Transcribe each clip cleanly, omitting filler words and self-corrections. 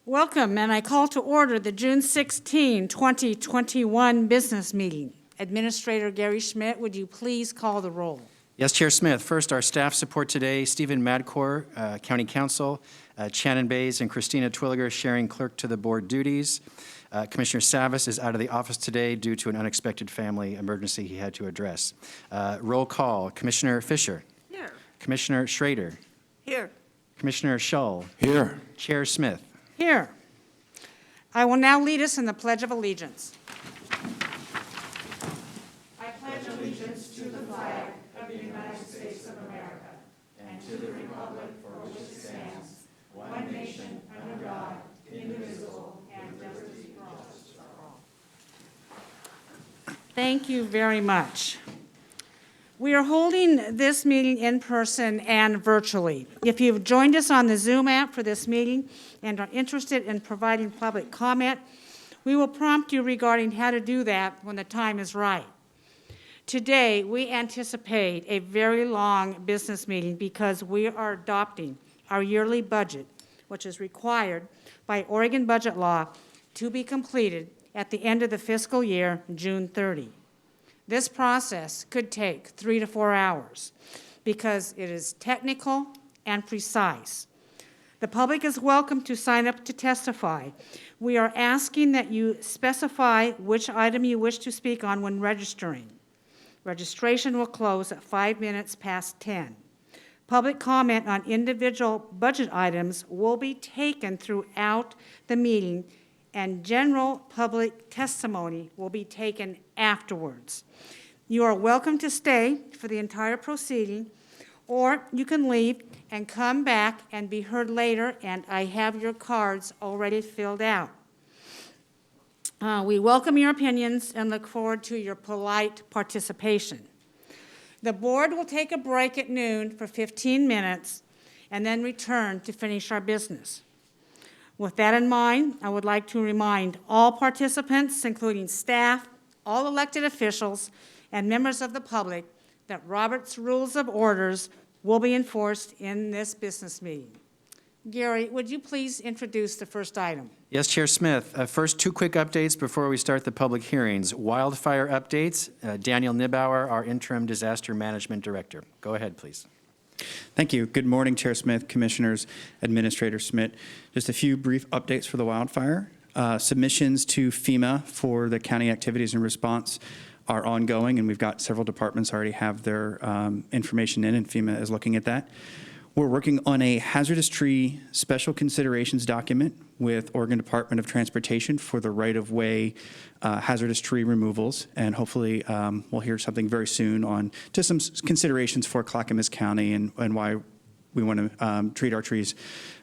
Welcome, and I call to order the June 16, 2021 business meeting. Administrator Gary Schmidt, would you please call the roll? Yes, Chair Smith. First, our staff support today, Stephen Madcore, County Counsel, Shannon Bays and Christina Twilliger sharing clerk to the board duties. Commissioner Savas is out of the office today due to an unexpected family emergency he had to address. Roll call, Commissioner Fisher. Here. Commissioner Schrader. Here. Commissioner Shull. Here. Chair Smith. Here. I will now lead us in the Pledge of Allegiance. I pledge allegiance to the flag of the United States of America and to the republic for which it stands, one nation, under God, indivisible, and liberty for all. Thank you very much. We are holding this meeting in person and virtually. If you've joined us on the Zoom app for this meeting and are interested in providing public comment, we will prompt you regarding how to do that when the time is right. Today, we anticipate a very long business meeting because we are adopting our yearly budget, which is required by Oregon budget law to be completed at the end of the fiscal year, June 30. This process could take 3 to 4 hours because it is technical and precise. The public is welcome to sign up to testify. We are asking that you specify which item you wish to speak on when registering. Registration will close at 5 minutes past 10. Public comment on individual budget items will be taken throughout the meeting, and general public testimony will be taken afterwards. You are welcome to stay for the entire proceeding, or you can leave and come back and be heard later, and I have your cards already filled out. We welcome your opinions and look forward to your polite participation. The board will take a break at noon for 15 minutes and then return to finish our business. With that in mind, I would like to remind all participants, including staff, all elected officials, and members of the public that Robert's Rules of Orders will be enforced in this business meeting. Gary, would you please introduce the first item? Yes, Chair Smith. First, 2 quick updates before we start the public hearings. Wildfire updates. Daniel Nibauer, our interim disaster management director. Go ahead, please. Thank you. Good morning, Chair Smith, Commissioners, Administrator Schmidt. Just a few brief updates for the wildfire. Submissions to Fema for the county activities and response are ongoing, and we've got several departments already have their information in, and FEMA is looking at that. We're working on a hazardous tree special considerations document with Oregon Department of Transportation for the right-of-way hazardous tree removals, and hopefully we'll hear something very soon on just some considerations for Clackamas County and why we want to treat our trees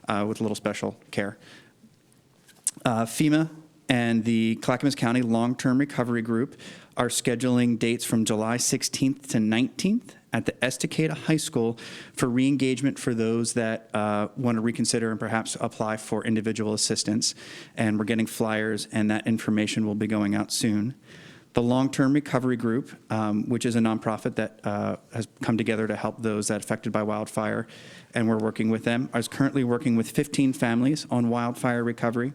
with a little special care. FEMA and the Clackamas County Long-Term Recovery Group are scheduling dates from July 16th to 19th at the Estacada High School for re-engagement for those that want to reconsider and perhaps apply for individual assistance. And we're getting flyers, and that information will be going out soon. The Long-Term Recovery Group, which is a nonprofit that has come together to help those that are affected by wildfire, and we're working with them, is currently working with 15 families on wildfire recovery.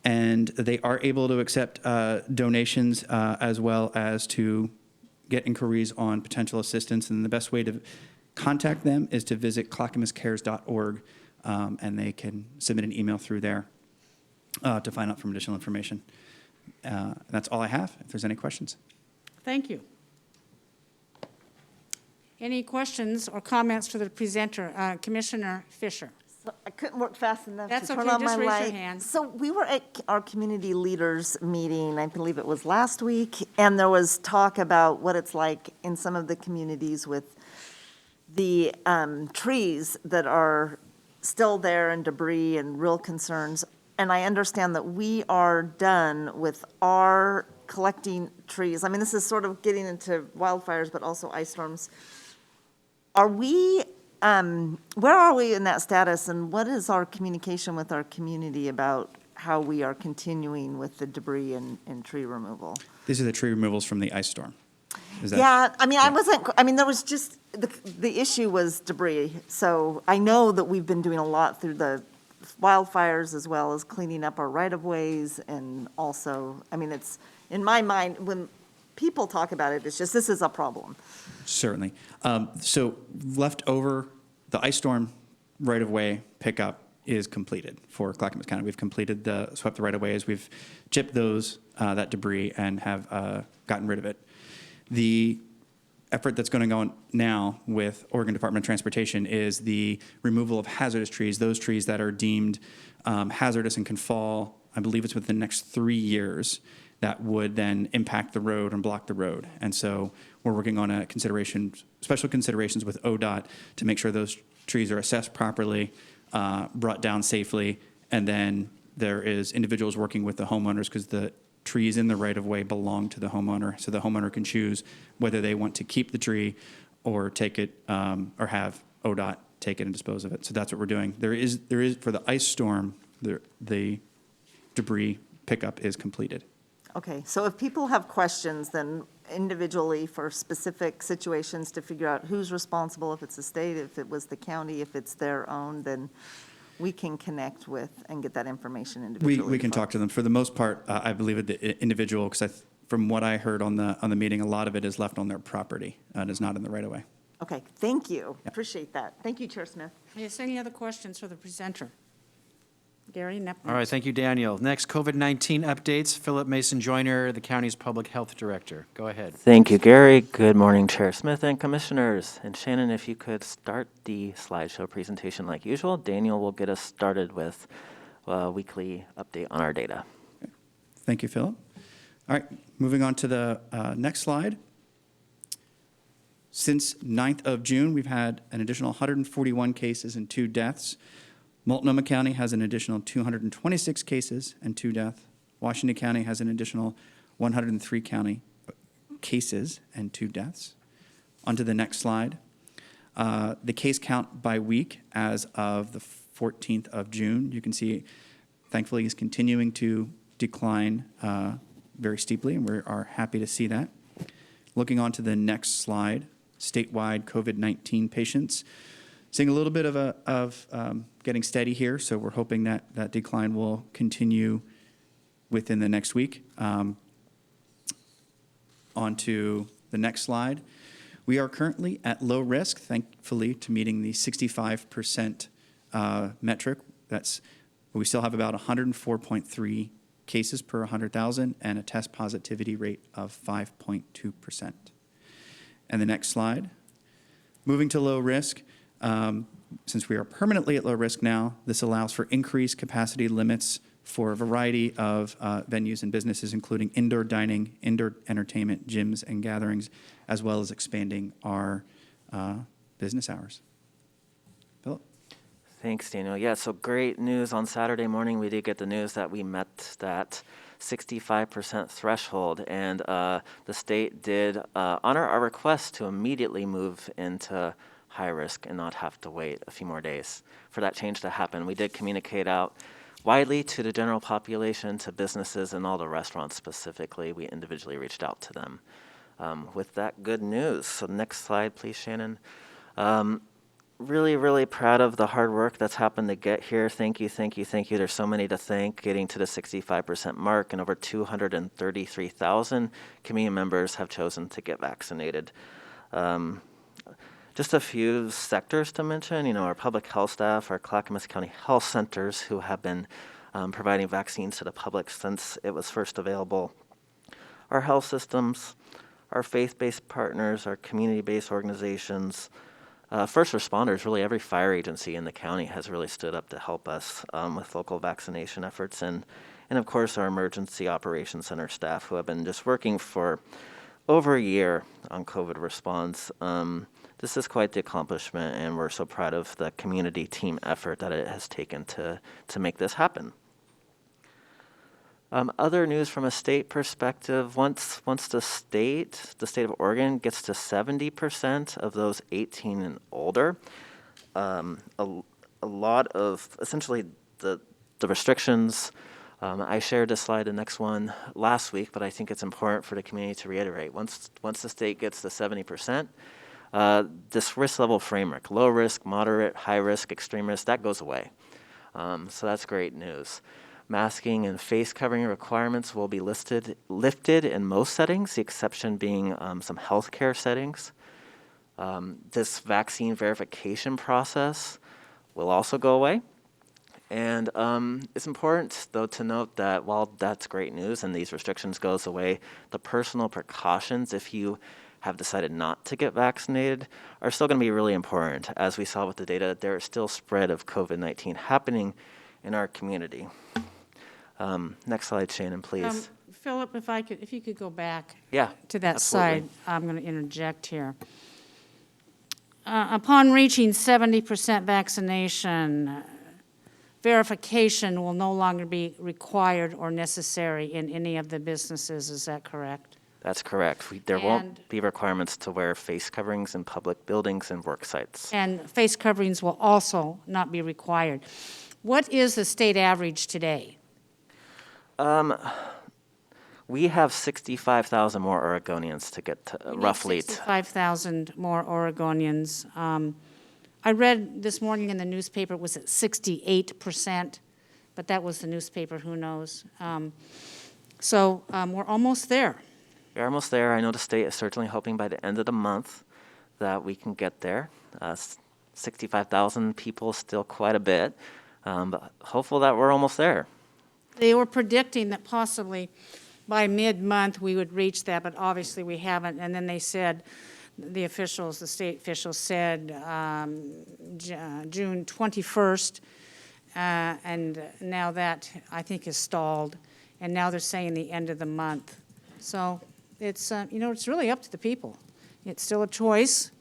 And they are able to accept donations as well as to get inquiries on potential assistance. And the best way to contact them is to visit clackamascares.org, and they can submit an email through there to find out some additional information. That's all I have, if there's any questions. Thank you. Any questions or comments for the presenter? Commissioner Fisher. So I couldn't work fast enough That's to turn okay, on just my raise your light. hand. So we were at our community leaders meeting, I believe it was last week, and there was talk about what it's like in some of the communities with the trees that are still there and debris and real concerns. And I understand that we are done with our collecting trees. I mean, this is sort of getting into wildfires, but also ice storms. Are we where are we in that status, and what is our communication with our community about how we are continuing with the debris and tree removal? These are the tree removals from the ice storm. Is that, Yeah, I mean, there was just, the issue was debris. So I know that we've been doing a lot through the wildfires as well as cleaning up our right-of-ways, and also, I mean, it's, in my mind, when people talk about it, it's just, this is a problem. Certainly. So left over, the ice storm right-of-way pickup is completed for Clackamas County. We've completed swept the right-of-ways. We've chipped that debris and have gotten rid of it. The effort that's going on now with Oregon Department of Transportation is the removal of hazardous trees, those trees that are deemed hazardous and can fall, I believe it's within the next 3 years, that would then impact the road and block the road. And so we're working on special considerations with ODOT to make sure those trees are assessed properly, brought down safely, and then there is individuals working with the homeowners because the trees in the right-of-way belong to the homeowner, so the homeowner can choose whether they want to keep the tree or take it, or have ODOT take it and dispose of it. So that's what we're doing. There is for the ice storm, the debris pickup is completed. Okay, so if people have questions, then individually for specific situations to figure out who's responsible, if it's the state, if it was the county, if it's their own, then we can connect with and get that information individually. We can talk to them. For the most part, I believe the individual, because from what I heard on the meeting, a lot of it is left on their property and is not in the right-of-way. Okay, thank you. Appreciate that. Thank you, Chair Smith. Yes, any other questions for the presenter? Gary Knapp. All right, thank you, Daniel. Next, COVID-19 updates. Philip Mason Joyner, the county's Public Health Director. Go ahead. Thank you, Gary. Good morning, Chair Smith and Commissioners. And Shannon, if you could start the slideshow presentation like usual, Daniel will get us started with a weekly update on our data. Okay. Thank you, Philip. All right, moving on to the next slide. Since 9th of June, we've had an additional 141 cases and 2 deaths. Multnomah County has an additional 226 cases and 2 deaths. Washington County has an additional 103 cases and 2 deaths. On to the next slide. The case count by week as of the 14th of June, you can see, thankfully, is continuing to decline very steeply, and we are happy to see that. Looking on to the next slide, statewide COVID-19 patients. Seeing a little bit of getting steady here, so we're hoping that decline will continue within the next week. On to the next slide. We are currently at low risk, thankfully, to meeting the 65% metric. We still have about 104.3 cases per 100,000 and a test positivity rate of 5.2%. And the next slide. Moving to low risk. Since we are permanently at low risk now, this allows for increased capacity limits for a variety of venues and businesses, including indoor dining, indoor entertainment, gyms, and gatherings, as well as expanding our business hours. Philip? Thanks, Daniel. Yeah, so great news. On Saturday morning, we did get the news that we met that 65% threshold, and the state did honor our request to immediately move into high risk and not have to wait a few more days for that change to happen. We did communicate out widely to the general population, to businesses, and all the restaurants specifically. We individually reached out to them with that good news. So next slide, please, Shannon. Really, really proud of the hard work that's happened to get here. Thank you, thank you, thank you. There's so many to thank. Getting to the 65% mark, and over 233,000 community members have chosen to get vaccinated. Just a few sectors to mention, our public health staff, our Clackamas County health centers who have been providing vaccines to the public since it was first available. Our health systems, our faith-based partners, our community-based organizations, first responders, really every fire agency in the county has really stood up to help us with local vaccination efforts. And of course, our emergency operations center staff who have been just working for over a year on COVID response. This is quite the accomplishment, and we're so proud of the community team effort that it has taken to make this happen. Other news from a state perspective, once the state of Oregon gets to 70% of those 18 and older, a lot of essentially the restrictions, I shared this slide, the next one, last week, but I think it's important for the community to reiterate. Once the state gets to 70%, this risk level framework, low risk, moderate, high risk, extreme risk, that goes away. So that's great news. Masking and face covering requirements will be lifted in most settings, the exception being some healthcare settings. This vaccine verification process will also go away. And it's important, though, to note that while that's great news and these restrictions goes away, the personal precautions, if you have decided not to get vaccinated, are still going to be really important. As we saw with the data, there is still spread of COVID-19 happening in our community. Next slide, Shannon, please. Philip, if you could go back Yeah, to that absolutely. side, I'm going to interject here. Upon reaching 70% vaccination, verification will no longer be required or necessary in any of the businesses. Is that correct? That's correct. There won't be requirements to wear face coverings in public buildings and work sites. And face coverings will also not be required. What is the state average today? We have 65,000 more Oregonians to get to, roughly. 65,000 more Oregonians. I read this morning in the newspaper it was at 68%, but that was the newspaper, who knows. So we're almost there. We're almost there. I know the state is certainly hoping by the end of the month that we can get there. 65,000 people is still quite a bit, but hopeful that we're almost there. They were predicting that possibly by mid-month we would reach that, but obviously we haven't. And then they said, the state officials said June 21st, and now that I think is stalled, and now they're saying the end of the month. So it's, it's really up to the people. It's still a choice.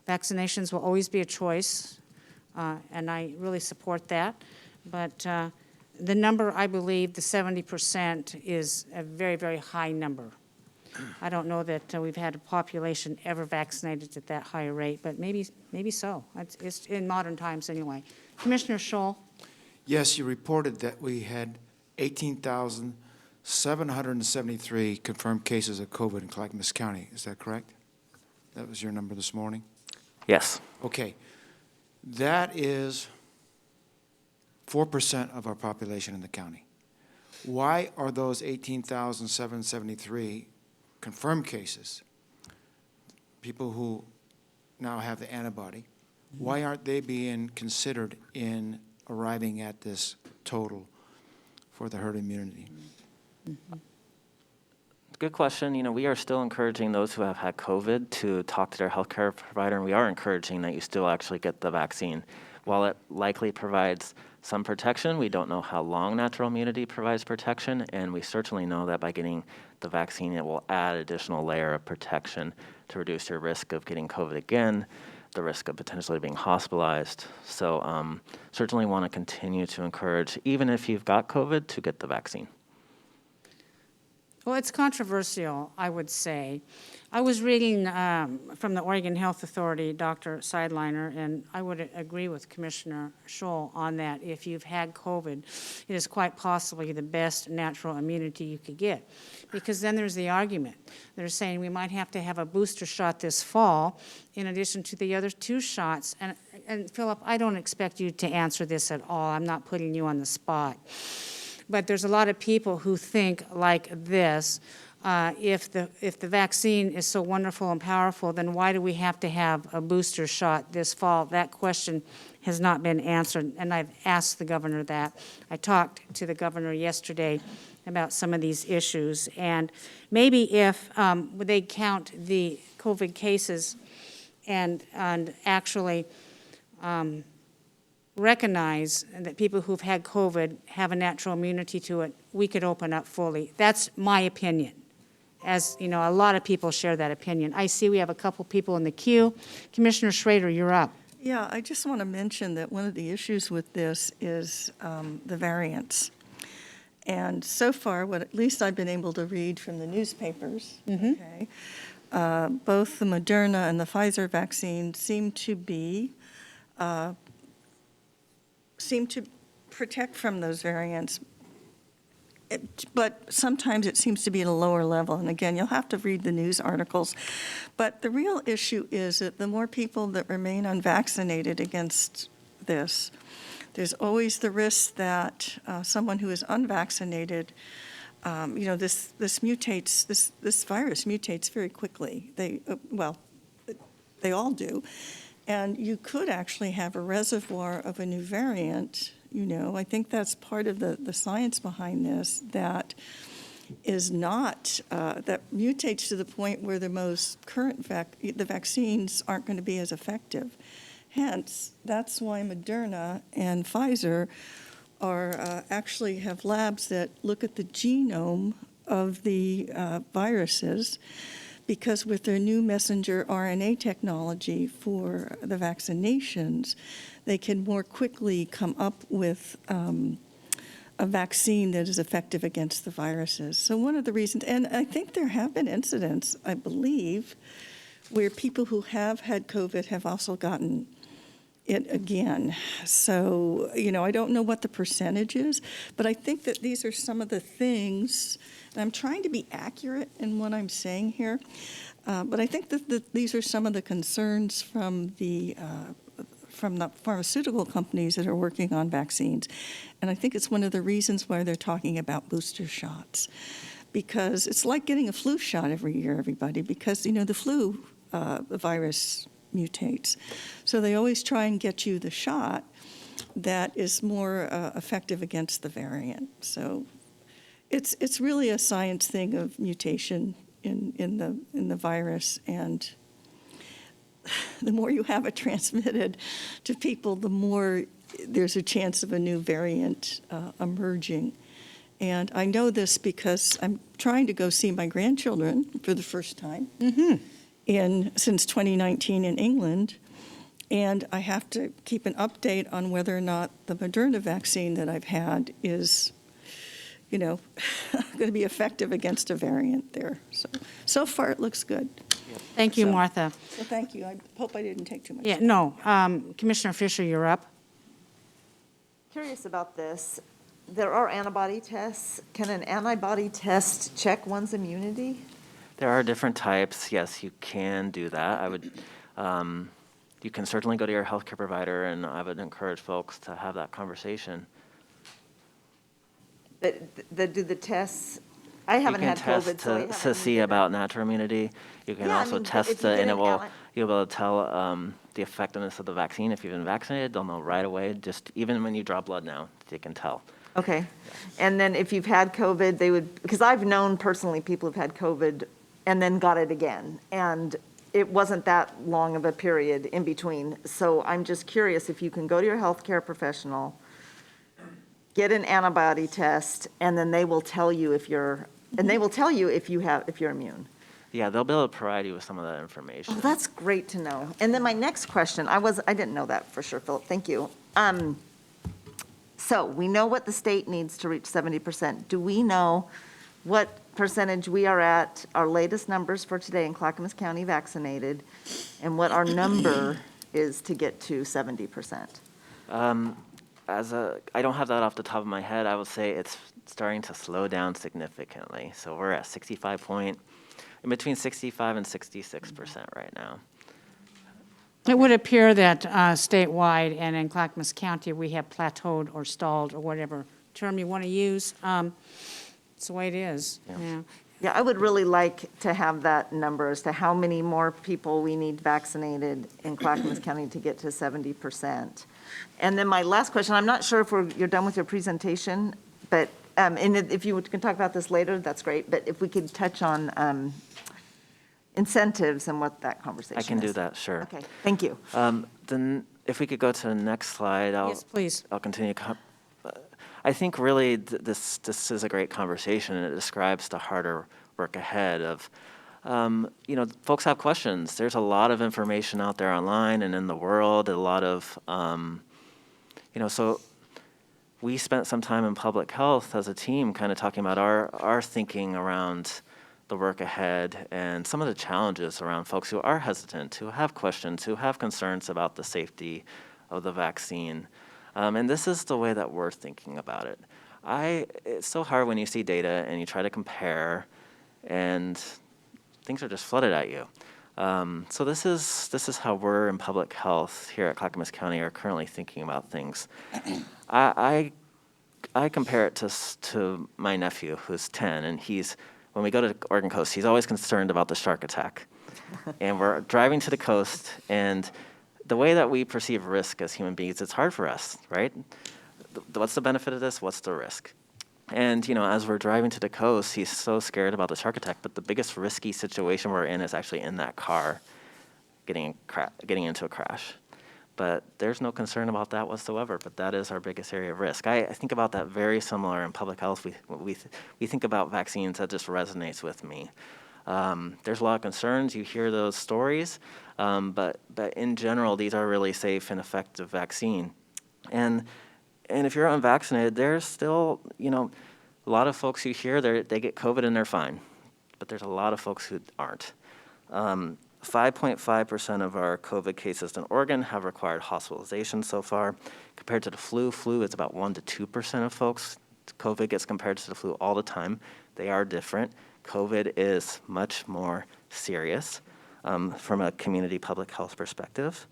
Vaccinations will always be a choice, and I really support that. But the number, I believe, the 70% is a very, very high number. I don't know that we've had a population ever vaccinated at that high rate, but maybe so. It's in modern times anyway. Commissioner Scholl? Yes, you reported that we had 18,773 confirmed cases of COVID in Clackamas County. Is that correct? That was your number this morning? Yes. Okay. That is 4% of our population in the county. Why are those 18,773 confirmed cases, people who now have the antibody, why aren't they being considered in arriving at this total for the herd immunity? Good question. We are still encouraging those who have had COVID to talk to their healthcare provider, and we are encouraging that you still actually get the vaccine. While it likely provides some protection, we don't know how long natural immunity provides protection, and we certainly know that by getting the vaccine, it will add additional layer of protection to reduce your risk of getting COVID again, the risk of potentially being hospitalized. So certainly want to continue to encourage, even if you've got COVID, to get the vaccine. Well, it's controversial, I would say. I was reading from the Oregon Health Authority, Dr. Seidliner, and I would agree with Commissioner Scholl on that. If you've had COVID, it is quite possibly the best natural immunity you could get. Because then there's the argument. They're saying we might have to have a booster shot this fall in addition to the other 2 shots. And Philip, I don't expect you to answer this at all. I'm not putting you on the spot. But there's a lot of people who think like this. If the vaccine is so wonderful and powerful, then why do we have to have a booster shot this fall? That question has not been answered, and I've asked the governor that. I talked to the governor yesterday about some of these issues, and maybe if they count the COVID cases and actually recognize that people who've had COVID have a natural immunity to it, we could open up fully. That's my opinion. As you know, a lot of people share that opinion. I see we have a couple people in the queue. Commissioner Schrader, you're up. Yeah, I just want to mention that one of the issues with this is the variants. And so far, what at least I've been able to read from the newspapers, okay, both the Moderna and the Pfizer vaccine seem to protect from those variants. But sometimes it seems to be at a lower level. And again, you'll have to read the news articles. But the real issue is that the more people that remain unvaccinated against this, There's always the risk that someone who is unvaccinated, this mutates, this virus mutates very quickly. They all do. And you could actually have a reservoir of a new variant. I think that's part of the science behind this, that is not, that mutates to the point where the most current the vaccines aren't going to be as effective. Hence, that's why Moderna and Pfizer actually have labs that look at the genome of the viruses, because with their new messenger RNA technology for the vaccinations, they can more quickly come up with a vaccine that is effective against the viruses. So one of the reasons, and I think there have been incidents, I believe, where people who have had COVID have also gotten it again. So, I don't know what the percentage is, but I think that these are some of the things, and I'm trying to be accurate in what I'm saying here, but I think that these are some of the concerns from the pharmaceutical companies that are working on vaccines. And I think it's one of the reasons why they're talking about booster shots, because it's like getting a flu shot every year, everybody, because, the flu virus mutates. So they always try and get you the shot that is more effective against the variant. So it's really a science thing of mutation in the virus, and the more you have it transmitted to people, the more there's a chance of a new variant emerging. And I know this because I'm trying to go see my grandchildren for the first time since 2019 in England, and I have to keep an update on whether or not the Moderna vaccine that I've had is, going to be effective against a variant there. So far it looks good. Thank you, Martha. So thank you. I hope I didn't take too much Yeah, time. no, Commissioner Fisher, you're up. Curious about this. There are antibody tests. Can an antibody test check one's immunity? There are different types. Yes, you can do that. You can certainly go to your healthcare provider, and I would encourage folks to have that conversation. Do the tests, I haven't had COVID, so I You can haven't test to see either. about natural immunity. You can Yeah, I also mean, but test if you it, get and an you'll be able to tell the effectiveness of the vaccine. If you've been vaccinated, they'll know right away. Just even when you draw blood now, they can tell. Okay. And then if you've had COVID, they would, because I've known personally people who've had COVID and then got it again. And it wasn't that long of a period in between. So I'm just curious if you can go to your healthcare professional, get an antibody test, and then they will tell you if you're immune. Yeah, they'll be able to provide you with some of that information. Oh, that's great to know. And then my next question, I didn't know that for sure, Philip, thank you. So we know what the state needs to reach 70%. Do we know what percentage we are at, our latest numbers for today in Clackamas County vaccinated, and what our number is to get to 70%? I don't have that off the top of my head. I would say it's starting to slow down significantly. So we're at in between 65 and 66% right now. It would appear that statewide and in Clackamas County, we have plateaued or stalled, or whatever term you want to use. It's the way it is. Yeah. Yeah, I would really like to have that number as to how many more people we need vaccinated in Clackamas County to get to 70%. And then my last question, I'm not sure if you're done with your presentation, but and if you can talk about this later, that's great. But if we could touch on incentives and what that conversation is. I can do that, sure. Okay, thank you. Then if we could go to the next slide, Yes, please. I'll continue. I think really this is a great conversation, and it describes the harder work ahead of, folks have questions. There's a lot of information out there online and in the world, a lot of, so we spent some time in public health as a team kind of talking about our thinking around the work ahead and some of the challenges around folks who are hesitant, who have questions, who have concerns about the safety of the vaccine. And this is the way that we're thinking about it. It's so hard when you see data and you try to compare and things are just flooded at you. So this is how we're in public health here at Clackamas County are currently thinking about things. I compare it to my nephew who's 10, and when we go to Oregon coast, he's always concerned about the shark attack. And we're driving to the coast, and the way that we perceive risk as human beings, it's hard for us, right? What's the benefit of this? What's the risk? And, as we're driving to the coast, he's so scared about the shark attack, but the biggest risky situation we're in is actually in that car getting into a crash. But there's no concern about that whatsoever, but that is our biggest area of risk. I think about that very similar in public health. We think about vaccines, that just resonates with me. There's a lot of concerns. You hear those stories, but in general, these are really safe and effective vaccine. And if you're unvaccinated, there's still, a lot of folks you hear, they get COVID and they're fine. But there's a lot of folks who aren't. 5.5% of our COVID cases in Oregon have required hospitalization so far. Compared to the flu is about 1% to 2% of folks. COVID gets compared to the flu all the time. They are different. COVID is much more serious from a community public health perspective.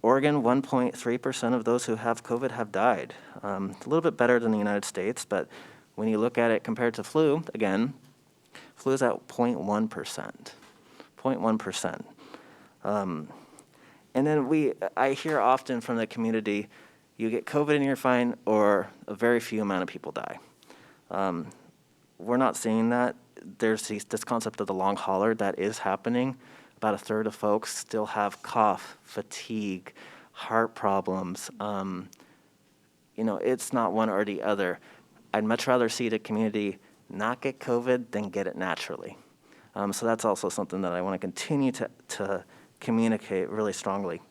Oregon, 1.3% of those who have COVID have died. A little bit better than the United States, but when you look at it compared to flu, again, flu is at 0.1%. 0.1%. And then I hear often from the community, you get COVID and you're fine, or a very few amount of people die. We're not seeing that. There's this concept of the long hauler that is happening. About a third of folks still have cough, fatigue, heart problems. It's not one or the other. I'd much rather see the community not get COVID than get it naturally. So that's also something that I want to continue to communicate really strongly.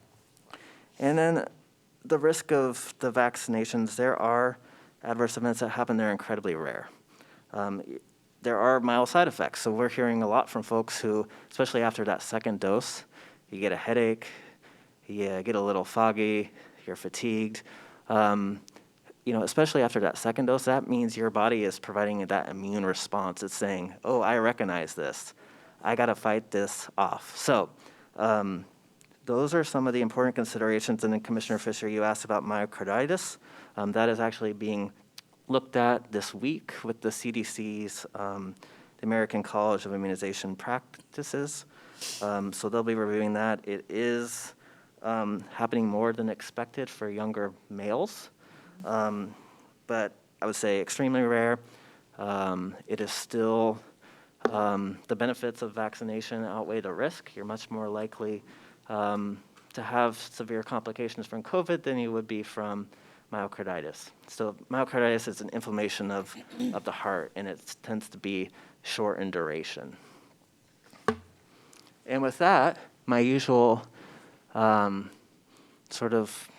And then the risk of the vaccinations, there are adverse events that happen. They're incredibly rare. There are mild side effects. So we're hearing a lot from folks who, especially after that second dose, you get a headache, you get a little foggy, you're fatigued. Especially after that second dose, that means your body is providing that immune response. It's saying, oh, I recognize this. I got to fight this off. So those are some of the important considerations. And then Commissioner Fisher, you asked about myocarditis. That is actually being looked at this week with the CDC's, the American College of Immunization Practices. So they'll be reviewing that. It is happening more than expected for younger males. But I would say extremely rare. It is still, the benefits of vaccination outweigh the risk. You're much more likely to have severe complications from COVID than you would be from myocarditis. So myocarditis is an inflammation of the heart, and it tends to be short in duration. And with that, my usual sort of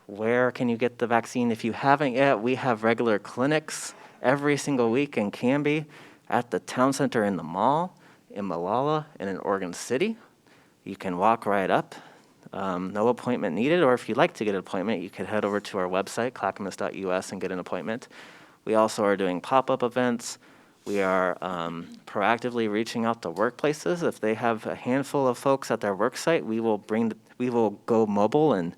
where can you get the vaccine? If you haven't yet, we have regular clinics every single week in Canby, at the town center in the mall, in Malala, and in Oregon City. You can walk right up. No appointment needed, or if you'd like to get an appointment, you could head over to our website, clackamas.us, and get an appointment. We also are doing pop-up events. We are proactively reaching out to workplaces. If they have a handful of folks at their work site, we will go mobile and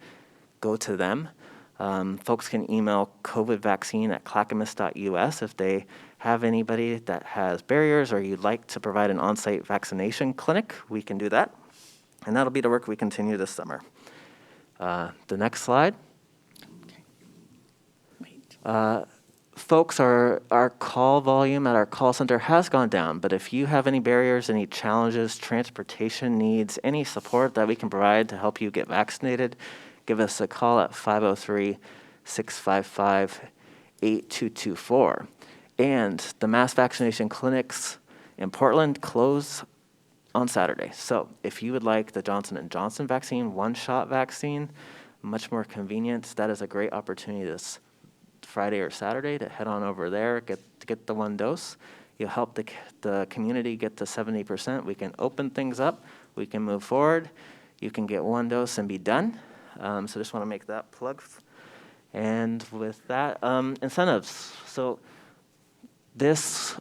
go to them. Folks can email covidvaccine@clackamas.us if they have anybody that has barriers or you'd like to provide an on-site vaccination clinic, we can do that. And that'll be the work we continue this summer. The next slide. Folks, our call volume at our call center has gone down, but if you have any barriers, any challenges, transportation needs, any support that we can provide to help you get vaccinated, give us a call at 503-655-8224. And the mass vaccination clinics in Portland close on Saturday. So if you would like the Johnson & Johnson vaccine, one-shot vaccine, much more convenient, that is a great opportunity this Friday or Saturday to head on over there, get the one dose. You'll help the community get to 70%. We can open things up. We can move forward. You can get one dose and be done. So just want to make that plug. And with that, incentives. So this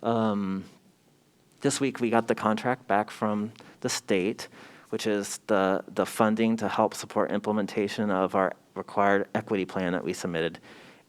This week, we got the contract back from the state, which is the funding to help support implementation of our required equity plan that we submitted,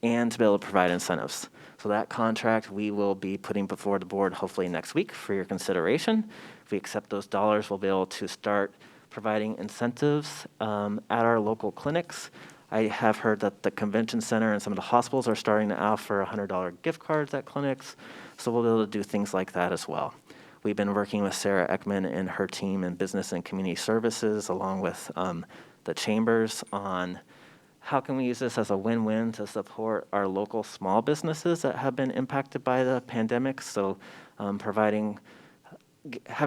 and to be able to provide incentives. So that contract we will be putting before the board hopefully next week for your consideration. If we accept those dollars, we'll be able to start providing incentives at our local clinics. I have heard that the convention center and some of the hospitals are starting to offer $100 gift cards at clinics, so we'll be able to do things like that as well. We've been working with Sarah Ekman and her team in business and community services, along with the chambers, on how can we use this as a win-win to support our local small businesses that have been impacted by the pandemic. So having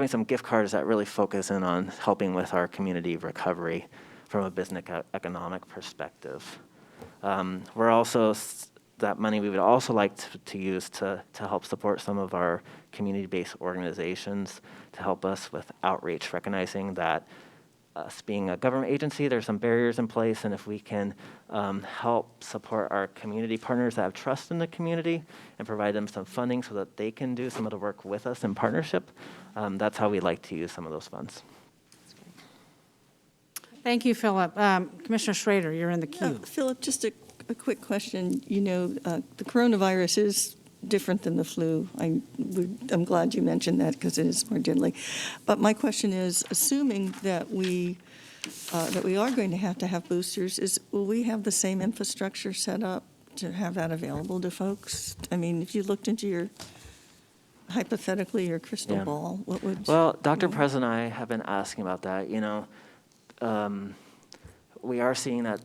some gift cards that really focus in on helping with our community recovery from a business economic perspective. That money we would also like to use to help support some of our community-based organizations to help us with outreach, recognizing that us being a government agency, there's some barriers in place, and if we can help support our community partners that have trust in the community and provide them some funding so that they can do some of the work with us in partnership, that's how we like to use some of those funds. Thank you, Philip. Commissioner Schrader, you're in the queue. Philip, just a quick question. You know, the coronavirus is different than the flu. I'm glad you mentioned that because it is more deadly. But my question is, assuming that we are going to have boosters, will we have the same infrastructure set up to have that available to folks? I mean, if you looked into your, hypothetically, your crystal ball, what would... Well, Dr. Prez and I have been asking about that. You know, we are seeing that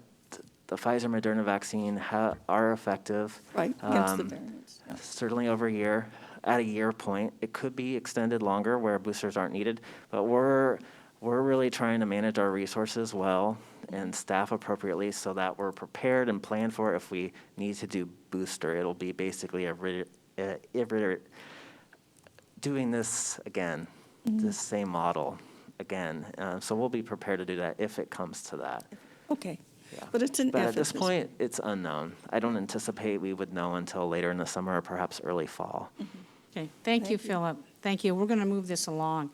the Pfizer-Moderna vaccine are effective. Right, against the variants. Yeah. Certainly over a year. At a year point, it could be extended longer where boosters aren't needed. But we're really trying to manage our resources well and staff appropriately so that we're prepared and planned for if we need to do booster. It'll be basically doing this again, this same model again. So we'll be prepared to do that if it comes to that. Okay. Yeah. But it's an But if at this it's- point, it's unknown. I don't anticipate we would know until later in the summer or perhaps early fall. Okay, thank you, Philip. Thank you. We're going to move this along.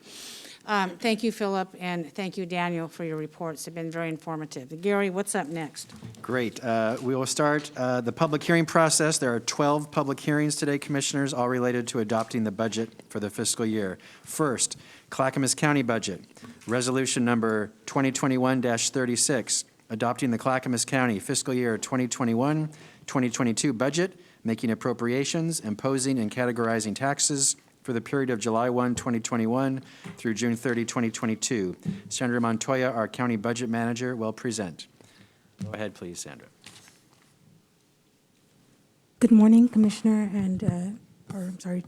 Thank you, Philip, and thank you, Daniel, for your reports. They've been very informative. Gary, what's up next? Great. We will start the public hearing process. There are 12 public hearings today, Commissioners, all related to adopting the budget for the fiscal year. First, Clackamas County budget, resolution number 2021-36, adopting the Clackamas County fiscal year 2021-2022 budget, making appropriations, imposing and categorizing taxes for the period of July 1, 2021 through June 30, 2022. Sandra Montoya, our county budget manager, will present. Go ahead, please, Sandra. Good morning, Commissioner and,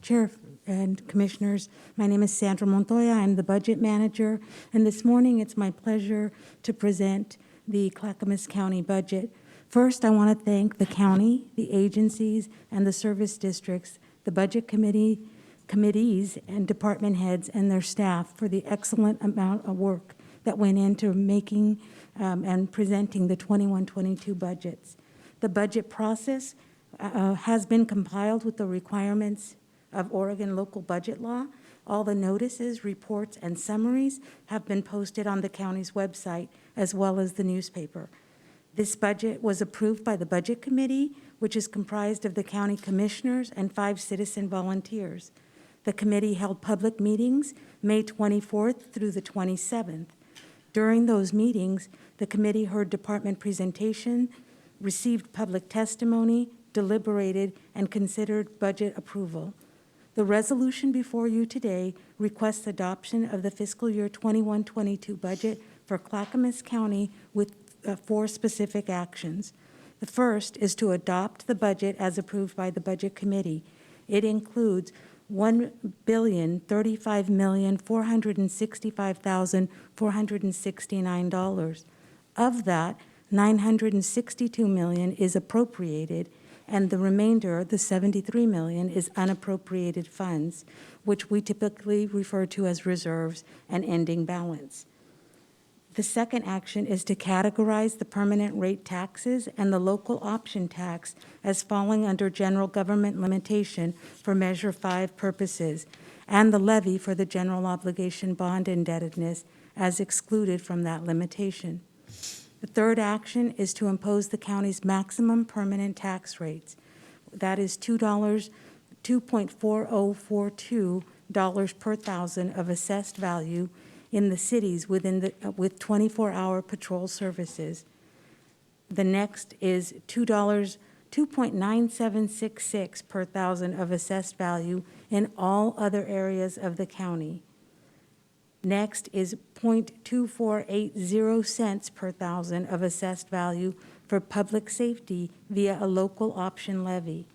Chair and Commissioners. My name is Sandra Montoya. I'm the budget manager, and this morning it's my pleasure to present the Clackamas County budget. First, I want to thank the county, the agencies, and the service districts, the budget committees, and department heads and their staff for the excellent amount of work that went into making and presenting the 21-22 budgets. The budget process has been compiled with the requirements of Oregon local budget law. All the notices, reports, and summaries have been posted on the county's website as well as the newspaper. This budget was approved by the Budget Committee, which is comprised of the county commissioners and 5 citizen volunteers. The committee held public meetings May 24th through the 27th. During those meetings, the committee heard department presentation, received public testimony, deliberated, and considered budget approval. The resolution before you today requests adoption of the fiscal year 21-22 budget for Clackamas County with 4 specific actions. The first is to adopt the budget as approved by the Budget Committee. It includes $1,035,465,469. Of that, $962 million is appropriated, and the remainder, the $73 million, is unappropriated funds, which we typically refer to as reserves and ending balance. The second action is to categorize the permanent rate taxes and the local option tax as falling under general government limitation for Measure 5 purposes, and the levy for the general obligation bond indebtedness as excluded from that limitation. The third action is to impose the county's maximum permanent tax rates. That is $2.4042 per thousand of assessed value in the cities with 24-hour patrol services. The next is $2.9766 per thousand of assessed value in all other areas of the county. Next is $0.2480 per thousand of assessed value for public safety via a local option levy.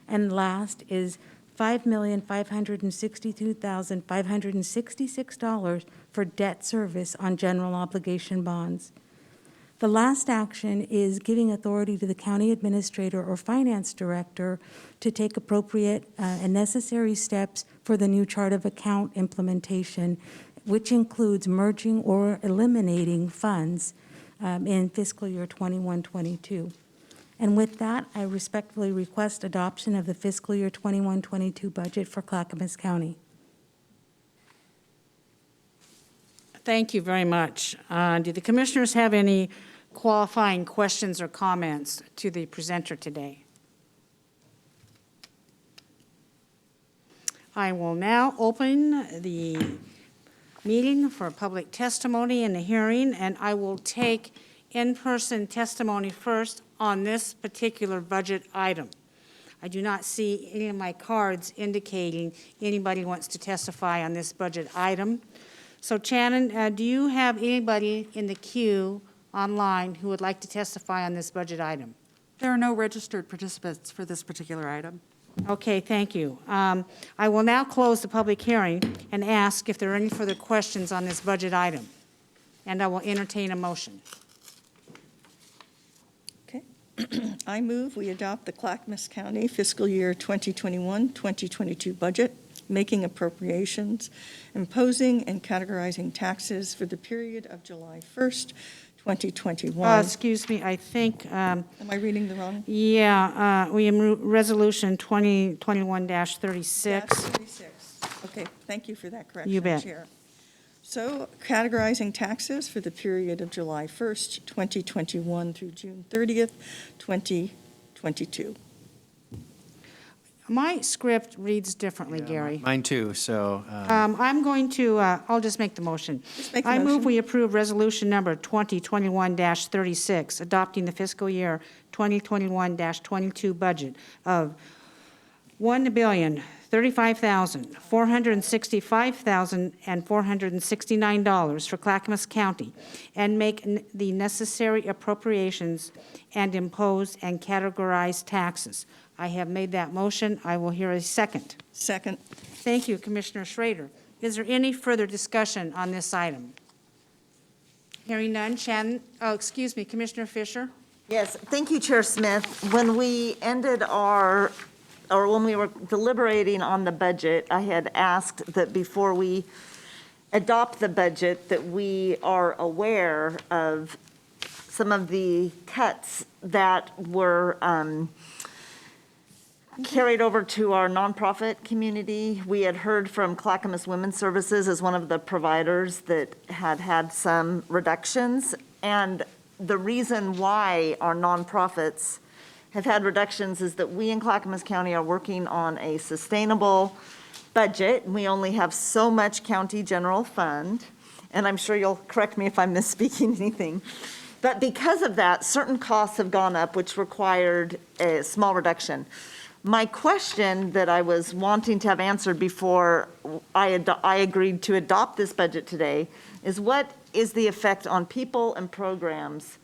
And last is $5,562,566 for debt service on general obligation bonds. The last action is giving authority to the county administrator or finance director to take appropriate and necessary steps for the new chart of account implementation, which includes merging or eliminating funds in fiscal year 21-22. And with that, I respectfully request adoption of the fiscal year 21-22 budget for Clackamas County. Thank you very much. Do the commissioners have any qualifying questions or comments to the presenter today? I will now open the meeting for public testimony and a hearing, and I will take in-person testimony first on this particular budget item. I do not see any of my cards indicating anybody wants to testify on this budget item. So Shannon, do you have anybody in the queue online who would like to testify on this budget item? There are no registered participants for this particular item. Okay, thank you. I will now close the public hearing and ask if there are any further questions on this budget item, and I will entertain a motion. Okay. I move we adopt the Clackamas County fiscal year 2021-2022 budget, making appropriations, imposing and categorizing taxes for the period of July 1st, 2021. Excuse me, I think, Am I reading the wrong? yeah, we have Resolution 2021-36. 36. Okay, thank you for that correction, You bet. Chair. So categorizing taxes for the period of July 1st, 2021 through June 30th, 2022. My script reads differently, Gary. Mine too, so. I'm going to, I'll just make the motion. Just make the I move motion. we approve resolution number 2021-36, adopting the fiscal year 2021-22 budget of $1,035,465,469 for Clackamas County, and make the necessary appropriations and impose and categorize taxes. I have made that motion. I will hear a second. Second. Thank you, Commissioner Schrader. Is there any further discussion on this item? Hearing none. Shannon, excuse me, Commissioner Fisher? Yes, thank you, Chair Smith. When we ended when we were deliberating on the budget, I had asked that before we adopt the budget, that we are aware of some of the cuts that were carried over to our nonprofit community. We had heard from Clackamas Women's Services as one of the providers that had some reductions. And the reason why our nonprofits have had reductions is that we in Clackamas County are working on a sustainable budget. We only have so much county general fund, and I'm sure you'll correct me if I'm misspeaking anything. But because of that, certain costs have gone up, which required a small reduction. My question that I was wanting to have answered before I agreed to adopt this budget today is, what is the effect on people and programs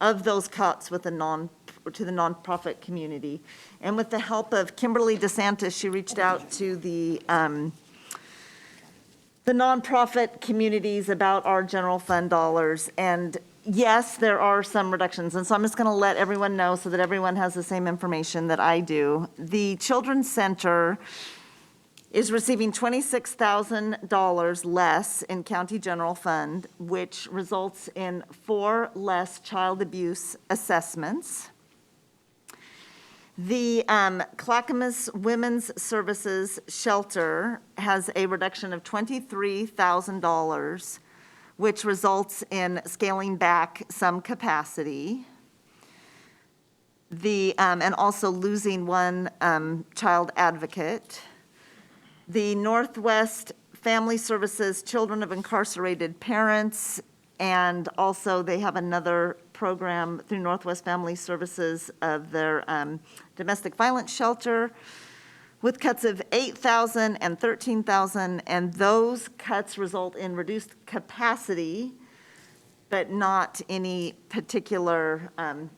of those cuts with to the nonprofit community? And with the help of Kimberly DeSantis, she reached out to the nonprofit communities about our general fund dollars. And yes, there are some reductions. And so I'm just going to let everyone know so that everyone has the same information that I do. The Children's Center is receiving $26,000 less in county general fund, which results in 4 less child abuse assessments. The Clackamas Women's Services Shelter has a reduction of $23,000, which results in scaling back some capacity. And also losing one child advocate. The Northwest Family Services Children of Incarcerated Parents, and also they have another program through Northwest Family Services of their domestic violence shelter with cuts of $8,000 and $13,000, and those cuts result in reduced capacity, but not any particular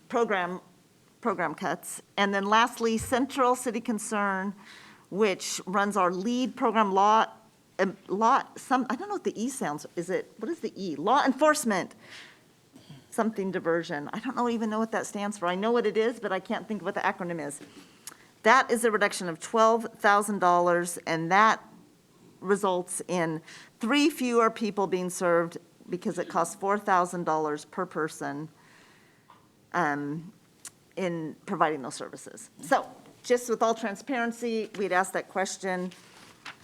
program cuts. And then lastly, Central City Concern, which runs our lead program, I don't know what the E sounds, what is the E? Law enforcement, something diversion. I don't even know what that stands for. I know what it is, but I can't think of what the acronym is. That is a reduction of $12,000, and that results in 3 fewer people being served because it costs $4,000 per person in providing those services. So just with all transparency, we'd asked that question.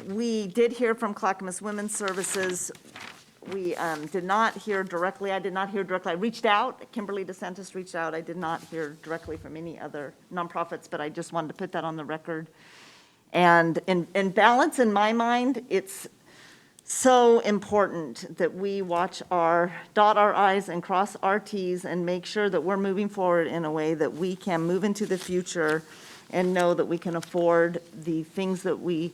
We did hear from Clackamas Women's Services. We did not hear directly. I did not hear directly. I reached out. Kimberly DeSantis reached out. I did not hear directly from any other nonprofits, but I just wanted to put that on the record. And in balance, in my mind, it's so important that we dot our I's and cross our T's and make sure that we're moving forward in a way that we can move into the future and know that we can afford the things that we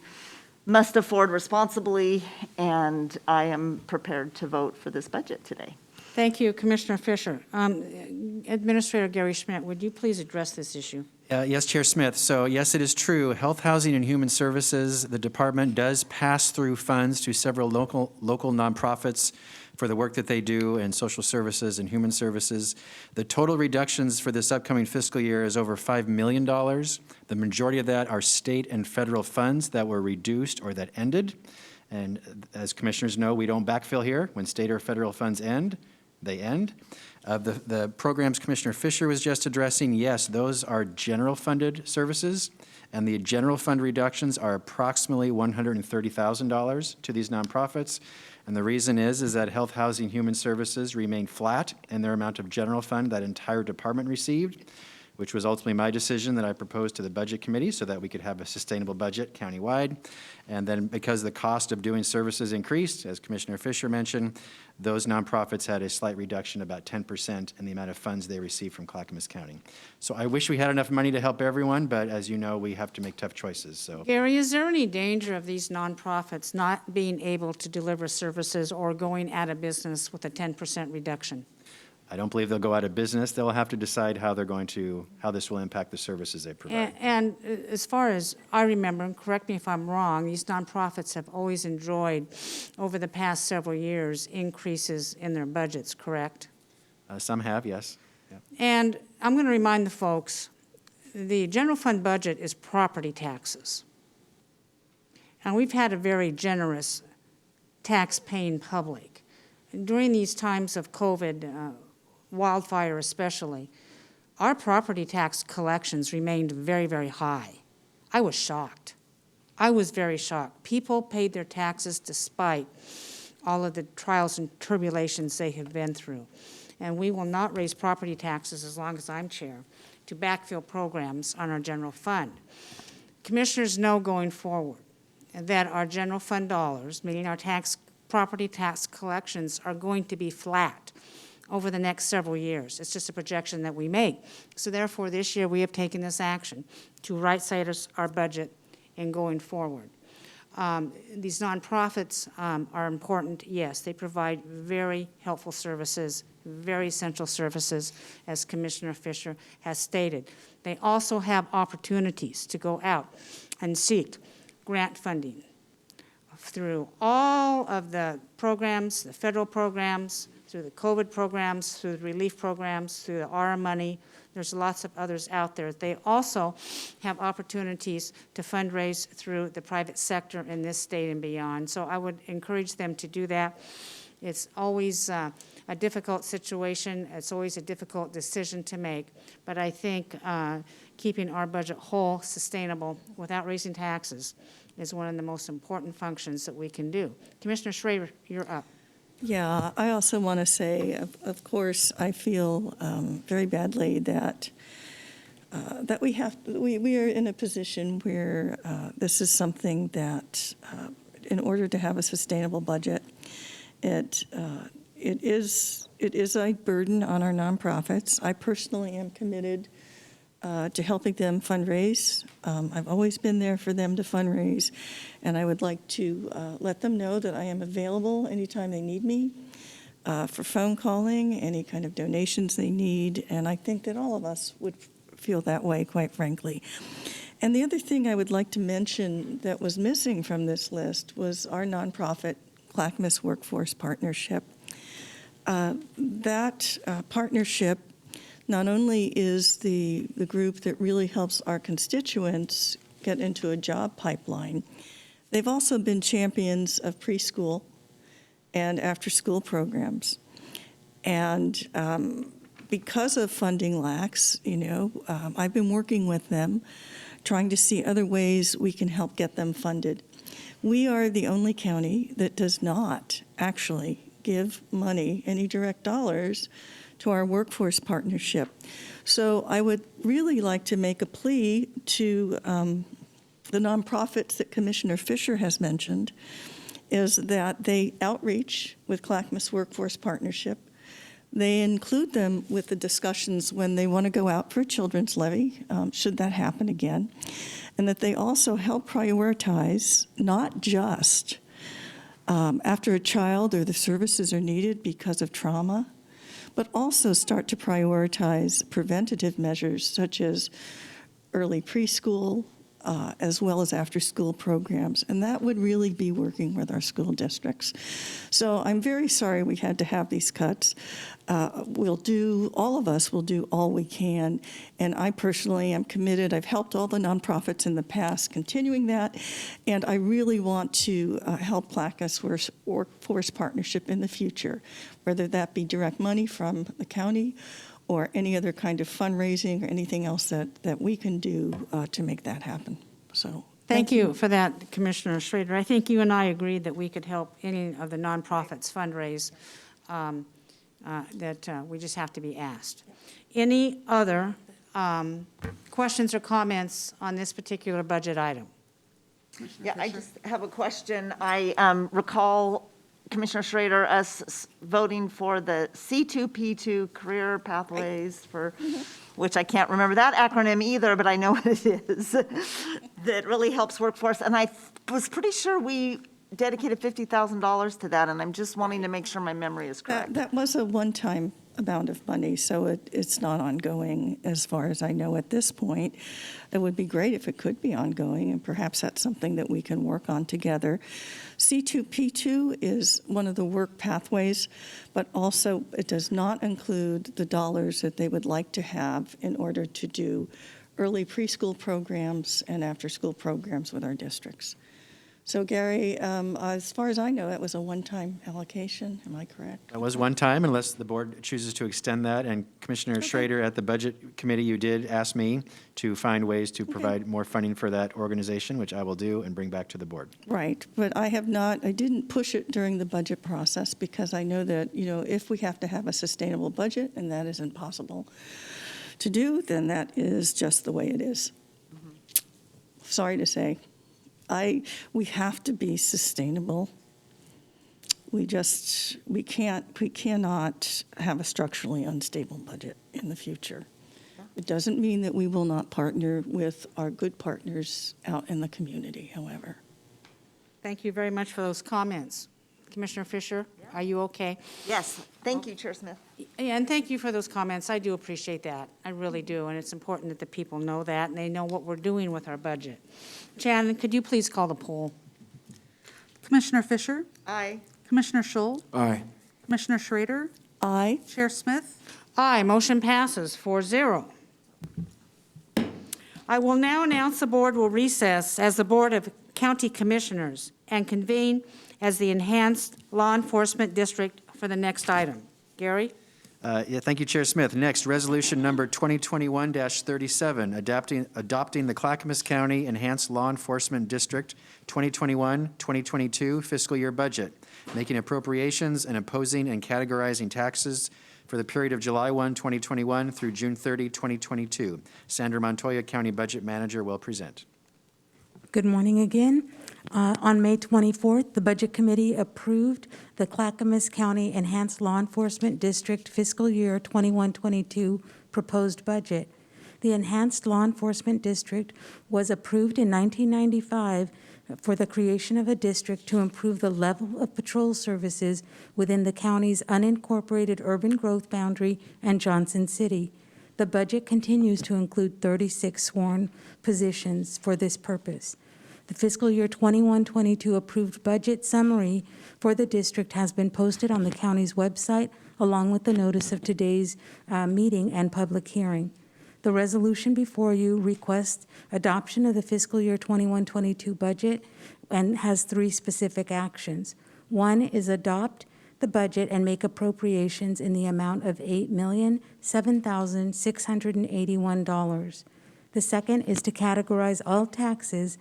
must afford responsibly, and I am prepared to vote for this budget today. Thank you, Commissioner Fisher. Administrator Gary Schmidt, would you please address this issue? Yes, Chair Smith. So yes, it is true. Health, Housing, and Human Services, the department does pass through funds to several local nonprofits for the work that they do in social services and human services. The total reductions for this upcoming fiscal year is over $5 million. The majority of that are state and federal funds that were reduced or that ended. And as commissioners know, we don't backfill here. When state or federal funds end, they end. The programs Commissioner Fisher was just addressing, yes, those are general funded services, and the general fund reductions are approximately $130,000 to these nonprofits. And the reason is that Health, Housing, Human Services remained flat in their amount of general fund that entire department received, which was ultimately my decision that I proposed to the Budget Committee so that we could have a sustainable budget countywide. And then because the cost of doing services increased, as Commissioner Fisher mentioned, those nonprofits had a slight reduction, about 10% in the amount of funds they received from Clackamas County. So I wish we had enough money to help everyone, but as you know, we have to make tough choices. So, Gary, is there any danger of these nonprofits not being able to deliver services or going out of business with a 10% reduction? I don't believe they'll go out of business. They'll have to decide how this will impact the services they provide. And as far as I remember, and correct me if I'm wrong, these nonprofits have always enjoyed, over the past several years, increases in their budgets, correct? Some have, yes. Yeah. And I'm going to remind the folks, the general fund budget is property taxes. And we've had a very generous tax-paying public. And during these times of COVID, wildfire especially, our property tax collections remained very, very high. I was shocked. I was very shocked. People paid their taxes despite all of the trials and tribulations they have been through. And we will not raise property taxes as long as I'm chair to backfill programs on our general fund. Commissioners know going forward that our general fund dollars, meaning our property tax collections, are going to be flat over the next several years. It's just a projection that we make. So therefore, this year we have taken this action to right-size our budget and going forward. These nonprofits are important, yes. They provide very helpful services, very essential services, as Commissioner Fisher has stated. They also have opportunities to go out and seek grant funding through all of the programs, the federal programs, through the COVID programs, through the relief programs, through the ARA money. There's lots of others out there. They also have opportunities to fundraise through the private sector in this state and beyond. So I would encourage them to do that. It's always a difficult situation. It's always a difficult decision to make. But I think keeping our budget whole, sustainable, without raising taxes is one of the most important functions that we can do. Commissioner Schrader, you're up. Yeah, I also want to say, of course, I feel very badly that we are in a position where this is something that, in order to have a sustainable budget, it is a burden on our nonprofits. I personally am committed to helping them fundraise. I've always been there for them to fundraise, and I would like to let them know that I am available anytime they need me for phone calling, any kind of donations they need, and I think that all of us would feel that way, quite frankly. And the other thing I would like to mention that was missing from this list was our nonprofit Clackamas Workforce Partnership. That partnership not only is the group that really helps our constituents get into a job pipeline, they've also been champions of preschool and after-school programs. And because of funding lacks, I've been working with them, trying to see other ways we can help get them funded. We are the only county that does not actually give money, any direct dollars, to our workforce partnership. So I would really like to make a plea to the nonprofits that Commissioner Fisher has mentioned, is that they outreach with Clackamas Workforce Partnership. They include them with the discussions when they want to go out for a children's levy, should that happen again, and that they also help prioritize not just after a child or the services are needed because of trauma, but also start to prioritize preventative measures such as early preschool, as well as after-school programs, and that would really be working with our school districts. So I'm very sorry we had to have these cuts. All of us will do all we can, and I personally am committed. I've helped all the nonprofits in the past, continuing that, and I really want to help Clackamas Workforce Partnership in the future, whether that be direct money from the county or any other kind of fundraising or anything else that we can do to make that happen. So Thank you for that, Commissioner Schrader. I think you and I agreed that we could help any of the nonprofits fundraise, that we just have to be asked. Any other questions or comments on this particular budget item? Yeah, I just have a question. I recall, Commissioner Schrader, us voting for the C2P2 career pathways for, which I can't remember that acronym either, but I know what it is, that really helps workforce. And I was pretty sure we dedicated $50,000 to that, and I'm just wanting to make sure my memory is correct. that was a one-time amount of money, so it's not ongoing as far as I know at this point. It would be great if it could be ongoing, and perhaps that's something that we can work on together. C2P2 is one of the work pathways, but also it does not include the dollars that they would like to have in order to do early preschool programs and after-school programs with our districts. So Gary, as far as I know, that was a one-time allocation, am I correct? That was one time, unless the board chooses to extend that. And Commissioner Schrader, at the Budget Committee, you did ask me to find ways to provide more funding for that organization, which I will do and bring back to the board. Right, but I didn't push it during the budget process because I know that, if we have to have a sustainable budget, and that is impossible to do, then that is just the way it is. Sorry to say. We have to be sustainable. We cannot have a structurally unstable budget in the future. It doesn't mean that we will not partner with our good partners out in the community, however. Thank you very much for those comments. Commissioner Fisher, are you okay? Yes, thank you, Chair Smith. Yeah, and thank you for those comments. I do appreciate that. I really do, and it's important that the people know that, and they know what we're doing with our budget. Shannon, could you please call the poll? Commissioner Fisher? Aye. Commissioner Scholl? Aye. Commissioner Schrader? Aye. Chair Smith? Aye, motion passes 4-0. I will now announce the board will recess as the Board of County Commissioners and convene as the Enhanced Law Enforcement District for the next item. Gary? Yeah, thank you, Chair Smith. Next, resolution number 2021-37, adopting the Clackamas County Enhanced Law Enforcement District 2021-2022 fiscal year budget, making appropriations and imposing and categorizing taxes for the period of July 1, 2021 through June 30, 2022. Sandra Montoya, County Budget Manager, will present. Good morning again. On May 24th, the Budget Committee approved the Clackamas County Enhanced Law Enforcement District Fiscal Year 21-22 proposed budget. The Enhanced Law Enforcement District was approved in 1995 for the creation of a district to improve the level of patrol services within the county's unincorporated urban growth boundary and Johnson City. The budget continues to include 36 sworn positions for this purpose. The fiscal year 21-22 approved budget summary for the district has been posted on the county's website, along with the notice of today's meeting and public hearing. The resolution before you requests adoption of the fiscal year 21-22 budget and has 3 specific actions. One is adopt the budget and make appropriations in the amount of $8,007,681. The second is to categorize all taxes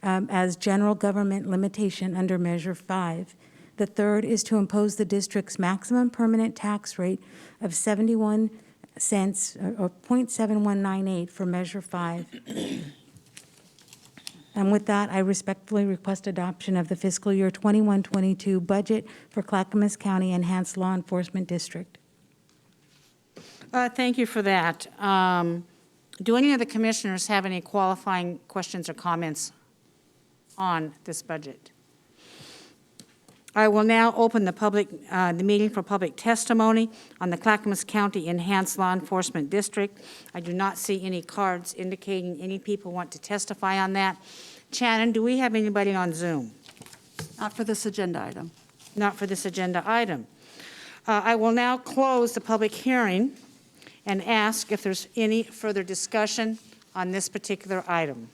as general government limitation under Measure 5. The third is to impose the district's maximum permanent tax rate of 71 cents or 0.7198 for Measure 5. And with that, I respectfully request adoption of the fiscal year 21-22 budget for Clackamas County Enhanced Law Enforcement District. Thank you for that. Do any of the commissioners have any qualifying questions or comments on this budget? I will now open the meeting for public testimony on the Clackamas County Enhanced Law Enforcement District. I do not see any cards indicating any people want to testify on that. Shannon, do we have anybody on Zoom? Not for this agenda item. Not for this agenda item. I will now close the public hearing and ask if there's any further discussion on this particular item.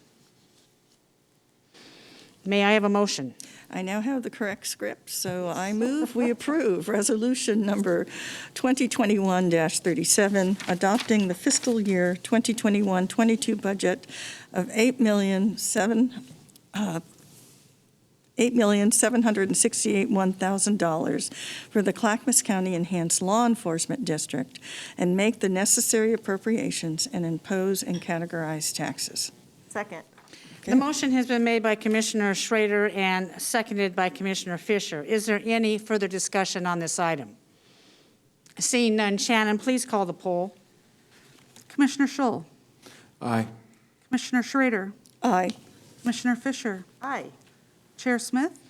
May I have a motion? I now have the correct script, so I move we approve resolution number 2021-37, adopting the fiscal year 2021-22 budget of $8,768,000 for the Clackamas County Enhanced Law Enforcement District and make the necessary appropriations and impose and categorize taxes. Second. The motion has been made by Commissioner Schrader and seconded by Commissioner Fisher. Is there any further discussion on this item? Seeing none, Shannon, please call the poll. Commissioner Schull, Aye. Commissioner Schrader, Aye. Commissioner Fisher, Aye. Chair Smith.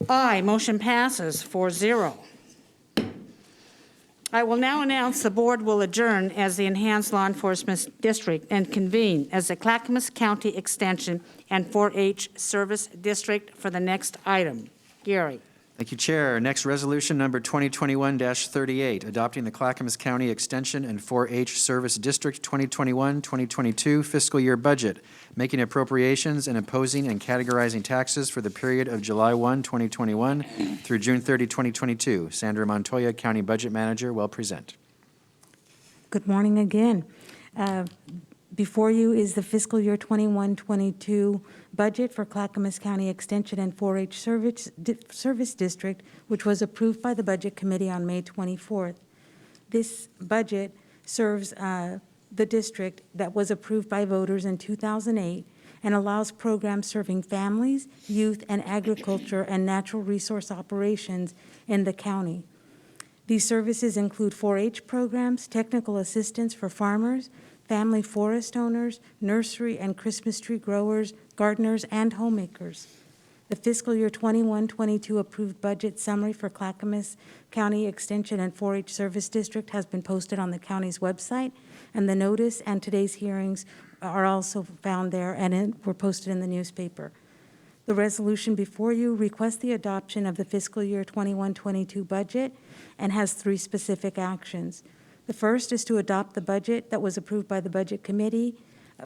Aye, motion passes 4-0. I will now announce the board will adjourn as the Enhanced Law Enforcement District and convene as the Clackamas County Extension and 4-H Service District for the next item. Gary. Thank you, Chair. Next, resolution number 2021-38, adopting the Clackamas County Extension and 4-H Service District 2021-2022 fiscal year budget, making appropriations and imposing and categorizing taxes for the period of July 1, 2021 through June 30, 2022. Sandra Montoya, County Budget Manager, will present. Good morning again. Before you is the fiscal year 21-22 budget for Clackamas County Extension and 4-H Service District, which was approved by the Budget Committee on May 24th. This budget serves the district that was approved by voters in 2008 and allows programs serving families, youth, and agriculture and natural resource operations in the county. These services include 4-H programs, technical assistance for farmers, family forest owners, nursery and Christmas tree growers, gardeners, and homemakers. The fiscal year 21-22 approved budget summary for Clackamas County Extension and 4-H Service District has been posted on the county's website, and the notice and today's hearings are also found there and were posted in the newspaper. The resolution before you requests the adoption of the fiscal year 21-22 budget and has 3 specific actions. The first is to adopt the budget that was approved by the Budget Committee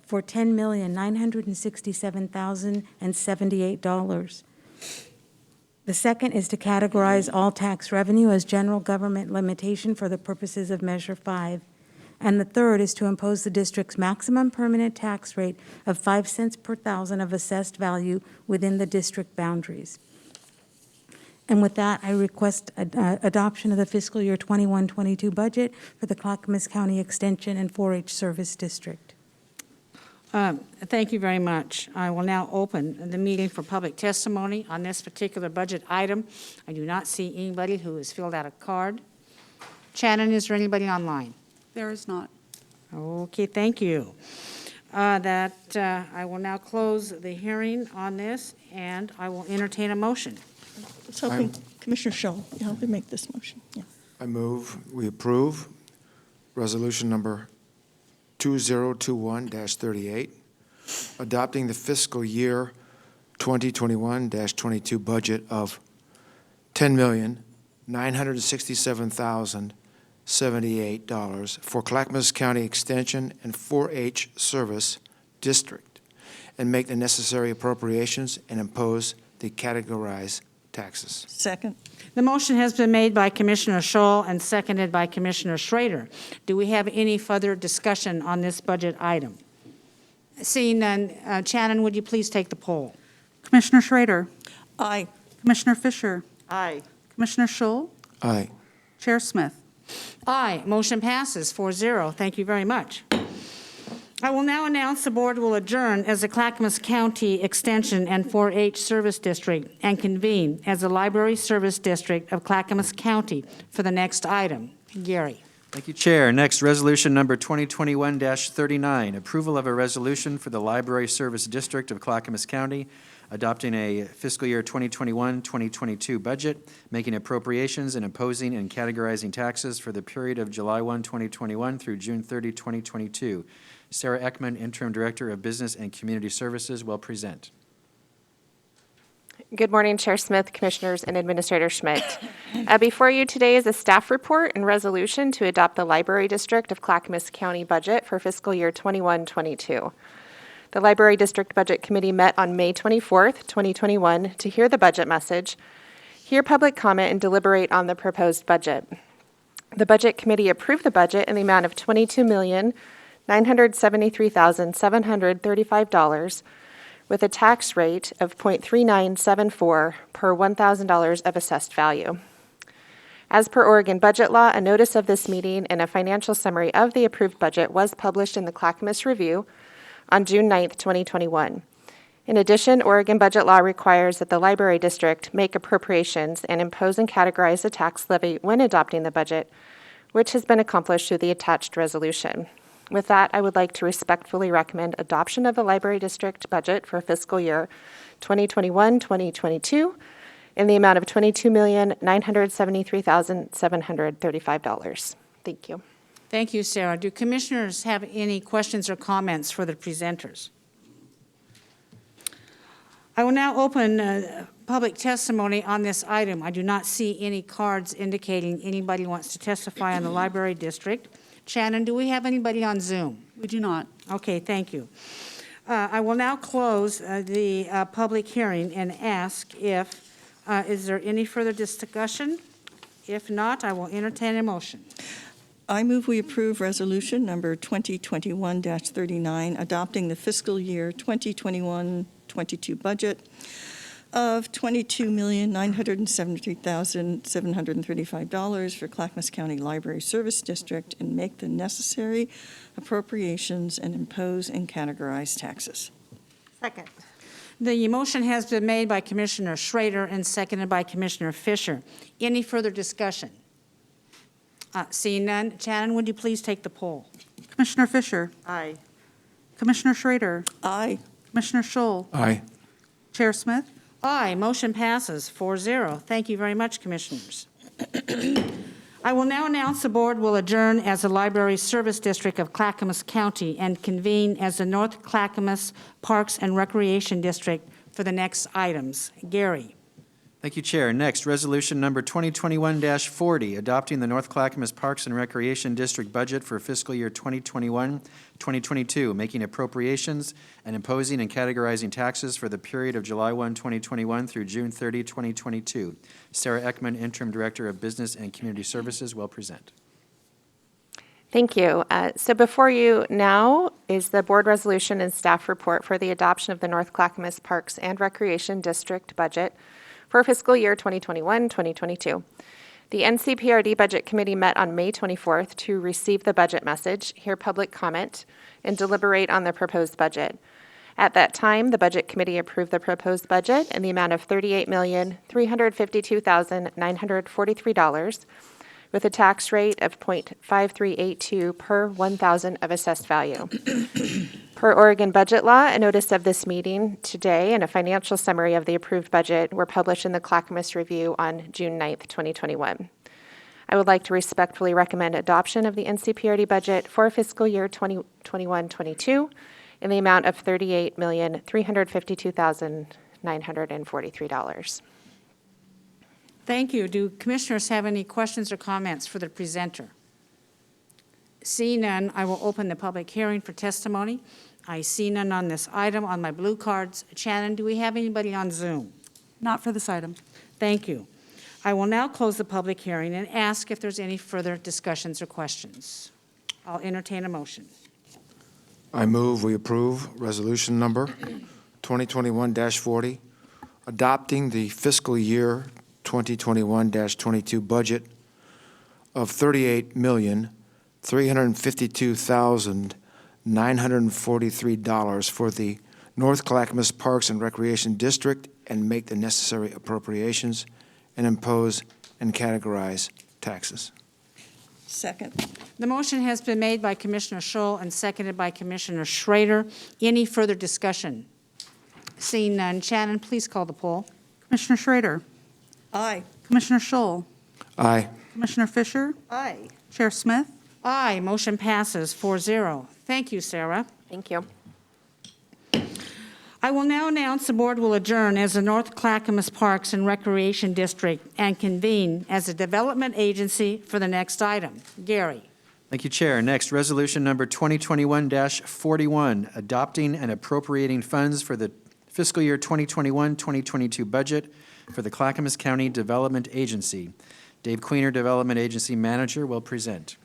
for $10,967,078. The second is to categorize all tax revenue as general government limitation for the purposes of Measure 5. And the third is to impose the district's maximum permanent tax rate of 5 cents per thousand of assessed value within the district boundaries. And with that, I request adoption of the fiscal year 21-22 budget for the Clackamas County Extension and 4-H Service District. Thank you very much. I will now open the meeting for public testimony on this particular budget item. I do not see anybody who has filled out a card. Shannon, is there anybody online? There is not. Okay, thank you. I will now close the hearing on this, and I will entertain a motion. I was hoping Commissioner Shull, you help me make this motion. Yeah. I move we approve resolution number 2021-38, adopting the fiscal year 2021-22 budget of $10,967,078 for Clackamas County Extension and 4-H Service District, and make the necessary appropriations and impose the categorized taxes. Second. The motion has been made by Commissioner Scholl and seconded by Commissioner Schrader. Do we have any further discussion on this budget item? Seeing none, Shannon, would you please take the poll? Commissioner Schrader. Aye. Commissioner Fisher. Aye. Commissioner Scholl. Aye. Chair Smith. Aye. Motion passes 4-0. Thank you very much. I will now announce the board will adjourn as the Clackamas County Extension and 4-H Service District and convene as the Library Service District of Clackamas County for the next item. Gary. Thank you, Chair. Next, resolution number 2021-39, approval of a resolution for the Library Service District of Clackamas County, adopting a fiscal year 2021-2022 budget, making appropriations and imposing and categorizing taxes for the period of July 1, 2021 through June 30, 2022. Sarah Ekman, Interim Director of Business and Community Services, will present. Good morning, Chair Smith, Commissioners, and Administrator Schmidt. Before you today is a staff report and resolution to adopt the Library District of Clackamas County budget for fiscal year 21-22. The Library District Budget Committee met on May 24th, 2021 to hear the budget message, hear public comment, and deliberate on the proposed budget. The Budget Committee approved the budget in the amount of $22,973,735 with a tax rate of 0.3974 per $1,000 of assessed value. As per Oregon budget law, a notice of this meeting and a financial summary of the approved budget was published in the Clackamas Review on June 9th, 2021. In addition, Oregon budget law requires that the Library District make appropriations and impose and categorize the tax levy when adopting the budget, which has been accomplished through the attached resolution. With that, I would like to respectfully recommend adoption of the Library District budget for fiscal year 2021-2022 in the amount of $22,973,735. Thank you. Thank you, Sarah. Do commissioners have any questions or comments for the presenters? I will now open public testimony on this item. I do not see any cards indicating anybody wants to testify on the Library District. Shannon, do we have anybody on Zoom? We do not. Okay, thank you. I will now close the public hearing and ask if, is there any further discussion? If not, I will entertain a motion. I move we approve resolution number 2021-39, adopting the fiscal year 2021-22 budget of $22,973,735 for Clackamas County Library Service District and make the necessary appropriations and impose and categorize taxes. Second. The motion has been made by Commissioner Schrader and seconded by Commissioner Fisher. Any further discussion? Seeing none, Shannon, would you please take the poll? Commissioner Fisher. Aye. Commissioner Schrader. Aye. Commissioner Scholl. Aye. Chair Smith. Aye, motion passes 4-0. Thank you very much, Commissioners. I will now announce the board will adjourn as the Library Service District of Clackamas County and convene as the North Clackamas Parks and Recreation District for the next items. Gary. Thank you, Chair. Next, resolution number 2021-40, adopting the North Clackamas Parks and Recreation District budget for fiscal year 2021-2022, making appropriations and imposing and categorizing taxes for the period of July 1, 2021 through June 30, 2022. Sarah Ekman, Interim Director of Business and Community Services, will present. Thank you. So before you now is the board resolution and staff report for the adoption of the North Clackamas Parks and Recreation District budget for fiscal year 2021-2022. The Ncprd Budget Committee met on May 24th to receive the budget message, hear public comment, and deliberate on the proposed budget. At that time, the Budget Committee approved the proposed budget in the amount of $38,352,943, with a tax rate of 0.5382 per 1,000 of assessed value. Per Oregon budget law, a notice of this meeting today and a financial summary of the approved budget were published in the Clackamas Review on June 9th, 2021. I would like to respectfully recommend adoption of the Ncprd budget for fiscal year 2021-22 in the amount of $38,352,943. Thank you. Do commissioners have any questions or comments for the presenter? Seeing none, I will open the public hearing for testimony. I see none on this item on my blue cards. Shannon, do we have anybody on Zoom? Not for this item. Thank you. I will now close the public hearing and ask if there's any further discussions or questions. I'll entertain a motion. I move we approve resolution number 2021-40, adopting the fiscal year 2021-22 budget of $38,352,943 for the North Clackamas Parks and Recreation District and make the necessary appropriations and impose and categorize taxes. Second. The motion has been made by Commissioner Scholl and seconded by Commissioner Schrader. Any further discussion? Seeing none, Shannon, please call the poll. Commissioner Schrader. Aye. Commissioner Scholl. Aye. Commissioner Fisher. Aye. Chair Smith. Aye, motion passes 4-0. Thank you, Sarah. Thank you. I will now announce the board will adjourn as the North Clackamas Parks and Recreation District and convene as a development agency for the next item. Gary. Thank you, Chair. Next, resolution number 2021-41, adopting and appropriating funds for the fiscal year 2021-2022 budget for the Clackamas County Development Agency. Dave Queener, Development Agency Manager, will present.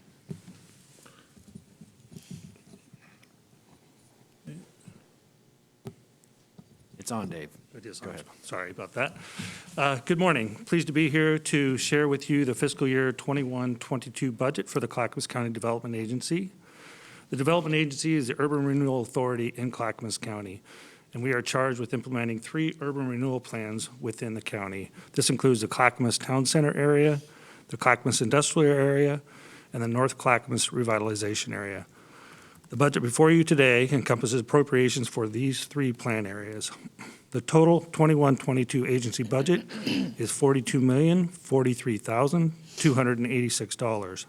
It's on, Dave. It is. Go ahead. Sorry about that. Good morning. Pleased to be here to share with you the fiscal year 21-22 budget for the Clackamas County Development Agency. The Development Agency is the urban renewal authority in Clackamas County, and we are charged with implementing 3 urban renewal plans within the county. This includes the Clackamas Town Center area, the Clackamas Industrial area, and the North Clackamas Revitalization area. The budget before you today encompasses appropriations for these 3 plan areas. The total 21-22 agency budget is $42,043,286.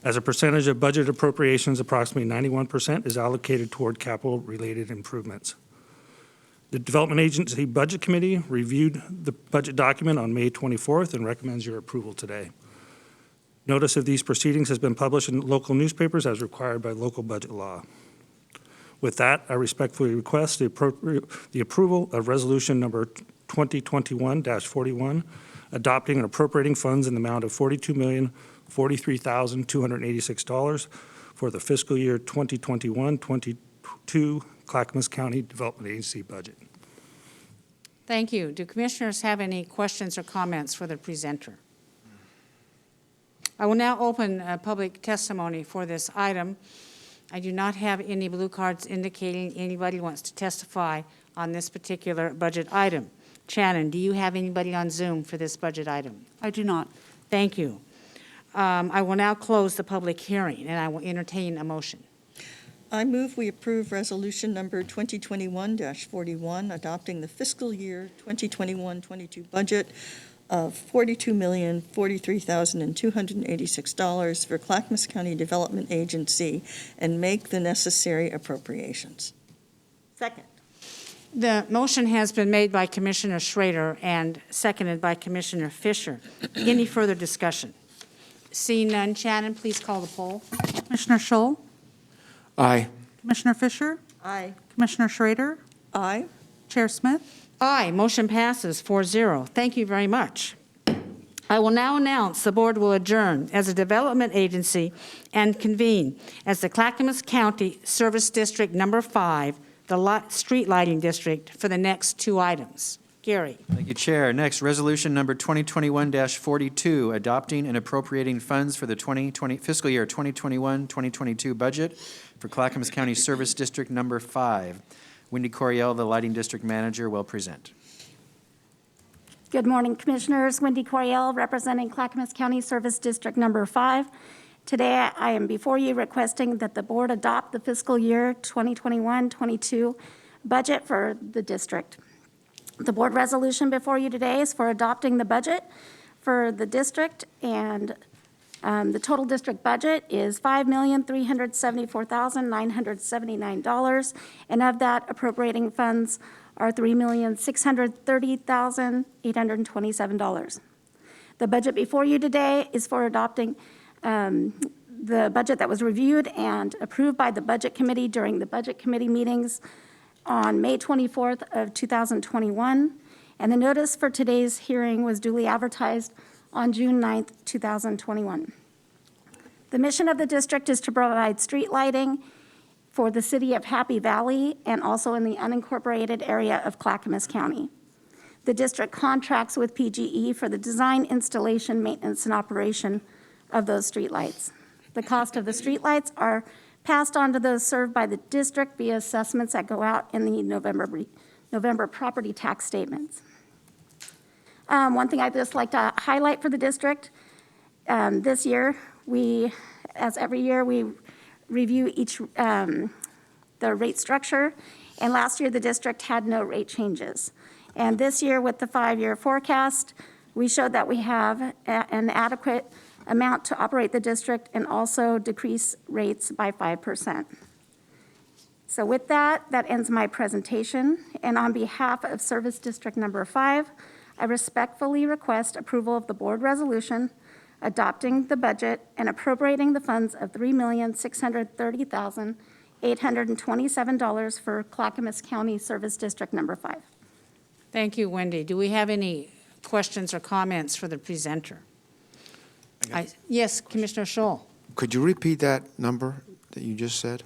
As a percentage of budget appropriations, approximately 91% is allocated toward capital-related improvements. The Development Agency Budget Committee reviewed the budget document on May 24th and recommends your approval today. Notice of these proceedings has been published in local newspapers as required by local budget law. With that, I respectfully request the approval of resolution number 2021-41, adopting and appropriating funds in the amount of $42,043,286 for the fiscal year 2021-22 Clackamas County Development Agency budget. Thank you. Do commissioners have any questions or comments for the presenter? I will now open public testimony for this item. I do not have any blue cards indicating anybody wants to testify on this particular budget item. Shannon, do you have anybody on Zoom for this budget item? I do not. Thank you. I will now close the public hearing, and I will entertain a motion. I move we approve resolution number 2021-41, adopting the fiscal year 2021-22 budget of $42,043,286 for Clackamas County Development Agency and make the necessary appropriations. Second. The motion has been made by Commissioner Schrader and seconded by Commissioner Fisher. Any further discussion? Seeing none, Shannon, please call the poll. Commissioner Scholl, Aye. Commissioner Fisher, Aye. Commissioner Schrader, Aye. Chair Smith. Aye, motion passes 4-0. Thank you very much. I will now announce the board will adjourn as a development agency and convene as the Clackamas County Service District Number 5, the street lighting district, for the next two items. Gary. Thank you, Chair. Next, resolution number 2021-42, adopting and appropriating funds for the fiscal year 2021-2022 budget for Clackamas County Service District Number 5. Wendy Coriel, the Lighting District Manager, will present. Good morning, Commissioners. Wendy Coriel, representing Clackamas County Service District Number 5. Today, I am before you requesting that the board adopt the fiscal year 2021-22 budget for the district. The board resolution before you today is for adopting the budget for the district, and the total district budget is $5,374,979, and of that, appropriating funds are $3,630,827. The budget before you today is for adopting the budget that was reviewed and approved by the Budget Committee during the Budget Committee meetings on May 24th of 2021, and the notice for today's hearing was duly advertised on June 9th, 2021. The mission of the district is to provide street lighting for the city of Happy Valley and also in the unincorporated area of Clackamas County. The district contracts with PGE for the design, installation, maintenance, and operation of those streetlights. The cost of the streetlights are passed on to those served by the district via assessments that go out in the November property tax statements. One thing I'd just like to highlight for the district, this year, as every year, we review the rate structure, and last year the district had no rate changes. And this year, with the 5-year forecast, we showed that we have an adequate amount to operate the district and also decrease rates by 5%. So with that, that ends my presentation. And on behalf of Service District Number 5, I respectfully request approval of the board resolution adopting the budget and appropriating the funds of $3,630,827 for Clackamas County Service District Number 5. Thank you, Wendy. Do we have any questions or comments for the presenter? Yes, Commissioner Scholl. Could you repeat that number that you just said?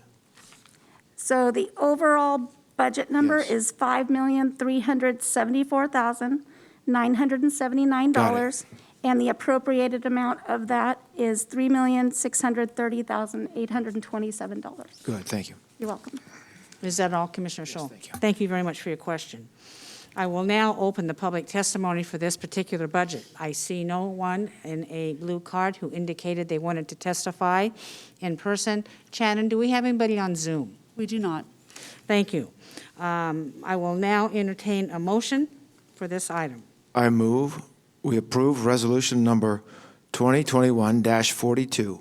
So the overall budget number Yes. is $5,374,979. And the appropriated amount of that is $3,630,827. Good, thank you. You're welcome. Is that all, Commissioner Scholl? thank you. Thank you very much for your question. I will now open the public testimony for this particular budget. I see no one in a blue card who indicated they wanted to testify in person. Shannon, do we have anybody on Zoom? We do not. Thank you. I will now entertain a motion for this item. I move we approve resolution number 2021-42,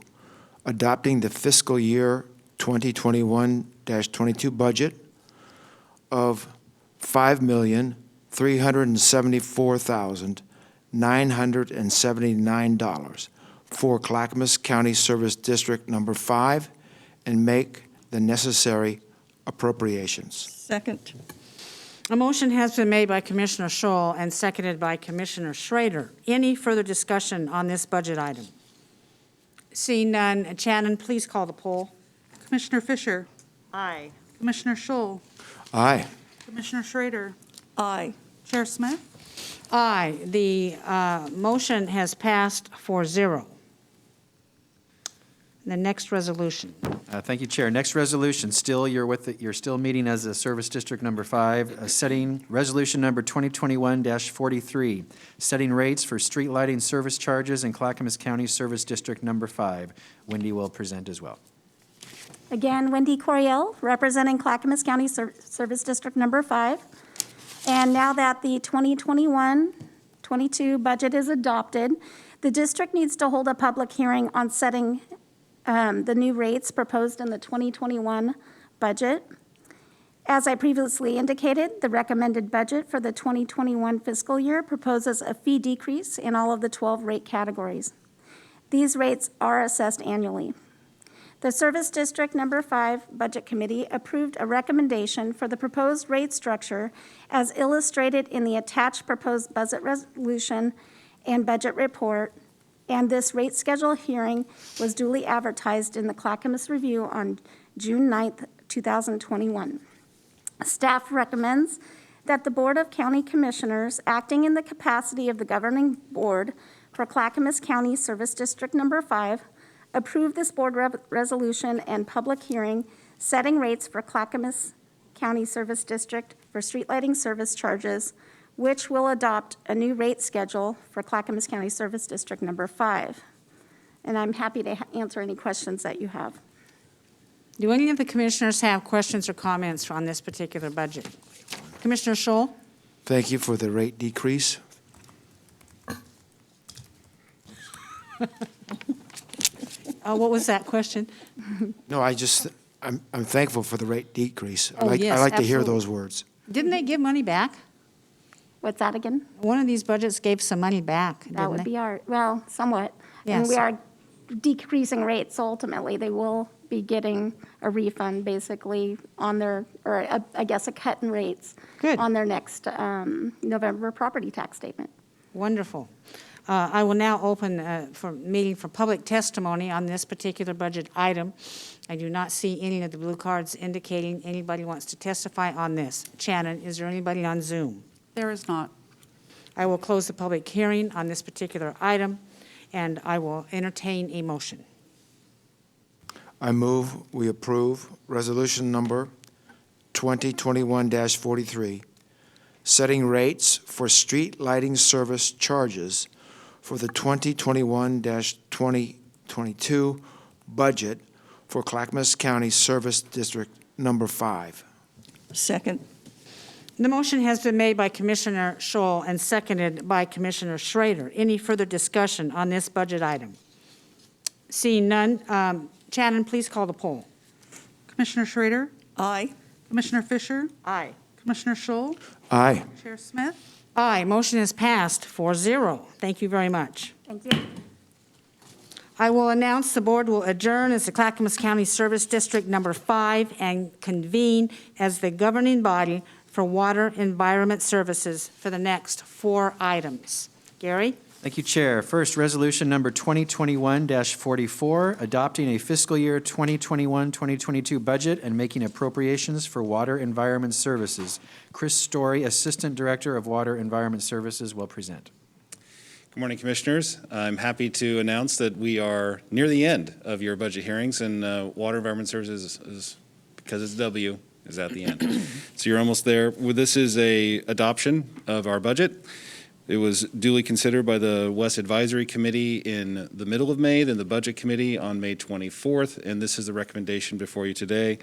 adopting the fiscal year 2021-22 budget of $5,374,979 for Clackamas County Service District Number 5 and make the necessary appropriations. Second. A motion has been made by Commissioner Scholl and seconded by Commissioner Schrader. Any further discussion on this budget item? Seeing none, Shannon, please call the poll. Commissioner Fisher, Aye. Commissioner Scholl, Aye. Commissioner Schrader, Aye. Chair Smith. Aye. The motion has passed 4-0. The next resolution. Thank you, Chair. Next resolution, you're still meeting as a Service District Number 5, setting resolution number 2021-43, setting rates for street lighting service charges in Clackamas County Service District Number 5. Wendy will present as well. Again, Wendy Coriel, representing Clackamas County Service District Number 5. And now that the 2021-22 budget is adopted, the district needs to hold a public hearing on setting the new rates proposed in the 2021 budget. As I previously indicated, the recommended budget for the 2021 fiscal year proposes a fee decrease in all of the 12 rate categories. These rates are assessed annually. The Service District Number 5 Budget Committee approved a recommendation for the proposed rate structure as illustrated in the attached proposed budget resolution and budget report, and this rate schedule hearing was duly advertised in the Clackamas Review on June 9th, 2021. Staff recommends that the Board of County Commissioners, acting in the capacity of the governing board for Clackamas County Service District Number 5, approve this board resolution and public hearing setting rates for Clackamas County Service District for street lighting service charges, which will adopt a new rate schedule for Clackamas County Service District Number 5. And I'm happy to answer any questions that you have. Do any of the commissioners have questions or comments on this particular budget? Commissioner Scholl? Thank you for the rate decrease. What was that question? No, I'm thankful for the rate decrease. Oh, yes, I like to hear absolutely. those words. Didn't they give money back? What's that again? One of these budgets gave some money back, That didn't would they? be our, well, somewhat. And Yes. we are decreasing rates, so ultimately they will be getting a refund basically on their, or I guess a cut in rates. Good. On their next November property tax statement. Wonderful. I will now open for meeting for public testimony on this particular budget item. I do not see any of the blue cards indicating anybody wants to testify on this. Shannon, is there anybody on Zoom? There is not. I will close the public hearing on this particular item, and I will entertain a motion. I move we approve resolution number 2021-43, setting rates for street lighting service charges for the 2021-2022 budget for Clackamas County Service District Number 5. Second. The motion has been made by Commissioner Scholl and seconded by Commissioner Schrader. Any further discussion on this budget item? Seeing none, Shannon, please call the poll. Commissioner Schrader? Aye. Commissioner Fisher? Aye. Commissioner Scholl? Aye. Chair Smith? Aye, motion is passed 4-0. Thank you very much. Thank you. I will announce the board will adjourn as the Clackamas County Service District Number 5 and convene as the governing body for water environment services for the next 4 items. Gary? Thank you, Chair. First, resolution number 2021-44, adopting a fiscal year 2021-2022 budget and making appropriations for water environment services. Chris Story, Assistant Director of Water Environment Services, will present. Good morning, Commissioners. I'm happy to announce that we are near the end of your budget hearings, and Water Environment Services is, because it's W, is at the end. So you're almost there. Well, this is a adoption of our budget. It was duly considered by the West Advisory Committee in the middle of May, then the Budget Committee on May 24th, and this is the recommendation before you today.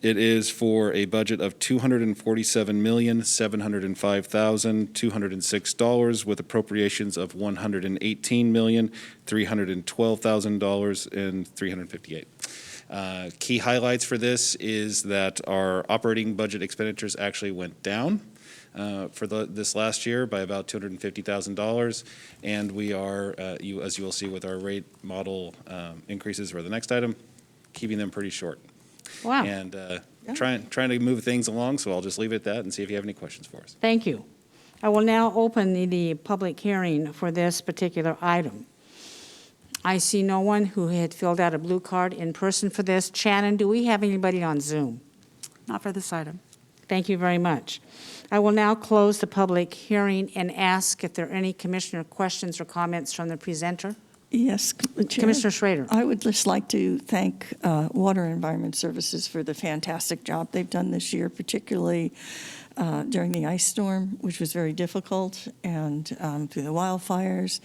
It is for a budget of $247,705,206 with appropriations of $118,312,000 Key highlights for this is that our operating budget expenditures actually went down for this last year by about $250,000, and we are, as you will see with our rate model increases for the next item, keeping them pretty short. Wow. And trying to move things along, so I'll just leave it at that and see if you have any questions for us. Thank you. I will now open the public hearing for this particular item. I see no one who had filled out a blue card in person for this. Shannon, do we have anybody on Zoom? Not for this item. Thank you very much. I will now close the public hearing and ask if there are any commissioner questions or comments from the presenter. Yes, Chair. Commissioner Schrader. I would just like to thank Water Environment Services for the fantastic job they've done this year, particularly during the ice storm, which was very difficult, and through the wildfires.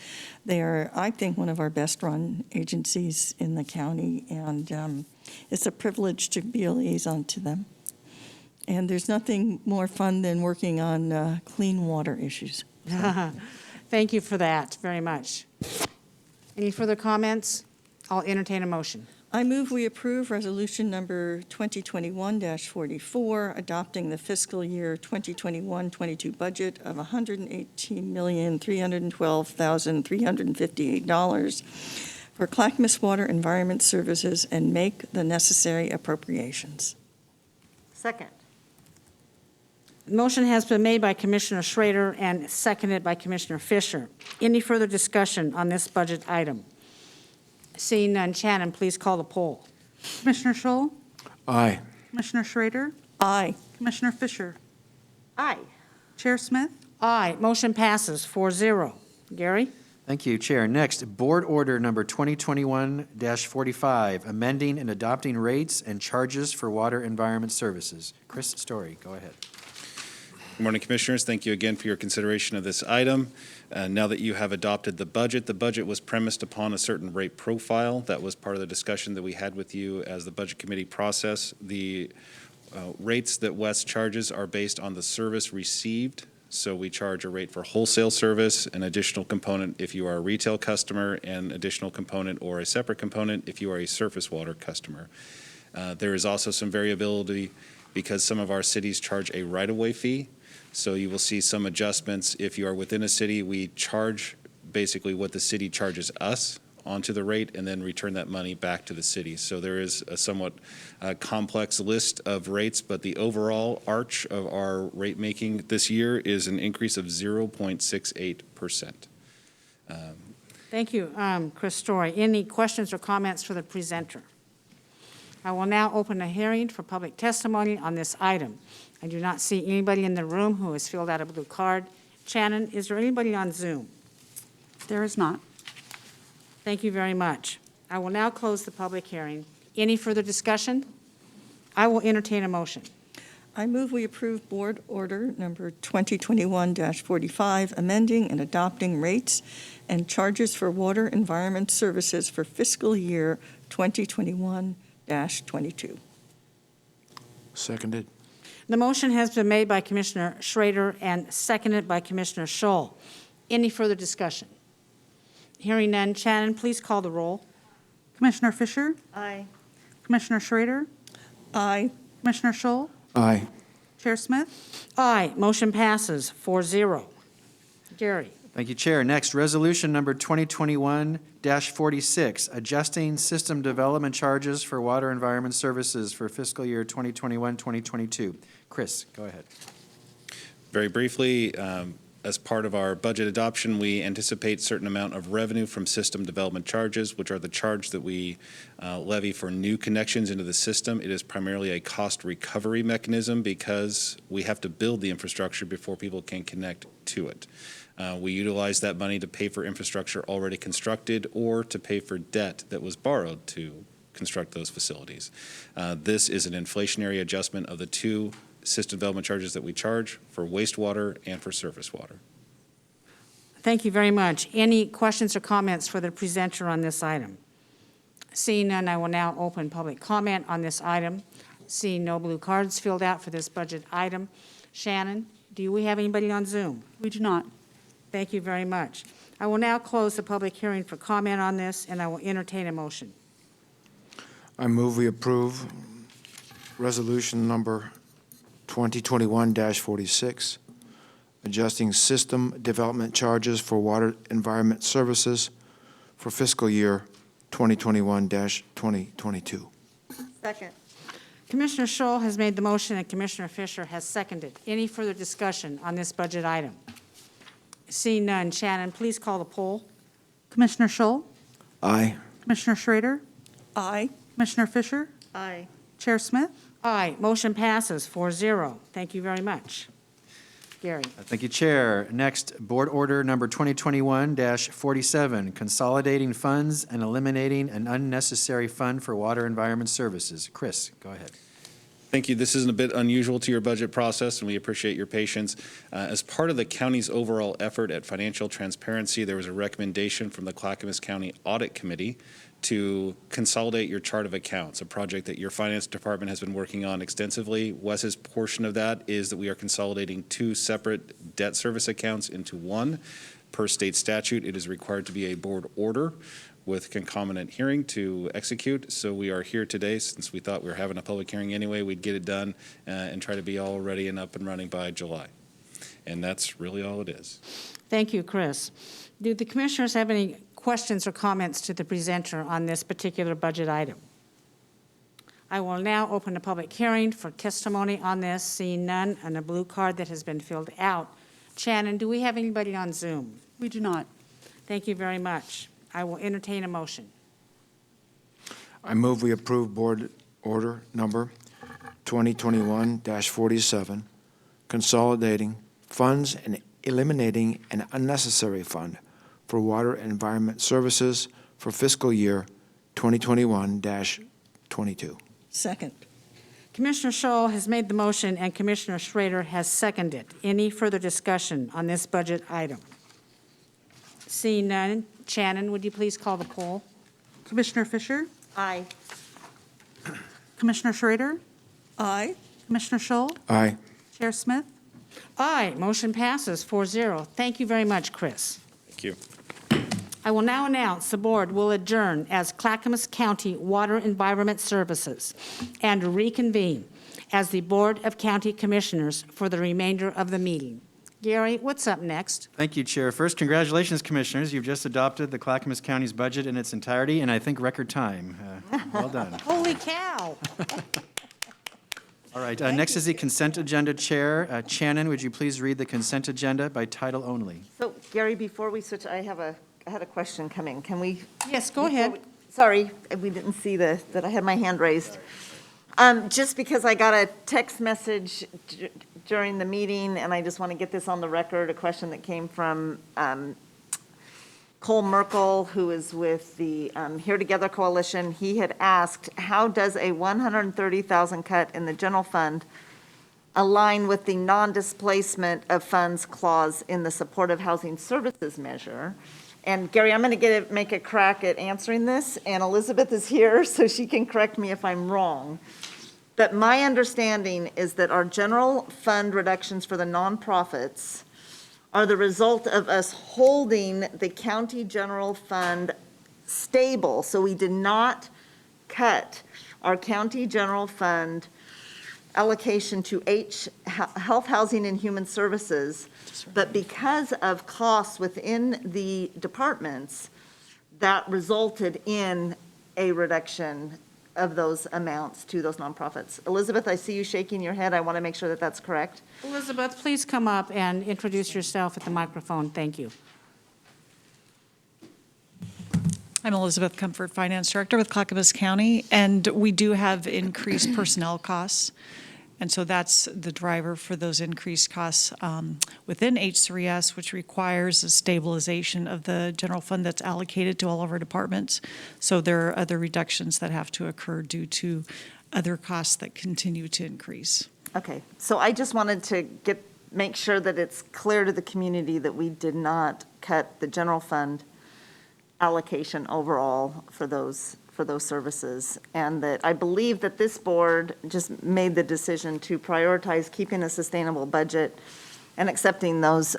They are, I think, one of our best-run agencies in the county, and it's a privilege to be a liaison to them. And there's nothing more fun than working on clean water issues. Thank you for that very much. Any further comments? I'll entertain a motion. I move we approve Resolution Number 2021-44, adopting the fiscal year 2021-22 budget of $118,312,358 for Clackamas Water Environment Services and make the necessary appropriations. Second. Motion has been made by Commissioner Schrader and seconded by Commissioner Fisher. Any further discussion on this budget item? Seeing none, Shannon, please call the poll. Commissioner Scholl, Aye. Commissioner Schrader, Aye. Commissioner Fisher, Aye. Chair Smith, Aye, motion passes 4-0. Gary? Thank you, Chair. Next, Board Order Number 2021-45, amending and adopting rates and charges for water environment services. Chris Story, go ahead. Good morning, Commissioners. Thank you again for your consideration of this item. Now that you have adopted the budget was premised upon a certain rate profile. That was part of the discussion that we had with you as the Budget Committee process. The rates that West charges are based on the service received. So we charge a rate for wholesale service, an additional component if you are a retail customer, and additional component or a separate component if you are a surface water customer. There is also some variability because some of our cities charge a right-of-way fee. So you will see some adjustments. If you are within a city, we charge basically what the city charges us onto the rate and then return that money back to the city. So there is a somewhat complex list of rates, but the overall arch of our rate making this year is an increase of 0.68%. Thank you, Chris Story. Any questions or comments for the presenter? I will now open a hearing for public testimony on this item. I do not see anybody in the room who has filled out a blue card. Shannon, is there anybody on Zoom? there is not. Thank you very much. I will now close the public hearing. Any further discussion? I will entertain a motion. I move we approve Board Order Number 2021-45, amending and adopting rates and charges for water environment services for fiscal year 2021-22. Seconded. The motion has been made by Commissioner Schrader and seconded by Commissioner Scholl. Any further discussion? Hearing none, Shannon, please call the roll. Commissioner Fisher, Aye. Commissioner Schrader, Aye. Commissioner Scholl, Aye. Chair Smith, Aye, motion passes 4-0. Gary. Thank you, Chair. Next, resolution number 2021-46, adjusting system development charges for water environment services for fiscal year 2021-2022. Chris, go ahead. Very briefly, as part of our budget adoption, we anticipate certain amount of revenue from system development charges, which are the charge that we levy for new connections into the system. It is primarily a cost recovery mechanism because we have to build the infrastructure before people can connect to it. We utilize that money to pay for infrastructure already constructed or to pay for debt that was borrowed to construct those facilities. This is an inflationary adjustment of the two system development charges that we charge for wastewater and for surface water. Thank you very much. Any questions or comments for the presenter on this item? Seeing none, I will now open public comment on this item. Seeing no blue cards filled out for this budget item. Shannon, do we have anybody on Zoom? we do not. Thank you very much. I will now close the public hearing for comment on this, and I will entertain a motion. I move we approve resolution number 2021-46, adjusting system development charges for water environment services for fiscal year 2021-2022. Second. Commissioner Scholl has made the motion and Commissioner Fisher has seconded. Any further discussion on this budget item? Seeing none, Shannon, please call the poll. Commissioner Scholl, Aye. Commissioner Schrader, Aye. Commissioner Fisher, Aye. Chair Smith, Aye, motion passes 4-0. Thank you very much. Gary. Thank you, Chair. Next, Board Order Number 2021-47, consolidating funds and eliminating an unnecessary fund for water environment services. Chris, go ahead. Thank you. This is a bit unusual to your budget process, and we appreciate your patience. As part of the county's overall effort at financial transparency, there was a recommendation from the Clackamas County Audit Committee to consolidate your chart of accounts, a project that your finance department has been working on extensively. Wes's portion of that is that we are consolidating two separate debt service accounts into one. Per state statute, it is required to be a board order. with concomitant hearing to execute. So we are here today since we thought we were having a public hearing anyway. We'd get it done and try to be all ready and up and running by July. And that's really all it is. Thank you, Chris. Do the commissioners have any questions or comments to the presenter on this particular budget item? I will now open a public hearing for testimony on this, seeing none, and a blue card that has been filled out. Shannon, do we have anybody on Zoom? We do not. Thank you very much. I will entertain a motion. I move we approve Board Order Number 2021-47, consolidating funds and eliminating an unnecessary fund for water and environment services for fiscal year 2021-22. Second. Commissioner Scholl has made the motion and Commissioner Schrader has seconded. Any further discussion on this budget item? Seeing none, Shannon, would you please call the poll? Commissioner Fisher? Aye. Commissioner Schrader? Aye. Commissioner Scholl? Aye. Chair Smith? Aye, motion passes 4-0. Thank you very much, Chris. Thank you. I will now announce the board will adjourn as Clackamas County Water Environment Services and reconvene as the Board of County Commissioners for the remainder of the meeting. Gary, what's up next? Thank you, Chair. First, congratulations, Commissioners. You've just adopted the Clackamas County's budget in its entirety, and I think record time. Well done. Holy cow! All right, next is the consent agenda, Chair. Shannon, would you please read the consent agenda by title only? So Gary, before we switch, I had a question coming. Can we? Yes, go ahead. Sorry, we didn't see that I had my hand raised. Just because I got a text message during the meeting, and I just want to get this on the record, a question that came from Cole Merkel, who is with the Here Together Coalition. He had asked, how does a $130,000 cut in the general fund align with the non-displacement of funds clause in the supportive housing services measure? And Gary, I'm going to make a crack at answering this, and Elizabeth is here, so she can correct me if I'm wrong. But my understanding is that our general fund reductions for the nonprofits are the result of us holding the county general fund stable. So we did not cut our county general fund allocation to Health, Housing, and Human Services, but because of costs within the departments, that resulted in a reduction of those amounts to those nonprofits. Elizabeth, I see you shaking your head. I want to make sure that that's correct. Elizabeth, please come up and introduce yourself at the microphone. Thank you. I'm Elizabeth Comfort, Finance Director with Clackamas County, and we do have increased personnel costs. And so that's the driver for those increased costs within H3S, which requires a stabilization of the general fund that's allocated to all of our departments. So there are other reductions that have to occur due to other costs that continue to increase. Okay, so I just wanted to make sure that it's clear to the community that we did not cut the general fund allocation overall for those services, and that I believe that this board just made the decision to prioritize keeping a sustainable budget and accepting those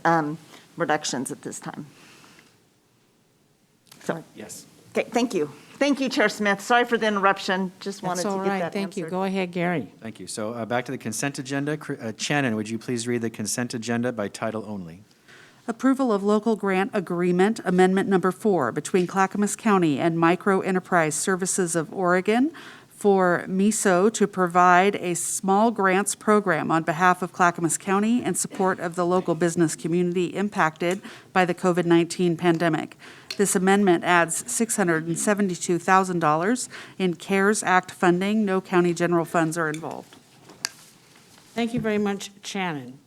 reductions at this time. So, Yes. okay, thank you. Thank you, Chair Smith. Sorry for the interruption. Just wanted That's to all get right. that Thank you. answered. Go ahead, Gary. Thank you. So back to the consent agenda. Shannon, would you please read the consent agenda by title only? Approval of local grant agreement, amendment number 4, between Clackamas County and Micro Enterprise Services of Oregon for MISO to provide a small grants program on behalf of Clackamas County in support of the local business community impacted by the COVID-19 pandemic. This amendment adds $672,000 in CARES Act funding. No county general funds are involved. Thank you very much, Shannon.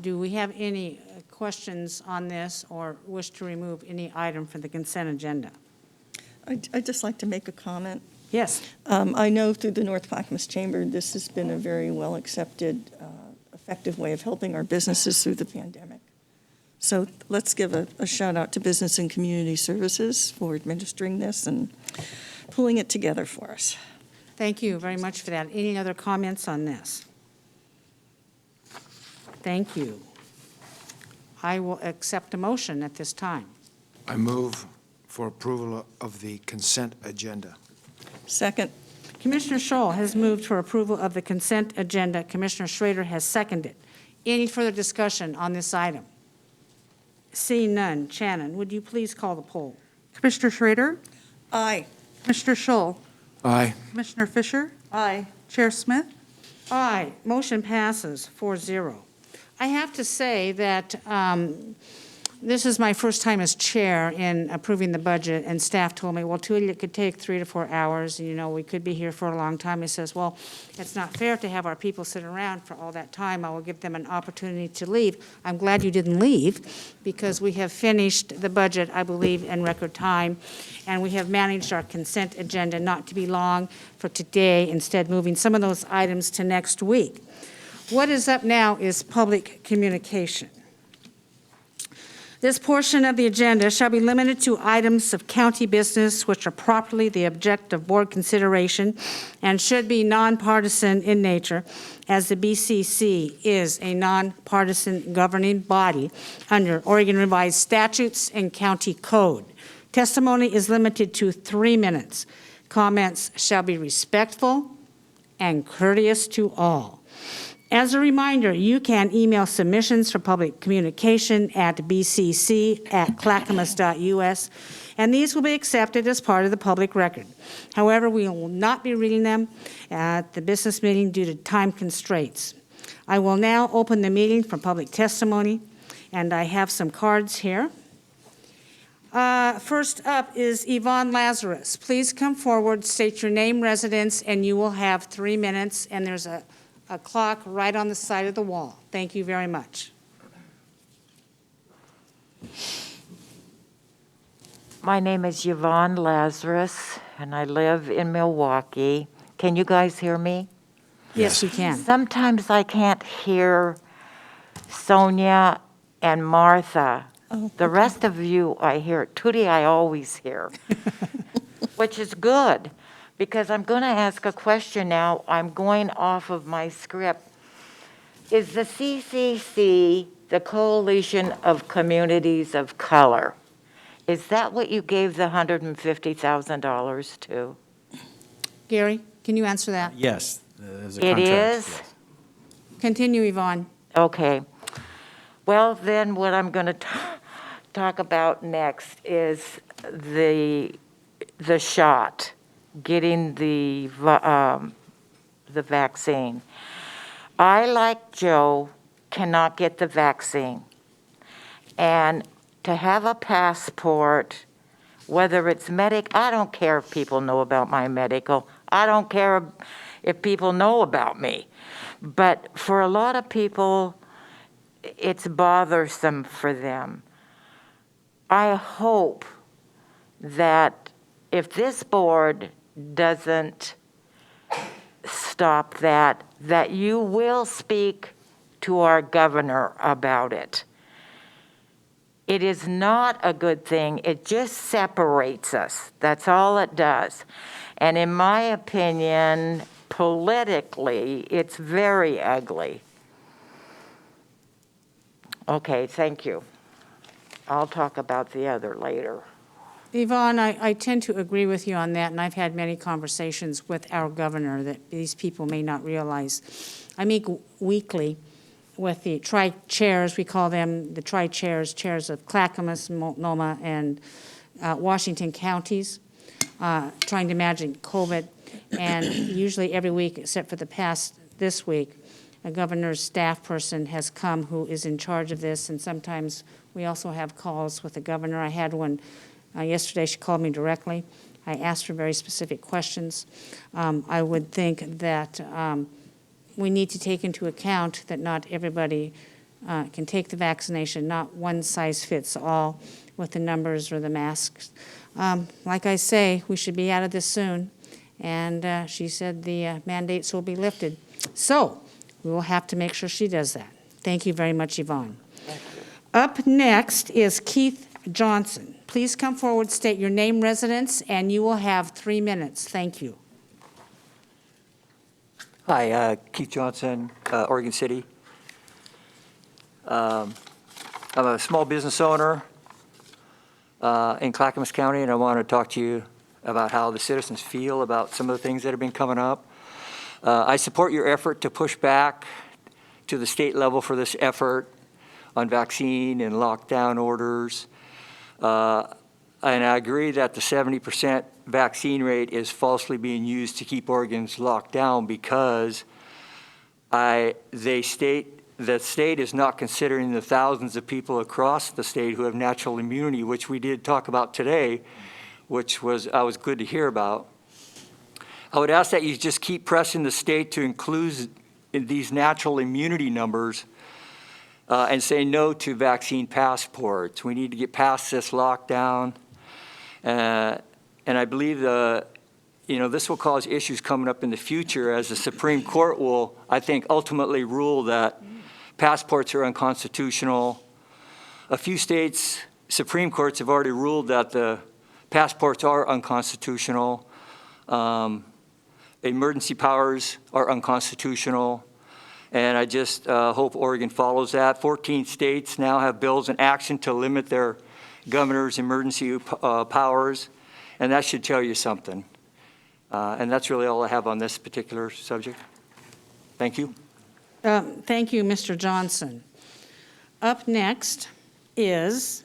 Do we have any questions on this or wish to remove any item from the consent agenda? I'd just like to make a comment. Yes. I know through the North Clackamas Chamber, this has been a very well-accepted, effective way of helping our businesses through the pandemic. So let's give a shout out to Business and Community Services for administering this and pulling it together for us. Thank you very much for that. Any other comments on this? Thank you. I will accept a motion at this time. I move for approval of the consent agenda. Second. Commissioner Scholl has moved for approval of the consent agenda. Commissioner Schrader has seconded. Any further discussion on this item? Seeing none, Shannon, would you please call the poll? Commissioner Schrader, Aye. Commissioner Scholl, Aye. Commissioner Fisher, Aye. Chair Smith. Aye, motion passes 4-0. I have to say that this is my first time as chair in approving the budget, and staff told me, well, Tulia, it could take 3 to 4 hours, and, you know, we could be here for a long time. He says, well, it's not fair to have our people sit around for all that time. I will give them an opportunity to leave. I'm glad you didn't leave, because we have finished the budget, I believe, in record time, and we have managed our consent agenda not to be long for today, instead moving some of those items to next week. What is up now is public communication. This portion of the agenda shall be limited to items of county business which are properly the object of board consideration and should be nonpartisan in nature, as the BCC is a nonpartisan governing body under Oregon Revised Statutes and County Code. Testimony is limited to 3 minutes. Comments shall be respectful and courteous to all. As a reminder, you can email submissions for public communication at bcc@clackamas.us, and these will be accepted as part of the public record. However, we will not be reading them at the business meeting due to time constraints. I will now open the meeting for public testimony, and I have some cards here. First up is Yvonne Lazarus. Please come forward, state your name, residence, and you will have 3 minutes, and there's a clock right on the side of the wall. Thank you very much. My name is Yvonne Lazarus, and I live in Milwaukee. Can you guys hear me? Yes, we can. Sometimes I can't hear Sonia and Martha. The rest of you, I hear. Tootie, I always hear, which is good. Because I'm going to ask a question now. I'm going off of my script. Is the CCC the Coalition of Communities of Color? Is that what you gave the $150,000 to? Gary, can you answer that? Yes. There's a It contract, is? yes. Continue, Yvonne. Okay. Well, then what I'm going to talk about next is the shot. Getting the vaccine. I, like Joe, cannot get the vaccine. And to have a passport, whether it's I don't care if people know about my medical. I don't care if people know about me. But for a lot of people, it's bothersome for them. I hope that if this board doesn't stop that you will speak to our governor about it. It is not a good thing. It just separates us. That's all it does. And in my opinion, politically, it's very ugly. Okay, thank you. I'll talk about the other later. Yvonne, I tend to agree with you on that, and I've had many conversations with our governor that these people may not realize. I meet weekly with the tri-chairs, we call them the tri-chairs, chairs of Clackamas, Multnomah, and Washington counties, trying to manage COVID. And usually every week, except for this week, a governor's staff person has come who is in charge of this, and sometimes we also have calls with the governor. I had one yesterday. She called me directly. I asked her very specific questions. I would think that we need to take into account that not everybody can take the vaccination, not one size fits all with the numbers or the masks. Like I say, we should be out of this soon. And she said the mandates will be lifted. So we will have to make sure she does that. Thank you very much, Yvonne. Up next is Keith Johnson. Please come forward, state your name, residence, and you will have 3 minutes. Thank you. Hi, Keith Johnson, Oregon City. I'm a small business owner. in Clackamas County, and I want to talk to you about how the citizens feel about some of the things that have been coming up. I support your effort to push back to the state level for this effort on vaccine and lockdown orders. And I agree that the 70% vaccine rate is falsely being used to keep Oregon's locked down because the state is not considering the thousands of people across the state who have natural immunity, which we did talk about today, which was good to hear about. I would ask that you just keep pressing the state to include in these natural immunity numbers and say no to vaccine passports. We need to get past this lockdown. And I believe this will cause issues coming up in the future as the Supreme Court will, I think, ultimately rule that passports are unconstitutional. A few states' Supreme Courts have already ruled that the passports are unconstitutional. Emergency powers are unconstitutional. And I just hope Oregon follows that. 14 states now have bills in action to limit their governor's emergency powers, and that should tell you something. And that's really all I have on this particular subject. Thank you. Thank you, Mr. Johnson. Up next is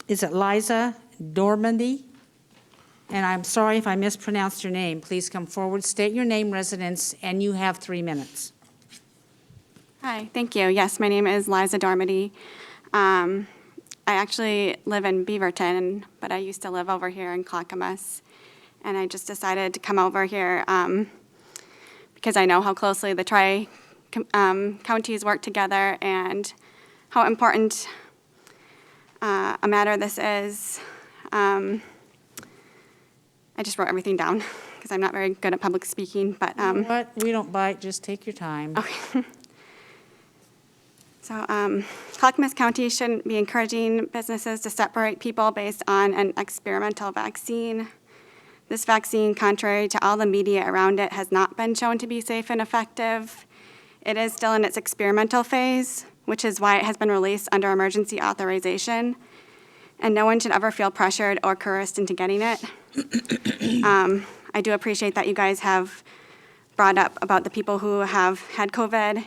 it Liza Dormandy? And I'm sorry if I mispronounced your name. Please come forward, state your name, residence, and you have 3 minutes. Hi, thank you. Yes, my name is Liza Dormady. I actually live in Beaverton, but I used to live over here in Clackamas. And I just decided to come over here because I know how closely the tri-counties work together and how important a matter this is. I just wrote everything down because I'm not very good at public speaking. But You know what? We don't bite, just take your time. Okay. So Clackamas County shouldn't be encouraging businesses to separate people based on an experimental vaccine. This vaccine, contrary to all the media around it, has not been shown to be safe and effective. It is still in its experimental phase, which is why it has been released under emergency authorization. And no one should ever feel pressured or coerced into getting it. I do appreciate that you guys have brought up about the people who have had COVID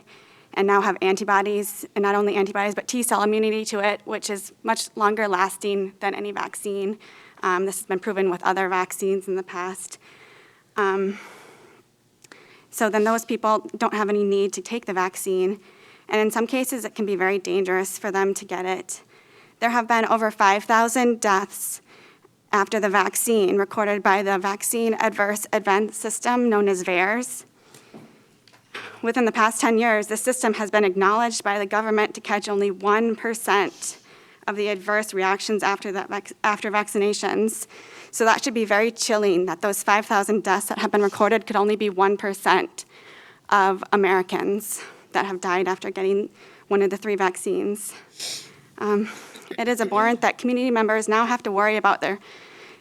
and now have antibodies, and not only antibodies, but T-cell immunity to it, which is much longer lasting than any vaccine. This has been proven with other vaccines in the past. So then those people don't have any need to take the vaccine, and in some cases it can be very dangerous for them to get it. There have been over 5,000 deaths after the vaccine recorded by the Vaccine Adverse Event System, known as VAERS. Within the past 10 years, the system has been acknowledged by the government to catch only 1% of the adverse reactions after vaccinations. So that should be very chilling that those 5,000 deaths that have been recorded could only be 1% of Americans that have died after getting one of the 3 vaccines. It is abhorrent that community members now have to worry about their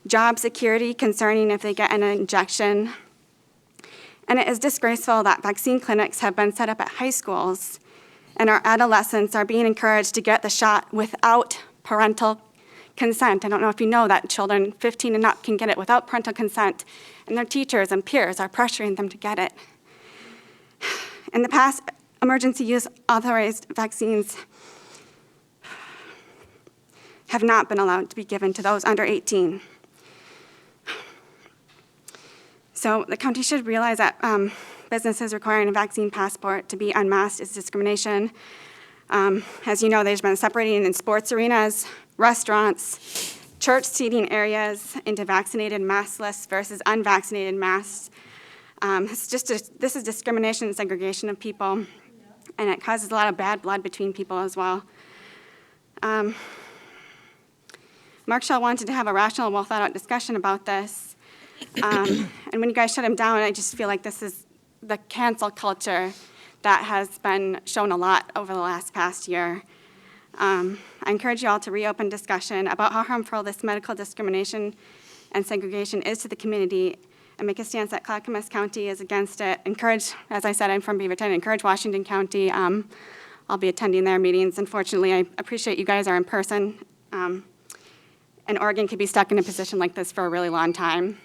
job security concerning if they get an injection. And it is disgraceful that vaccine clinics have been set up at high schools and our adolescents are being encouraged to get the shot without parental consent. I don't know if you know that children 15 and up can get it without parental consent, and their teachers and peers are pressuring them to get it. In the past, emergency use authorized vaccines have not been allowed to be given to those under 18. So the county should realize that businesses requiring a vaccine passport to be unmasked is discrimination. As you know, they've been separating in sports arenas, restaurants, church seating areas into vaccinated maskless versus unvaccinated masks. This is discrimination and segregation of people, and it causes a lot of bad blood between people as well. Mark Schell wanted to have a rational, well-thought-out discussion about this. And when you guys shut him down, I just feel like this is the cancel culture that has been shown a lot over the past year. I encourage you all to reopen discussion about how harmful this medical discrimination and segregation is to the community and make a stance that Clackamas County is against it. Encourage, as I said, I'm from Beaverton, encourage Washington County. I'll be attending their meetings. Unfortunately, I appreciate you guys are in person. And Oregon could be stuck in a position like this for a really long time,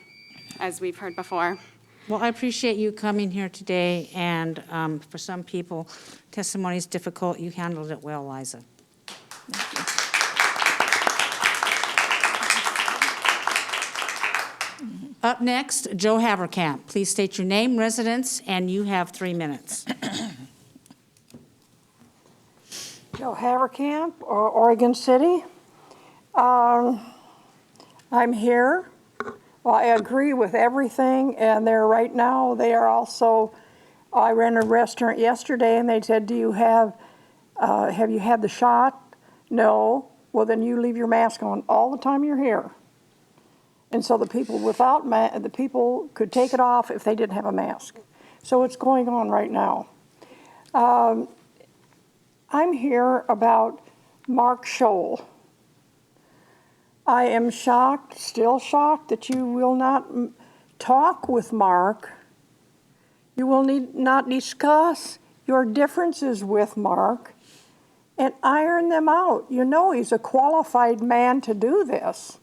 as we've heard before. Well, I appreciate you coming here today, and for some people, testimony is difficult. You handled it well, Liza. Up next, Joe Haverkamp. Please state your name, residence, and you have 3 minutes. Joe Haverkamp, Oregon City. I'm here. Well, I agree with everything, and they're right now, they are also, I ran a restaurant yesterday, and they said, you have you had the shot? No. Well, then you leave your mask on all the time you're here. And so the people without the people could take it off if they didn't have a mask. So it's going on right now. I'm here about Mark Scholl. I am shocked, still shocked, that you will not talk with Mark. You will not discuss your differences with Mark and iron them out. You know he's a qualified man to do this.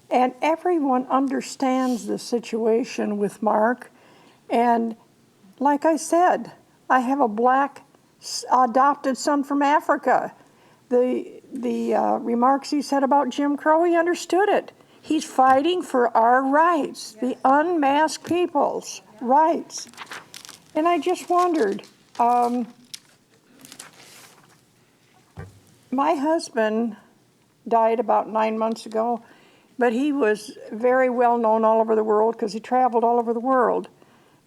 And everyone understands the situation with Mark. And like I said, I have a black adopted son from Africa. The remarks he said about Jim Crow, he understood it. He's fighting for our rights, the unmasked people's rights. And I just wondered, my husband died about 9 months ago, but he was very well known all over the world because he traveled all over the world.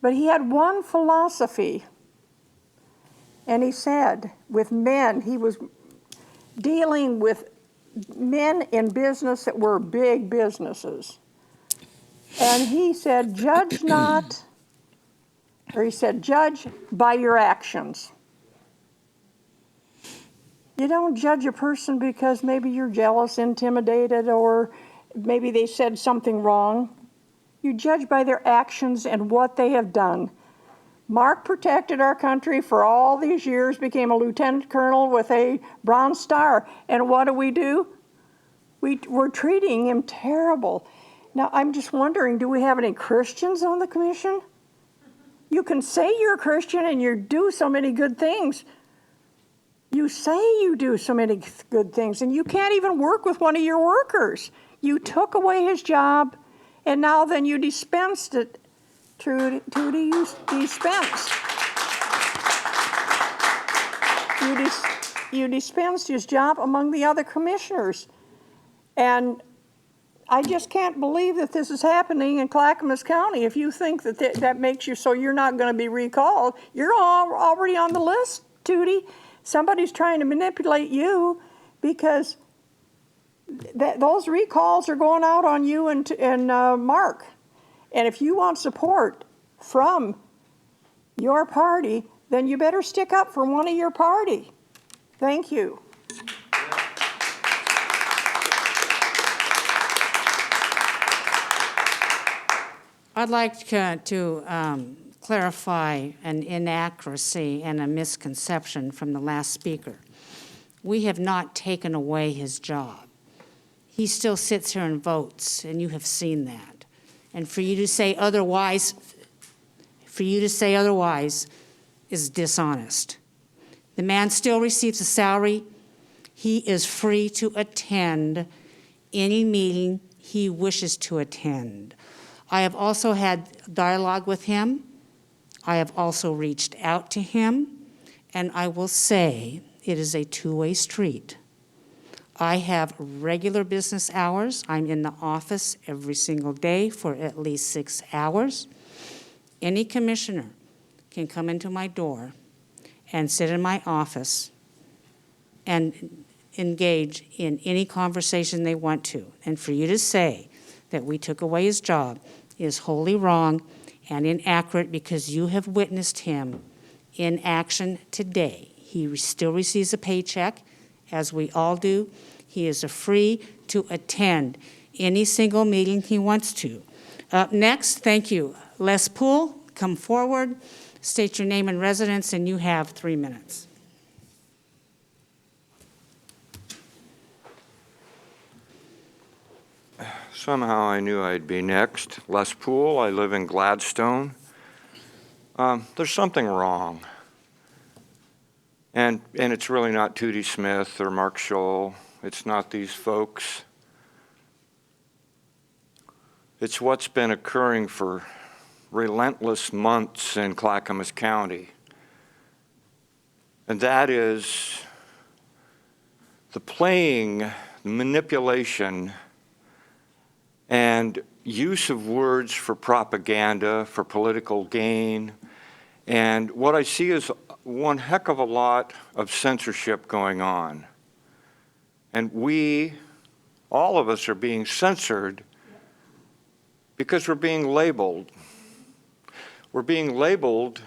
But he had one philosophy, and he said with men, he was dealing with men in business that were big businesses. And he said, judge not, or he said, judge by your actions. You don't judge a person because maybe you're jealous, intimidated, or maybe they said something wrong. You judge by their actions and what they have done. Mark protected our country for all these years, became a lieutenant colonel with a Bronze Star. And what do? We're treating him terrible. Now, I'm just wondering, do we have any Christians on the commission? You can say you're a Christian and you do so many good things. You say you do so many good things, and you can't even work with one of your workers. You took away his job, and now then you dispensed it. Trudy, you dispensed. You dispensed his job among the other commissioners. And I just can't believe that this is happening in Clackamas County. If you think that that makes you so you're not going to be recalled, you're already on the list, Tootie. Somebody's trying to manipulate you because those recalls are going out on you and Mark. And if you want support from your party, then you better stick up for one of your party. Thank you. I'd like to clarify an inaccuracy and a misconception from the last speaker. We have not taken away his job. He still sits here and votes, and you have seen that. And for you to say otherwise is dishonest. The man still receives a salary. He is free to attend any meeting he wishes to attend. I have also had dialogue with him. I have also reached out to him, and I will say it is a two-way street. I have regular business hours. I'm in the office every single day for at least 6 hours. Any commissioner can come into my door and sit in my office and engage in any conversation they want to. And for you to say that we took away his job is wholly wrong and inaccurate because you have witnessed him in action today. He still receives a paycheck, as we all do. He is free to attend any single meeting he wants to. Up next, thank you. Les Poole, come forward, state your name and residence, and you have 3 minutes. Somehow I knew I'd be next. Les Poole, I live in Gladstone. There's something wrong. And it's really not Tootie Smith or Mark Scholl. It's not these folks. It's what's been occurring for relentless months in Clackamas County. And that is the playing, the manipulation, and use of words for propaganda, for political gain. And what I see is one heck of a lot of censorship going on. And we, all of us, are being censored because we're being labeled. We're being labeled.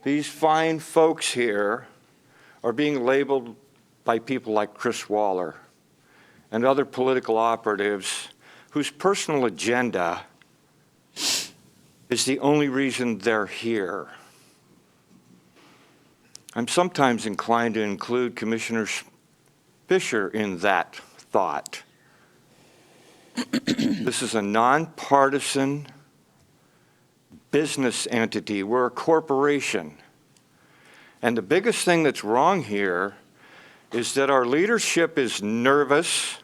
These fine folks here are being labeled by people like Chris Waller and other political operatives whose personal agenda is the only reason they're here. I'm sometimes inclined to include Commissioner Fisher in that thought. This is a nonpartisan business entity. We're a corporation. And the biggest thing that's wrong here is that our leadership is nervous.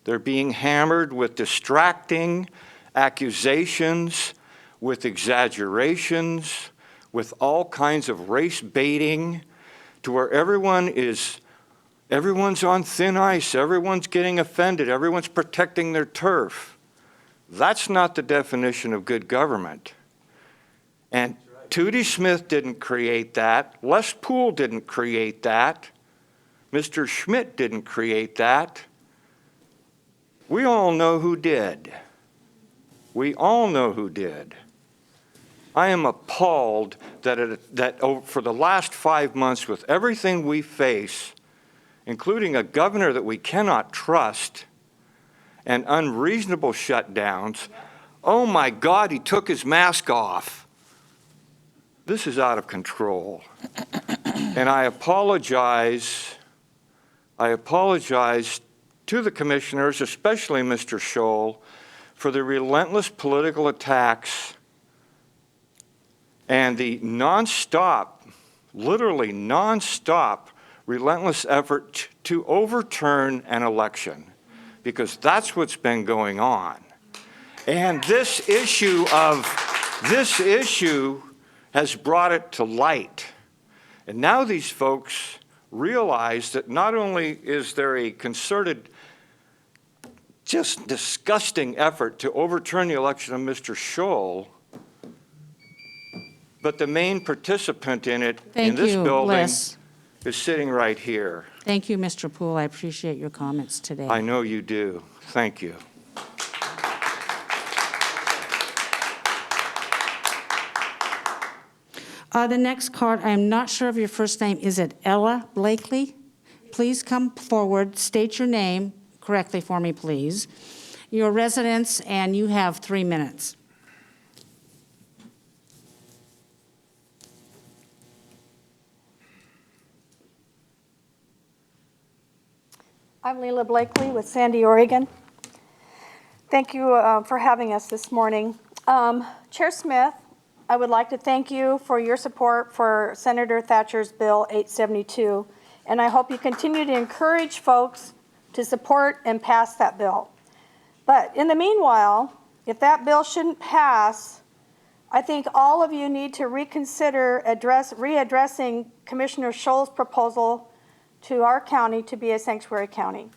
They're being hammered with distracting accusations, with exaggerations, with all kinds of race baiting, to where everyone's on thin ice, everyone's getting offended, everyone's protecting their turf. That's not the definition of good government. And Tootie Smith didn't create that. Les Poole didn't create that. Mr. Schmidt didn't create that. We all know who did. We all know who did. I am appalled that for the last 5 months, with everything we face, including a governor that we cannot trust and unreasonable shutdowns, oh my God, he took his mask off. This is out of control. And I apologize to the commissioners, especially Mr. Scholl, for the relentless political attacks and the nonstop, literally nonstop, relentless effort to overturn an election, because that's what's been going on. And this issue has brought it to light. And now these folks realize that not only is there a concerted, just disgusting effort to overturn the election of Mr. Scholl, but the main participant in it, in this building, Les. is sitting right here. Thank you, Mr. Poole. I appreciate your comments today. I know you do. Thank you. The next card, I'm not sure of your first name. Is it Ella Blakely? Please come forward, state your name correctly for me, please. Your residence, and you have 3 minutes. I'm Leila Blakely with Sandy, Oregon. Thank you for having us this morning. Chair Smith, I would like to thank you for your support for Senator Thatcher's Bill 872, and I hope you continue to encourage folks to support and pass that bill. But in the meanwhile, if that bill shouldn't pass, I think all of you need to reconsider readdressing Commissioner Scholl's proposal to our county to be a sanctuary county.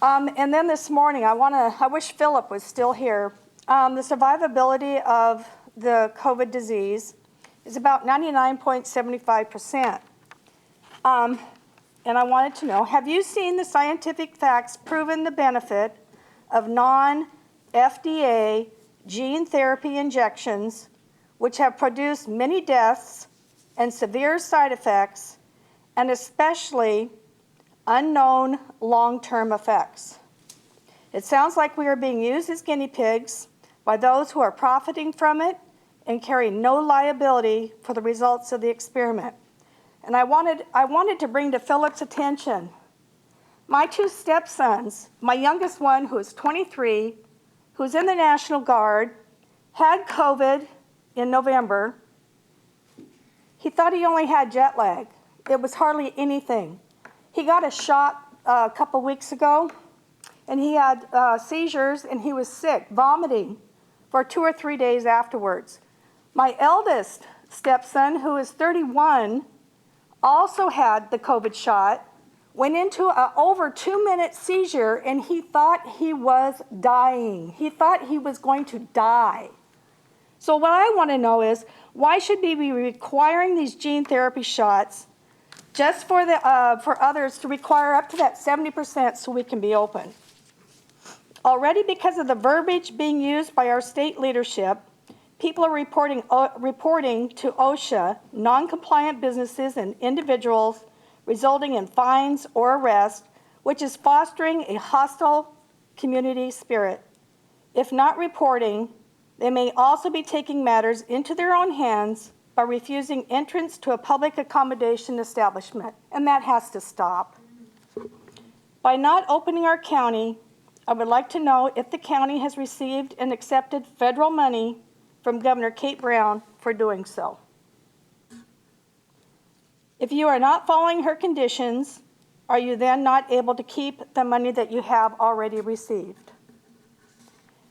And then this morning, I wish Philip was still here. The survivability of the COVID disease is about 99.75%. And I wanted to know, have you seen the scientific facts proving the benefit of non-FDA gene therapy injections, which have produced many deaths and severe side effects, and especially unknown long-term effects? It sounds like we are being used as guinea pigs by those who are profiting from it and carry no liability for the results of the experiment. And I wanted to bring to Philip's attention My two stepsons, my youngest one, who is 23, who's in the National Guard, had COVID in November. He thought he only had jet lag. It was hardly anything. He got a shot a couple weeks ago, and he had seizures, and he was sick, vomiting for 2 or 3 days afterwards. My eldest stepson, who is 31, also had the COVID shot, went into an over 2-minute seizure, and he thought he was dying. He thought he was going to die. So what I want to know is, why should we be requiring these gene therapy shots just for others to require up to that 70% so we can be open? Already, because of the verbiage being used by our state leadership, people are reporting to OSHA non-compliant businesses and individuals, resulting in fines or arrest, which is fostering a hostile community spirit. If not reporting, they may also be taking matters into their own hands by refusing entrance to a public accommodation establishment, and that has to stop. By not opening our county, I would like to know if the county has received and accepted federal money from Governor Kate Brown for doing so. If you are not following her conditions, are you then not able to keep the money that you have already received?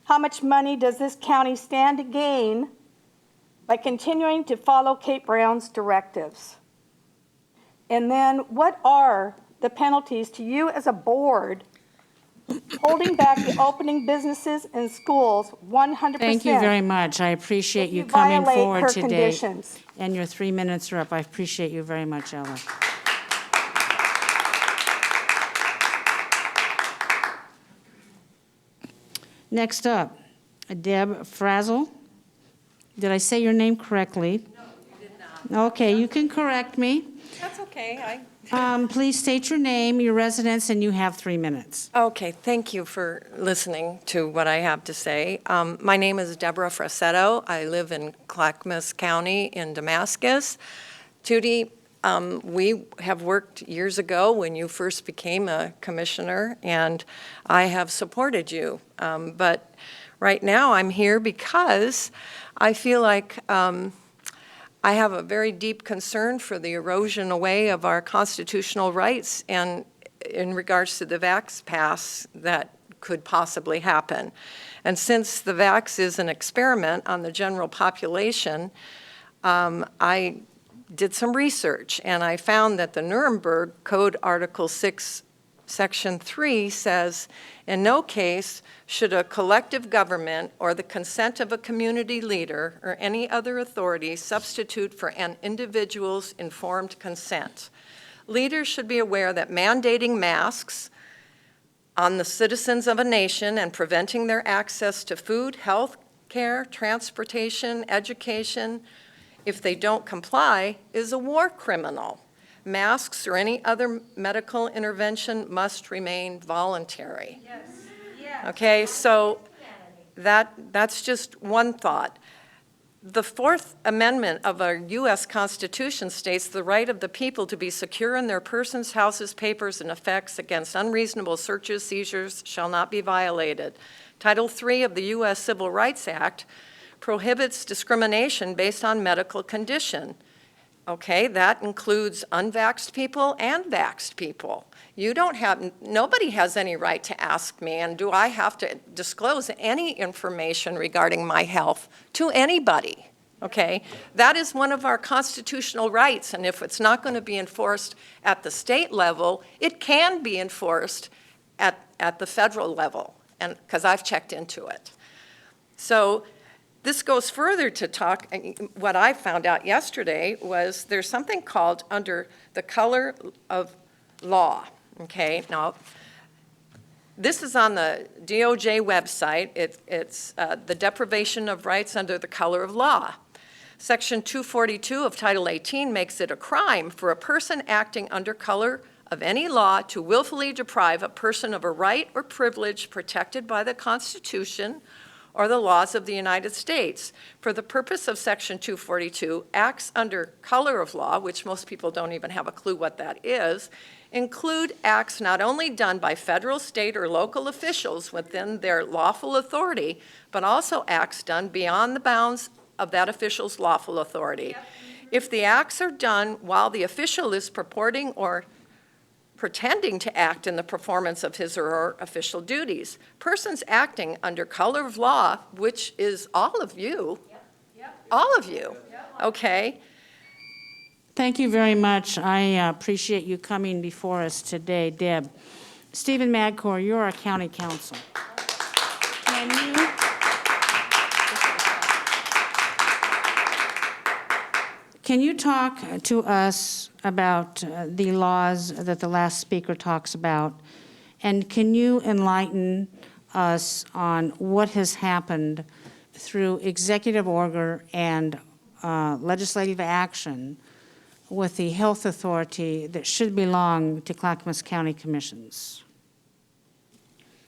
How much money does this county stand to gain by continuing to follow Kate Brown's directives? And then what are the penalties to you as a board holding back the opening businesses and schools 100%? Thank you very much. I appreciate you coming forward today. And your 3 minutes are up. I appreciate you very much, Ella. Next up, Deb Frazzle. Did I say your name correctly? No, you did not. Okay, you can correct me. That's okay. Please state your name, your residence, and you have 3 minutes. Okay, thank you for listening to what I have to say. My name is Deborah Frassetto. I live in Clackamas County in Damascus. Judy, we have worked years ago when you first became a commissioner, and I have supported you. But right now I'm here because I feel like I have a very deep concern for the erosion away of our constitutional rights and in regards to the vax pass that could possibly happen. And since the vax is an experiment on the general population, I did some research and I found that the Nuremberg Code Article 6, Section 3 says, in no case should a collective government or the consent of a community leader or any other authority substitute for an individual's informed consent. Leaders should be aware that mandating masks on the citizens of a nation and preventing their access to food, health care, transportation, education, if they don't comply, is a war criminal. Masks or any other medical intervention must remain voluntary. Yes. Yes. Okay, so that's just one thought. The Fourth Amendment of our U.S. Constitution states the right of the people to be secure in their persons, houses, papers, and effects against unreasonable searches, seizures shall not be violated. Title III of the U.S. Civil Rights Act prohibits discrimination based on medical condition. Okay, that includes unvaxxed people and vaxxed people. Nobody has any right to ask me, and do I have to disclose any information regarding my health to anybody, okay? That is one of our constitutional rights, and if it's not going to be enforced at the state level, it can be enforced at the federal level, and because I've checked into it. So this goes further to talk, what I found out yesterday was there's something called under the color of law, okay? Now, this is on the DOJ website. It's the deprivation of rights under the color of law. Section 242 of Title 18 makes it a crime for a person acting under color of any law to willfully deprive a person of a right or privilege protected by the Constitution or the laws of the United States. For the purpose of Section 242, acts under color of law, which most people don't even have a clue what that is, include acts not only done by federal, state, or local officials within their lawful authority, but also acts done beyond the bounds of that official's lawful authority. If the acts are done while the official is purporting or pretending to act in the performance of his or her official duties, persons acting under color of law, which is all of you, okay? Thank you very much. I appreciate you coming before us today, Deb. Stephen Madcore, you're our county counsel. Can you talk to us about the laws that the last speaker talks about? And can you enlighten us on what has happened through executive order and legislative action with the health authority that should belong to Clackamas County Commissions?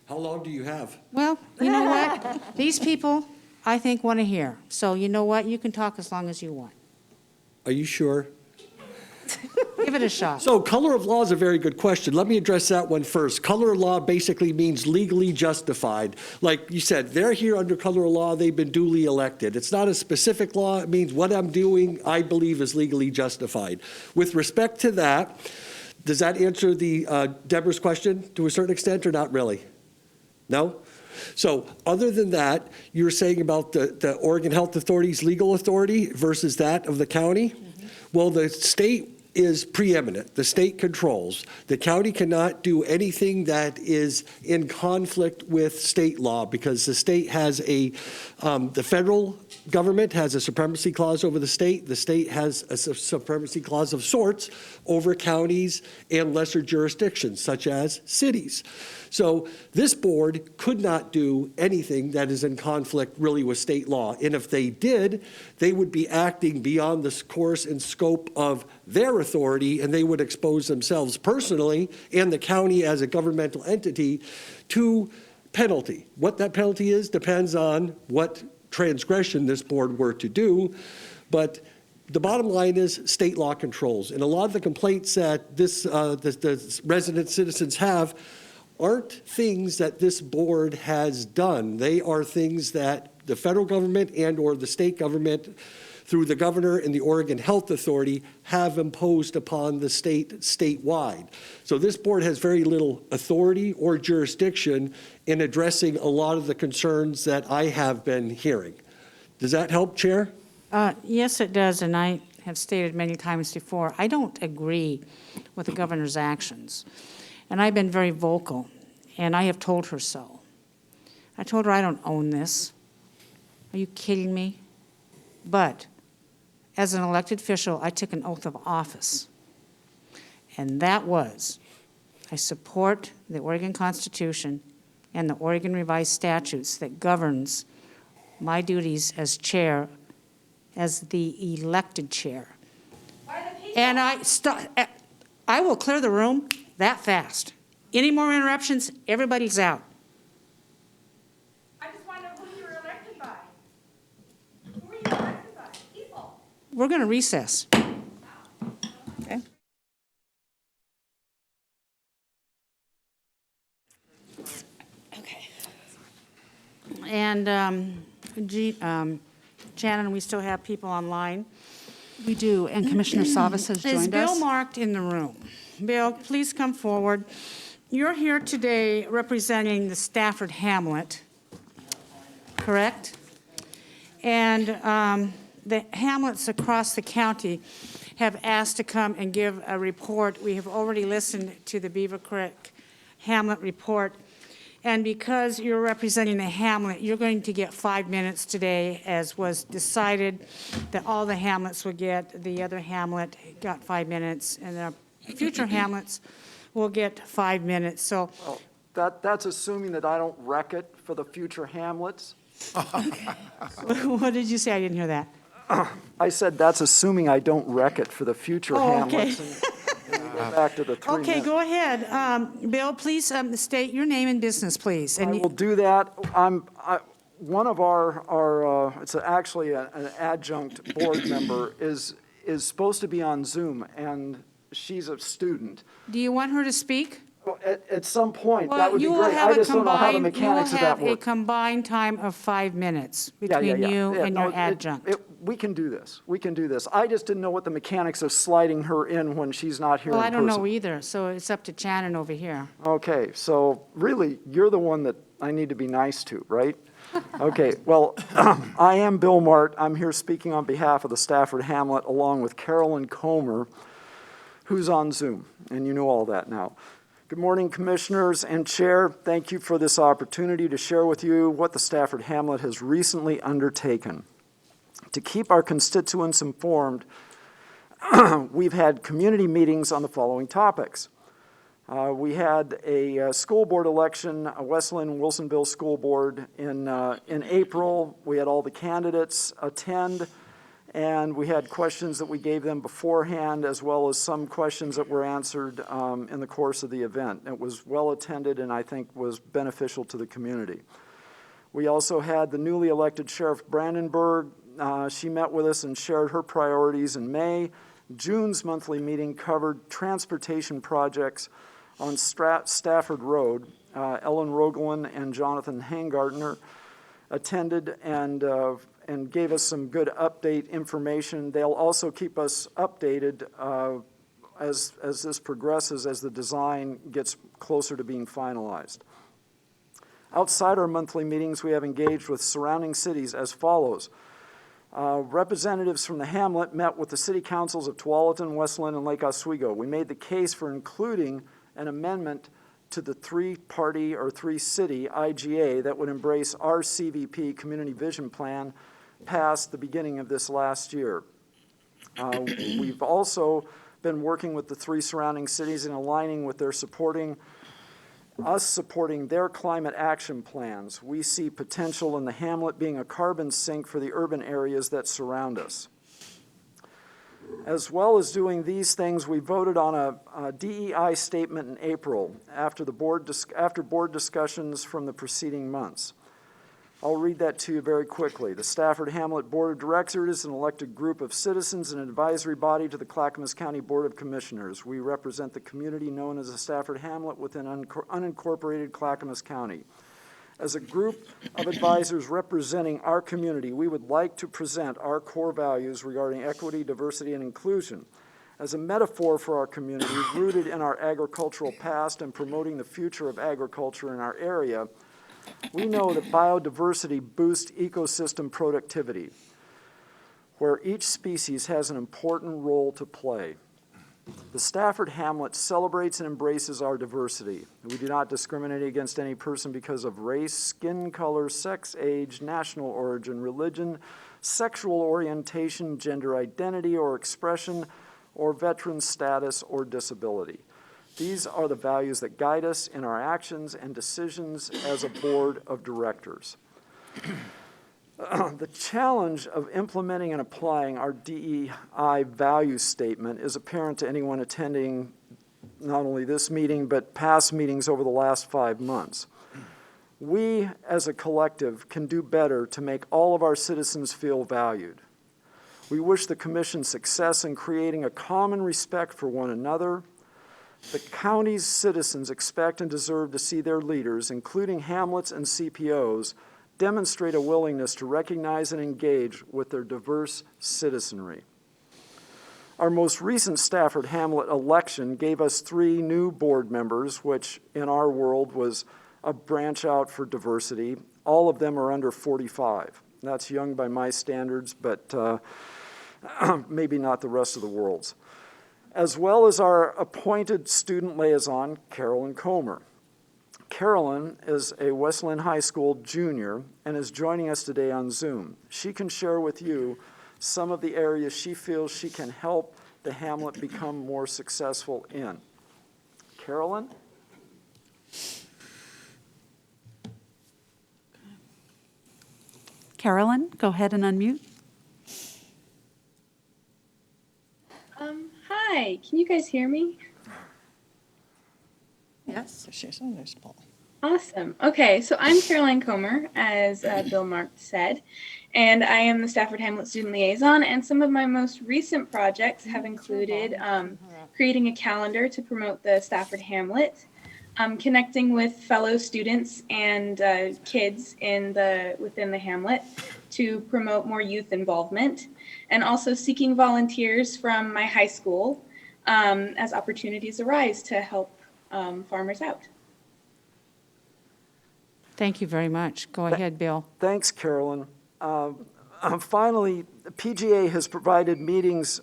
How long do you have? Well, you know what? These people, I think, want to hear. So you know what? You can talk as long as you want. Are you sure? Give it a shot. So color of law is a very good question. Let me address that one first. Color of law basically means legally justified. Like you said, they're here under color of law. They've been duly elected. It's not a specific law. It means what I'm doing, I believe, is legally justified. With respect to that, does that answer the Deborah's question to a certain extent or not really? No? So other than that, you were saying about the Oregon Health Authority's legal authority versus that of the county. Mm-hmm. Well, the state is preeminent. The state controls. The county cannot do anything that is in conflict with state law because the state has the federal government has a supremacy clause over the state. The state has a supremacy clause of sorts over counties and lesser jurisdictions, such as cities. So this board could not do anything that is in conflict really with state law. And if they did, they would be acting beyond the course and scope of their authority, and they would expose themselves personally and the county as a governmental entity to penalty. What that penalty is depends on what transgression this board were to do, but the bottom line is state law controls. And a lot of the complaints that the resident citizens have aren't things that this board has done. They are things that the federal government and or the state government through the governor and the Oregon Health Authority have imposed upon the state statewide. So this board has very little authority or jurisdiction in addressing a lot of the concerns that I have been hearing. Does that help, Chair? Yes, it does, and I have stated many times before, I don't agree with the governor's actions. And I've been very vocal, and I have told her so. I told her I don't own this. Are you kidding me? But as an elected official, I took an oath of office. And that was, I support the Oregon Constitution and the Oregon Revised Statutes that governs my duties as chair, as the elected chair. And I will clear the room that fast. Any more interruptions, everybody's out. I just want to know who you were elected by. Who were you elected by? People. We're going to recess. Okay. Okay. And Shannon, we still have people online. We do, and Commissioner Savas has joined us. Is Bill marked in the room? Bill, please come forward. You're here today representing the Stafford Hamlet, correct? And the hamlets across the county have asked to come and give a report. We have already listened to the Beaver Creek Hamlet report. And because you're representing the hamlet, you're going to get 5 minutes today, as was decided that all the hamlets would get. The other hamlet got 5 minutes, and the future hamlets will get 5 minutes. So, well, that's assuming that I don't wreck it for the future hamlets. What did you say? I didn't hear that. I said that's assuming I don't wreck it for the future hamlets. Okay. And we go back to the 3 minutes. Okay, go ahead. Bill, please state your name and business, please. I will do that. One of our it's actually an adjunct board member is supposed to be on Zoom, and she's a student. Do you want her to speak? At some point, that Well, would be you will great. have I a just don't know how the combined, you will mechanics of that have a work. combined time of 5 minutes Yeah, between yeah. you Yeah, and no, your adjunct. We can do this. We can do this. I just didn't know what the mechanics of sliding her in when she's not here in Well, person. I don't know either, so it's up to Shannon over here. Okay, so really, you're the one that I need to be nice to, right? Okay, well, I am Bill Mart. I'm here speaking on behalf of the Stafford Hamlet, along with Carolyn Comer, who's on Zoom, and you know all that now. Good morning, Commissioners and Chair. Thank you for this opportunity to share with you what the Stafford Hamlet has recently undertaken. To keep our constituents informed, we've had community meetings on the following topics. We had a school board election, a Westland Wilsonville School Board in April. We had all the candidates attend, and we had questions that we gave them beforehand, as well as some questions that were answered in the course of the event. It was well attended and I think was beneficial to the community. We also had the newly elected Sheriff Brandenburg. She met with us and shared her priorities in May. June's monthly meeting covered transportation projects on Stafford Road. Ellen Rogelin and Jonathan Hangartner attended and gave us some good update information. They'll also keep us updated as this progresses, as the design gets closer to being finalized. Outside our monthly meetings, we have engaged with surrounding cities as follows. Representatives from the Hamlet met with the city councils of Tualatin, Westland, and Lake Oswego. We made the case for including an amendment to the three-party or three-city IGA that would embrace our CVP, Community Vision Plan, passed the beginning of this last year. We've also been working with the three surrounding cities and aligning with their supporting their climate action plans. We see potential in the Hamlet being a carbon sink for the urban areas that surround us. As well as doing these things, we voted on a DEI statement in April after board discussions from the preceding months. I'll read that to you very quickly. The Stafford Hamlet Board of Directors is an elected group of citizens and advisory body to the Clackamas County Board of Commissioners. We represent the community known as the Stafford Hamlet within unincorporated Clackamas County. As a group of advisors representing our community, we would like to present our core values regarding equity, diversity, and inclusion as a metaphor for our community rooted in our agricultural past and promoting the future of agriculture in our area. We know that biodiversity boosts ecosystem productivity, where each species has an important role to play. The Stafford Hamlet celebrates and embraces our diversity. We do not discriminate against any person because of race, skin color, sex, age, national origin, religion, sexual orientation, gender identity or expression, or veteran status or disability. These are the values that guide us in our actions and decisions as a board of directors. The challenge of implementing and applying our DEI value statement is apparent to anyone attending not only this meeting, but past meetings over the last 5 months. We, as a collective, can do better to make all of our citizens feel valued. We wish the Commission success in creating a common respect for one another. The county's citizens expect and deserve to see their leaders, including Hamlets and CPOs, demonstrate a willingness to recognize and engage with their diverse citizenry. Our most recent Stafford Hamlet election gave us 3 new board members, which in our world was a branch out for diversity. All of them are under 45. That's young by my standards, but maybe not the rest of the world's. As well as our appointed student liaison, Carolyn Comer. Carolyn is a Westland High School junior and is joining us today on Zoom. She can share with you some of the areas she feels she can help the Hamlet become more successful in. Carolyn? Carolyn, go ahead and unmute. Hi, can you guys hear me? Yes. There's Paul. Awesome. Okay, so I'm Caroline Comer, as Bill Mark said, and I am the Stafford Hamlet Student Liaison, and some of my most recent projects have included creating a calendar to promote the Stafford Hamlet, connecting with fellow students and kids within the Hamlet to promote more youth involvement, and also seeking volunteers from my high school as opportunities arise to help farmers out. Thank you very much. Go ahead, Bill. Thanks, Carolyn. Finally, PGA has provided meetings.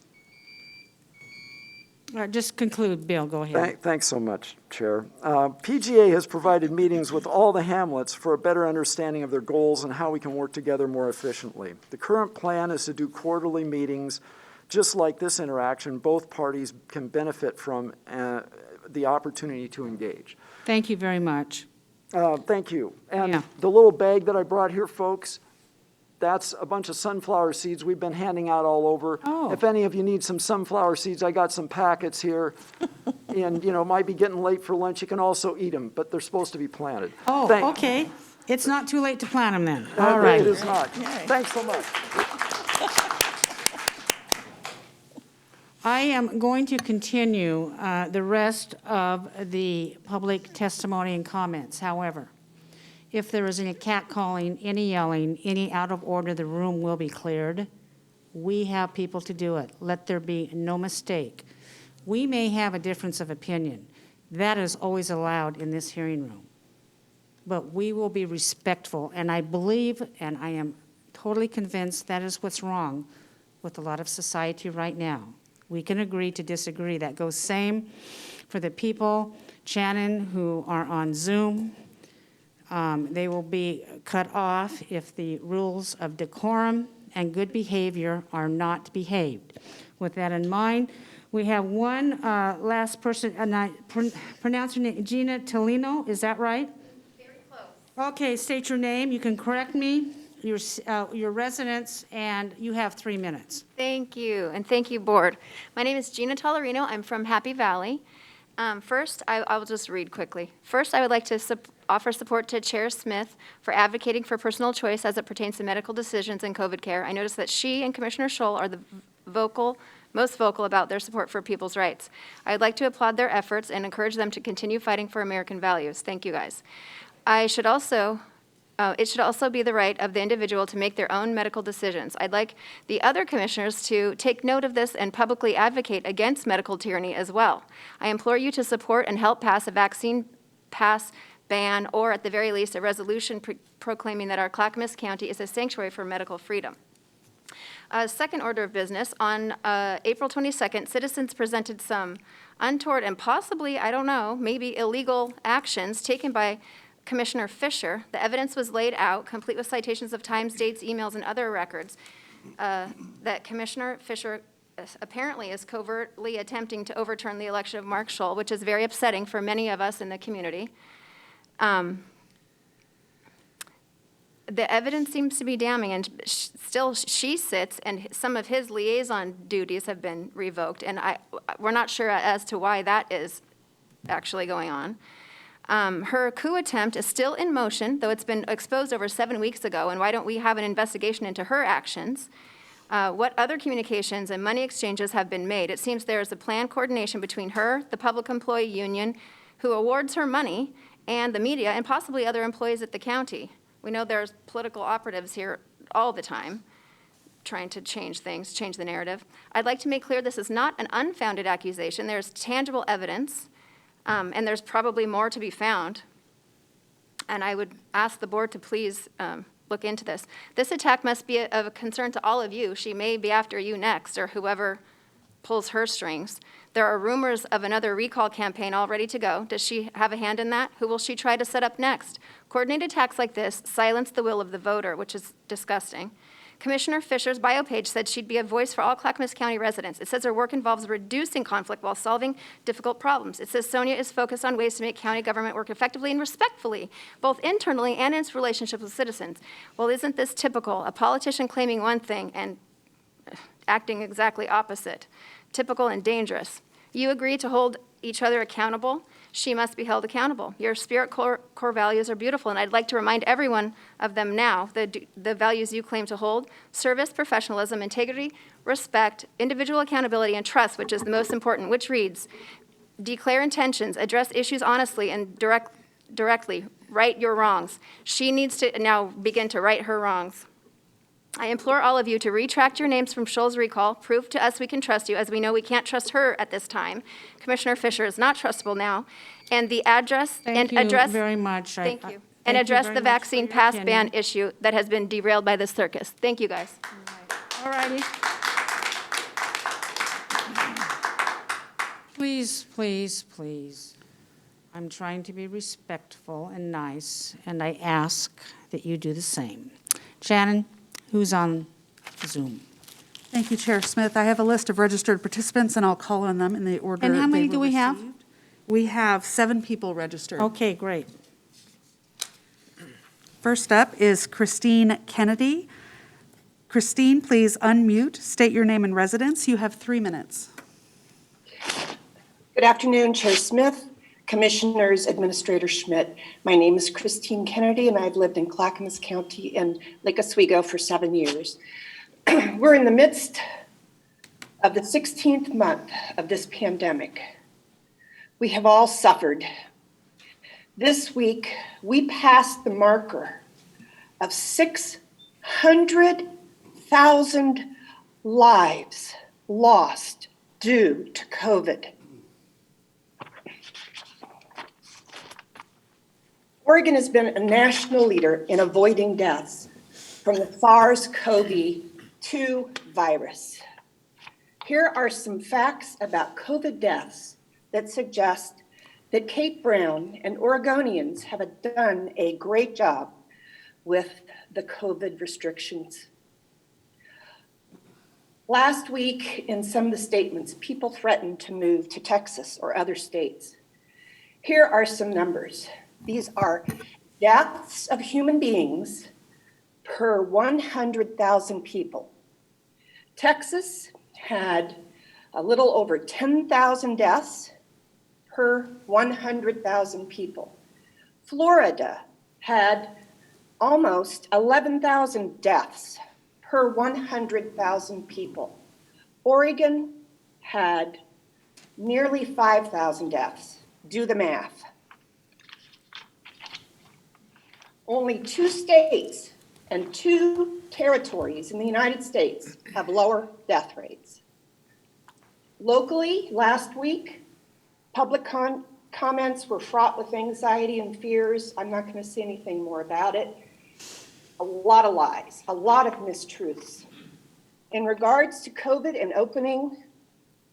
Just conclude, Bill. Go ahead. Thanks so much, Chair. PGA has provided meetings with all the hamlets for a better understanding of their goals and how we can work together more efficiently. The current plan is to do quarterly meetings. Just like this interaction, both parties can benefit from the opportunity to engage. Thank you very much. Thank you. And the little bag that I brought here, folks, that's a bunch of sunflower seeds we've been handing out all over. Oh. If any of you need some sunflower seeds, I got some packets here. And, you know, it might be getting late for lunch. You can also eat them, but they're supposed to be planted. Oh, okay. It's not too late to plant them then. All It right. is not. Thanks so much. I am going to continue the rest of the public testimony and comments. However, if there is any catcalling, any yelling, any out of order, the room will be cleared. We have people to do it. Let there be no mistake. We may have a difference of opinion. That is always allowed in this hearing room. But we will be respectful, and I believe, and I am totally convinced that is what's wrong with a lot of society right now. We can agree to disagree. That goes same for the people, Shannon, who are on Zoom. They will be cut off if the rules of decorum and good behavior are not behaved. With that in mind, we have one last person, and I pronounce your name, Gina Tolino, is that right? Very close. Okay, state your name. You can correct me, your residence, and you have 3 minutes. Thank you, and thank you, Board. My name is Gina Tollerino. I'm from Happy Valley. First, I will just read quickly. First, I would like to offer support to Chair Smith for advocating for personal choice as it pertains to medical decisions in COVID care. I noticed that she and Commissioner Scholl are the most vocal about their support for people's rights. I'd like to applaud their efforts and encourage them to continue fighting for American values. Thank you, guys. It should also be the right of the individual to make their own medical decisions. I'd like the other commissioners to take note of this and publicly advocate against medical tyranny as well. I implore you to support and help pass a vaccine ban, or at the very least, a resolution proclaiming that our Clackamas County is a sanctuary for medical freedom. Second order of business, on April 22nd, citizens presented some untoward and possibly, I don't know, maybe illegal actions taken by Commissioner Fisher. The evidence was laid out, complete with citations of times, dates, emails, and other records, that Commissioner Fisher apparently is covertly attempting to overturn the election of Mark Scholl, which is very upsetting for many of us in the community. The evidence seems to be damning, and still she sits, and some of his liaison duties have been revoked, and we're not sure as to why that is actually going on. Her coup attempt is still in motion, though it's been exposed over 7 weeks ago, and why don't we have an investigation into her actions? What other communications and money exchanges have been made? It seems there is a planned coordination between her, the public employee union, who awards her money, and the media, and possibly other employees at the county. We know there's political operatives here all the time trying to change things, change the narrative. I'd like to make clear this is not an unfounded accusation. There's tangible evidence, and there's probably more to be found. And I would ask the board to please look into this. This attack must be of a concern to all of you. She may be after you next, or whoever pulls her strings. There are rumors of another recall campaign all ready to go. Does she have a hand in that? Who will she try to set up next? Coordinated attacks like this silence the will of the voter, which is disgusting. Commissioner Fisher's bio page said she'd be a voice for all Clackamas County residents. It says her work involves reducing conflict while solving difficult problems. It says Sonia is focused on ways to make county government work effectively and respectfully, both internally and in its relationship with citizens. Well, isn't this typical? A politician claiming one thing and acting exactly opposite. Typical and dangerous. You agree to hold each other accountable. She must be held accountable. Your spirit core values are beautiful, and I'd like to remind everyone of them now, the values you claim to hold: service, professionalism, integrity, respect, individual accountability, and trust, which is the most important, which reads, declare intentions, address issues honestly and directly, right your wrongs. She needs to now begin to right her wrongs. I implore all of you to retract your names from Shoals recall. Prove to us we can trust you, as we know we can't trust her at this time. Commissioner Fisher is not trustable now. And the address Thank you very much. Thank you. Thank And you address very the much for vaccine your pass opinion. ban issue that has been derailed by this circus. Thank you, guys. All righty. Please, please, please. I'm trying to be respectful and nice, and I ask that you do the same. Shannon, who's on Zoom? Thank you, Chair Smith. I have a list of registered participants, and I'll call on them in the order And how many they were do we have? received. We have 7 people registered. Okay, great. First up is Christine Kennedy. Christine, please unmute, state your name and residence. You have 3 minutes. Good afternoon, Chair Smith, Commissioners, Administrator Schmidt. My name is Christine Kennedy, and I've lived in Clackamas County and Lake Oswego for 7 years. We're in the midst of the 16th month of this pandemic. We have all suffered. This week, we passed the marker of 600,000 lives lost due to COVID. Oregon has been a national leader in avoiding deaths from the SARS-CoV-2 virus. Here are some facts about COVID deaths that suggest that Kate Brown and Oregonians have done a great job with the COVID restrictions. Last week, in some of the statements, people threatened to move to Texas or other states. Here are some numbers. These are deaths of human beings per 100,000 people. Texas had a little over 10,000 deaths per 100,000 people. Florida had almost 11,000 deaths per 100,000 people. Oregon had nearly 5,000 deaths. Do the math. Only 2 states and 2 territories in the United States have lower death rates. Locally, last week, public comments were fraught with anxiety and fears. I'm not going to say anything more about it. A lot of lies, a lot of mistruths. In regards to COVID and opening,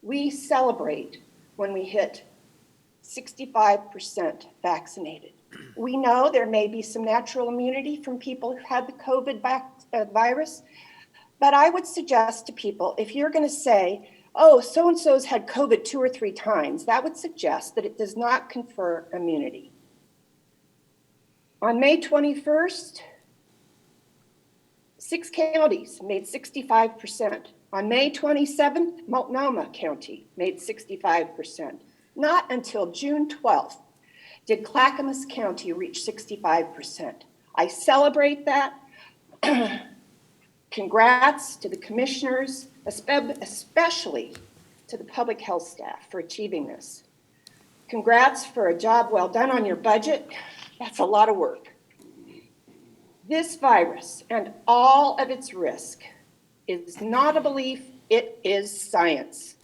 we celebrate when we hit 65% vaccinated. We know there may be some natural immunity from people who had the COVID virus, but I would suggest to people, if you're going to say, oh, so-and-so's had COVID 2 or 3 times, that would suggest that it does not confer immunity. On May 21st, 6 counties made 65%. On May 27th, Multnomah County made 65%. Not until June 12th did Clackamas County reach 65%. I celebrate that. Congrats to the commissioners, especially to the public health staff for achieving this. Congrats for a job well done on your budget. That's a lot of work. This virus and all of its risk is not a belief, it is science.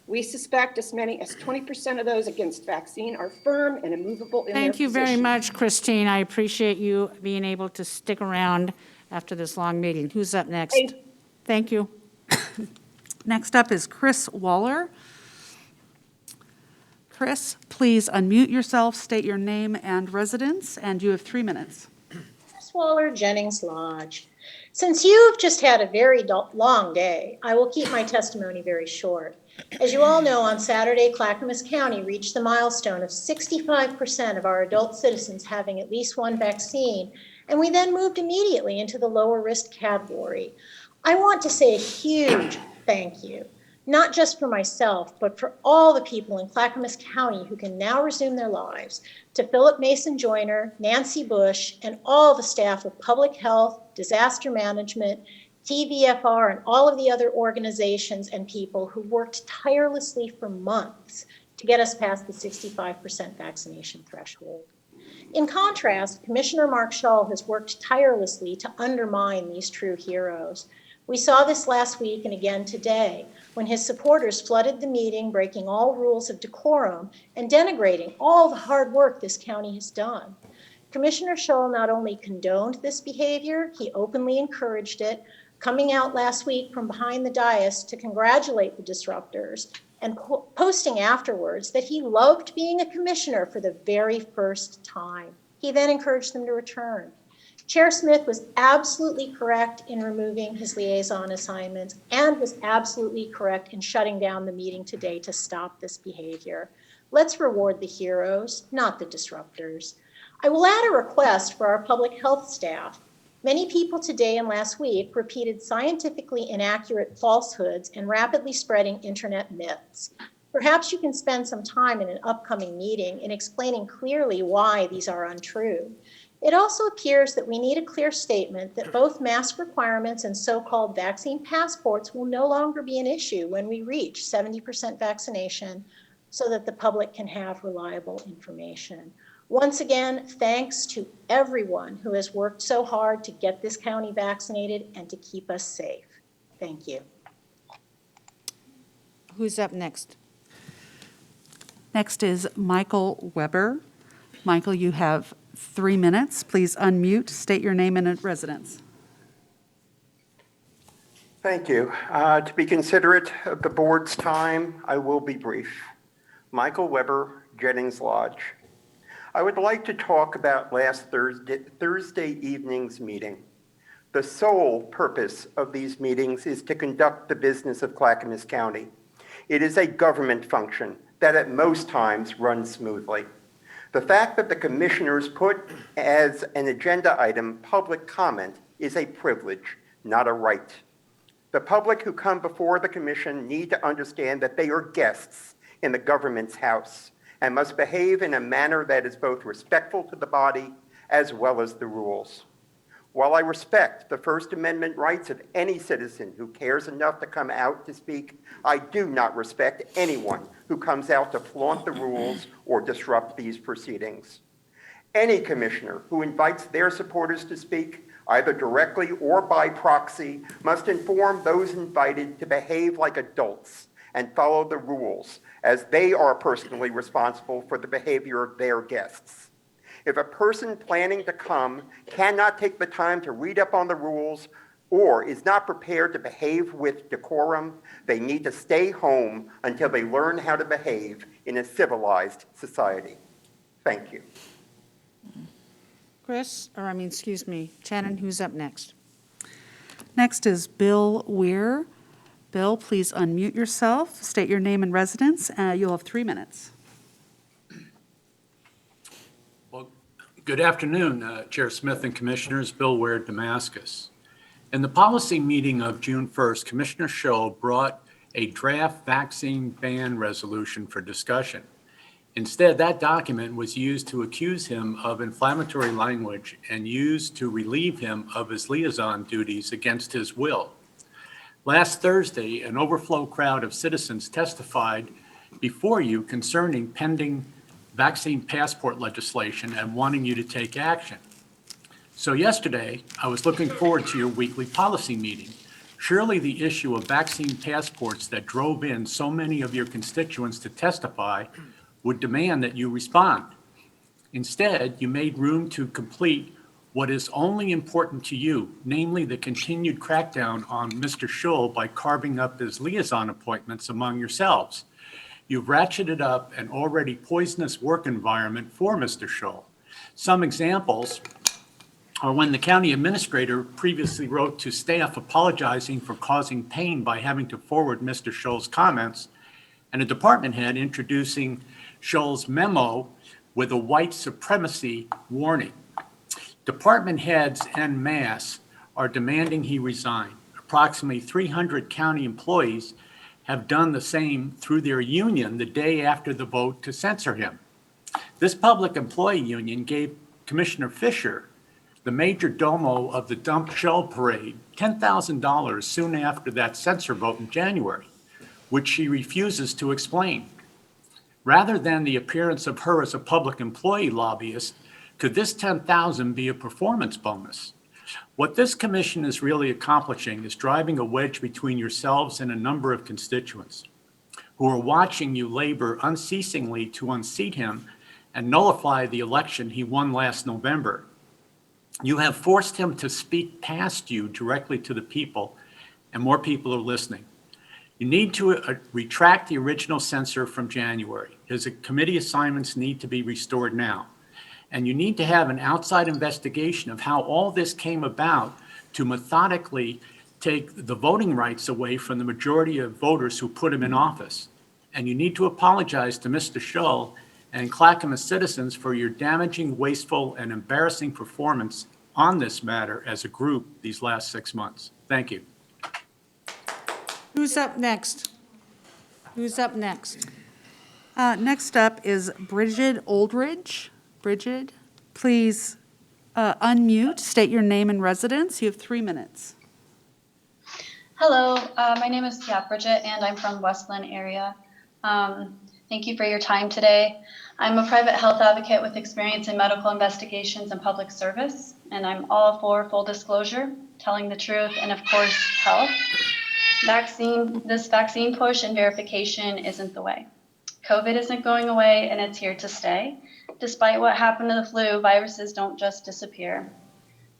We suspect as many as 20% of those against vaccine are firm and immovable in their Thank you very position. much, Christine. I appreciate you being able to stick around after this long meeting. Who's up next? Hey. Thank you. Next up is Chris Waller. Chris, please unmute yourself, state your name and residence, and you have 3 minutes. Chris Waller, Jennings Lodge. Since you've just had a very long day, I will keep my testimony very short. As you all know, on Saturday, Clackamas County reached the milestone of 65% of our adult citizens having at least 1 vaccine, and we then moved immediately into the lower risk category. I want to say a huge thank you, not just for myself, but for all the people in Clackamas County who can now resume their lives, to Philip Mason Joyner, Nancy Bush, and all the staff of public health, disaster management, TVFR, and all of the other organizations and people who worked tirelessly for months to get us past the 65% vaccination threshold. In contrast, Commissioner Mark Shull has worked tirelessly to undermine these true heroes. We saw this last week and again today, when his supporters flooded the meeting, breaking all rules of decorum and denigrating all the hard work this county has done. Commissioner Shull not only condoned this behavior, he openly encouraged it, coming out last week from behind the dais to congratulate the disruptors and posting afterwards that he loved being a commissioner for the very first time. He then encouraged them to return. Chair Smith was absolutely correct in removing his liaison assignments and was absolutely correct in shutting down the meeting today to stop this behavior. Let's reward the heroes, not the disruptors. I will add a request for our public health staff. Many people today and last week repeated scientifically inaccurate falsehoods and rapidly spreading internet myths. Perhaps you can spend some time in an upcoming meeting in explaining clearly why these are untrue. It also appears that we need a clear statement that both mask requirements and so-called vaccine passports will no longer be an issue when we reach 70% vaccination so that the public can have reliable information. Once again, thanks to everyone who has worked so hard to get this county vaccinated and to keep us safe. Thank you. Who's up next? Next is Michael Weber. Michael, you have 3 minutes. Please unmute, state your name and residence. Thank you. To be considerate of the board's time, I will be brief. Michael Weber, Jennings Lodge. I would like to talk about last Thursday evening's meeting. The sole purpose of these meetings is to conduct the business of Clackamas County. It is a government function that at most times runs smoothly. The fact that the commissioners put as an agenda item public comment is a privilege, not a right. The public who come before the commission need to understand that they are guests in the government's house and must behave in a manner that is both respectful to the body as well as the rules. While I respect the First Amendment rights of any citizen who cares enough to come out to speak, I do not respect anyone who comes out to flaunt the rules or disrupt these proceedings. Any commissioner who invites their supporters to speak, either directly or by proxy, must inform those invited to behave like adults and follow the rules, as they are personally responsible for the behavior of their guests. If a person planning to come cannot take the time to read up on the rules or is not prepared to behave with decorum, they need to stay home until they learn how to behave in a civilized society. Thank you. Shannon, who's up next? Next is Bill Weir. Bill, please unmute yourself, state your name and residence. You'll have 3 minutes. Well, good afternoon, Chair Smith and Commissioners. Bill Weir, Damascus. In the policy meeting of June 1st, Commissioner Shull brought a draft vaccine ban resolution for discussion. Instead, that document was used to accuse him of inflammatory language and used to relieve him of his liaison duties against his will. Last Thursday, an overflow crowd of citizens testified before you concerning pending vaccine passport legislation and wanting you to take action. So yesterday, I was looking forward to your weekly policy meeting. Surely the issue of vaccine passports that drove in so many of your constituents to testify would demand that you respond. Instead, you made room to complete what is only important to you, namely the continued crackdown on Mr. Shull by carving up his liaison appointments among yourselves. You've ratcheted up an already poisonous work environment for Mr. Shull. Some examples are when the county administrator previously wrote to staff apologizing for causing pain by having to forward Mr. Shull's comments, and a department head introducing Shull's memo with a white supremacy warning. Department heads en masse are demanding he resign. Approximately 300 county employees have done the same through their union the day after the vote to censor him. This public employee union gave Commissioner Fisher, the major domo of the dump shell parade, $10,000 soon after that censor vote in January, which she refuses to explain. Rather than the appearance of her as a public employee lobbyist, could this $10,000 be a performance bonus? What this commission is really accomplishing is driving a wedge between yourselves and a number of constituents who are watching you labor unceasingly to unseat him and nullify the election he won last November. You have forced him to speak past you directly to the people, and more people are listening. You need to retract the original censor from January. His committee assignments need to be restored now. And you need to have an outside investigation of how all this came about to methodically take the voting rights away from the majority of voters who put him in office. And you need to apologize to Mr. Shull and Clackamas citizens for your damaging, wasteful, and embarrassing performance on this matter as a group these last 6 months. Thank you. Who's up next? Who's up next? Next up is Bridget Oldridge. Bridget, please unmute, state your name and residence. You have 3 minutes. Hello, my name is Bridget, and I'm from Westland area. Thank you for your time today. I'm a private health advocate with experience in medical investigations and public service, and I'm all for full disclosure, telling the truth, and of course, health. This vaccine push and verification isn't the way. COVID isn't going away, and it's here to stay. Despite what happened to the flu, viruses don't just disappear.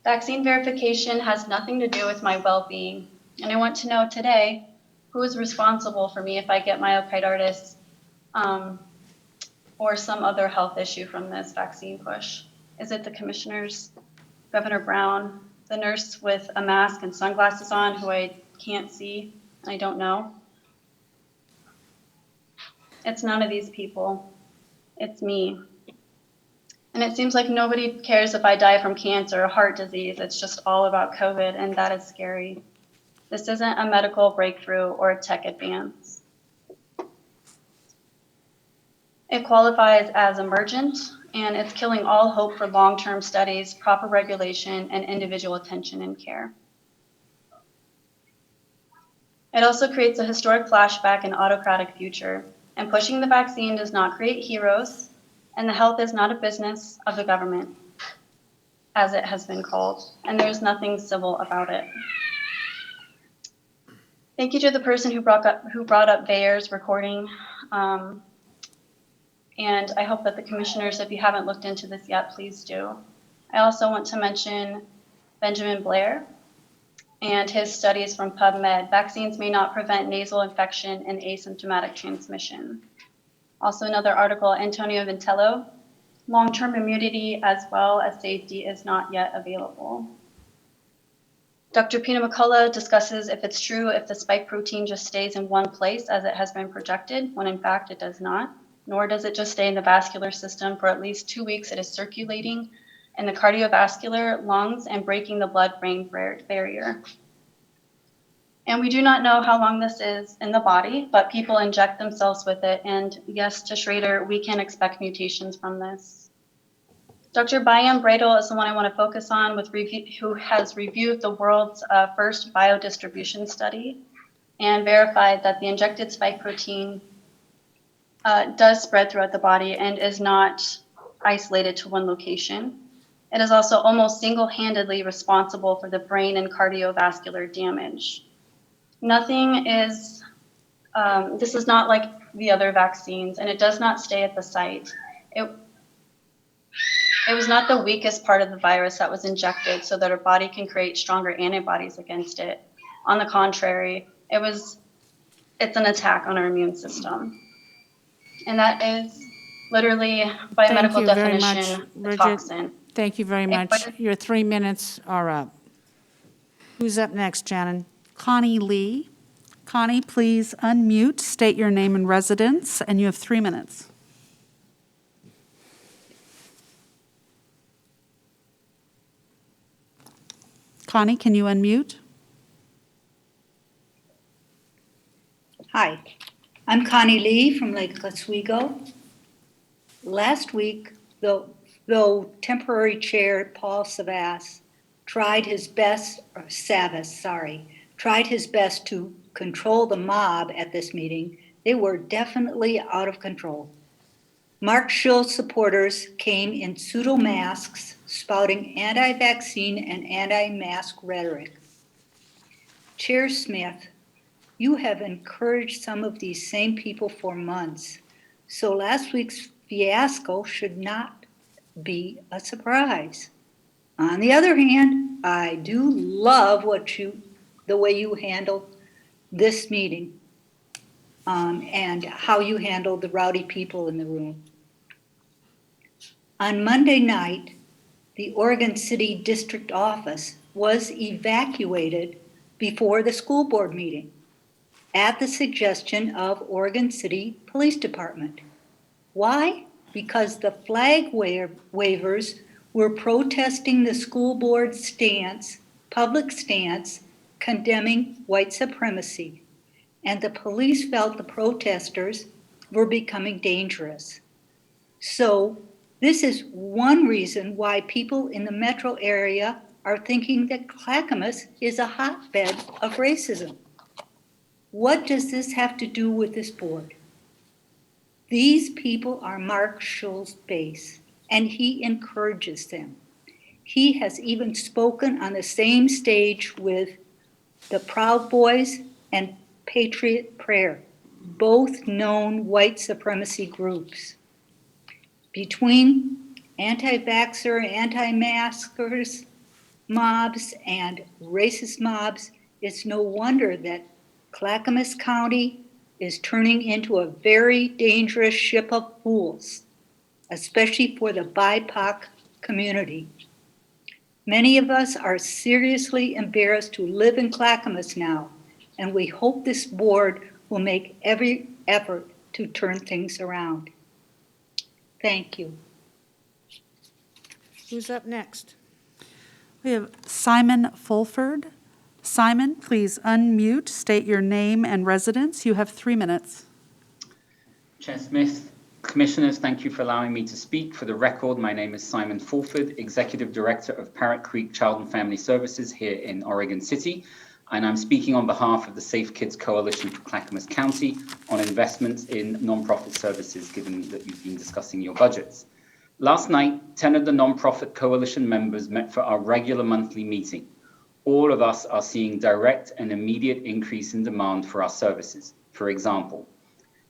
Vaccine verification has nothing to do with my well-being, and I want to know today who is responsible for me if I get myocarditis or some other health issue from this vaccine push. Is it the commissioners, Governor Brown, the nurse with a mask and sunglasses on who I can't see? I don't know. It's none of these people. It's me. And it seems like nobody cares if I die from cancer or heart disease. It's just all about COVID, and that is scary. This isn't a medical breakthrough or a tech advance. It qualifies as emergent, and it's killing all hope for long-term studies, proper regulation, and individual attention and care. It also creates a historic flashback and autocratic future, and pushing the vaccine does not create heroes, and the health is not a business of the government, as it has been called, and there's nothing civil about it. Thank you to the person who brought up Bayer's recording, and I hope that the commissioners, if you haven't looked into this yet, please do. I also want to mention Benjamin Blair and his studies from PubMed. Vaccines may not prevent nasal infection and asymptomatic transmission. Also another article, Antonio Vintello, long-term immunity as well as safety is not yet available. Dr. Pina McCullough discusses if it's true if the spike protein just stays in one place as it has been projected, when in fact it does not, nor does it just stay in the vascular system. For at least 2 weeks it is circulating in the cardiovascular, lungs, and breaking the blood-brain barrier. And we do not know how long this is in the body, but people inject themselves with it. And yes, to Schrader, we can expect mutations from this. Dr. Byam Bradel is the one I want to focus on, who has reviewed the world's first biodistribution study and verified that the injected spike protein does spread throughout the body and is not isolated to one location. It is also almost single-handedly responsible for the brain and cardiovascular damage. Nothing is, this is not like the other vaccines, and it does not stay at the site. It was not the weakest part of the virus that was injected so that our body can create stronger antibodies against it. On the contrary, it's an attack on our immune system. And that is literally, by a medical definition, a toxin. Thank you very much. Your 3 minutes are up. Who's up next, Shannon? Connie Lee. Connie, please unmute, state your name and residence, and you have 3 minutes. Connie, can you unmute? Hi. I'm Connie Lee from Lake Oswego. Last week, though temporary chair Paul Savas tried his best to control the mob at this meeting, they were definitely out of control. Mark Schultz supporters came in pseudo-masks, spouting anti-vaccine and anti-mask rhetoric. Chair Smith, you have encouraged some of these same people for months, so last week's fiasco should not be a surprise. On the other hand, I do love the way you handled this meeting and how you handled the rowdy people in the room. On Monday night, the Oregon City District Office was evacuated before the school board meeting at the suggestion of Oregon City Police Department. Why? Because the flag wavers were protesting the school board's public stance, condemning white supremacy, and the police felt the protesters were becoming dangerous. So this is one reason why people in the metro area are thinking that Clackamas is a hotbed of racism. What does this have to do with this board? These people are Mark Schultz's base, and he encourages them. He has even spoken on the same stage with the Proud Boys and Patriot Prayer, both known white supremacy groups. Between anti-vaxxer, anti-maskers mobs and racist mobs, it's no wonder that Clackamas County is turning into a very dangerous ship of fools, especially for the BIPOC community. Many of us are seriously embarrassed to live in Clackamas now, and we hope this board will make every effort to turn things around. Thank you. Who's up next? We have Simon Fulford. Simon, please unmute, state your name and residence. You have 3 minutes. Chair Smith, Commissioners, thank you for allowing me to speak. For the record, my name is Simon Fulford, Executive Director of Parrot Creek Child and Family Services here in Oregon City, and I'm speaking on behalf of the Safe Kids Coalition for Clackamas County on investments in nonprofit services, given that you've been discussing your budgets. Last night, 10 of the nonprofit coalition members met for our regular monthly meeting. All of us are seeing direct and immediate increase in demand for our services. For example,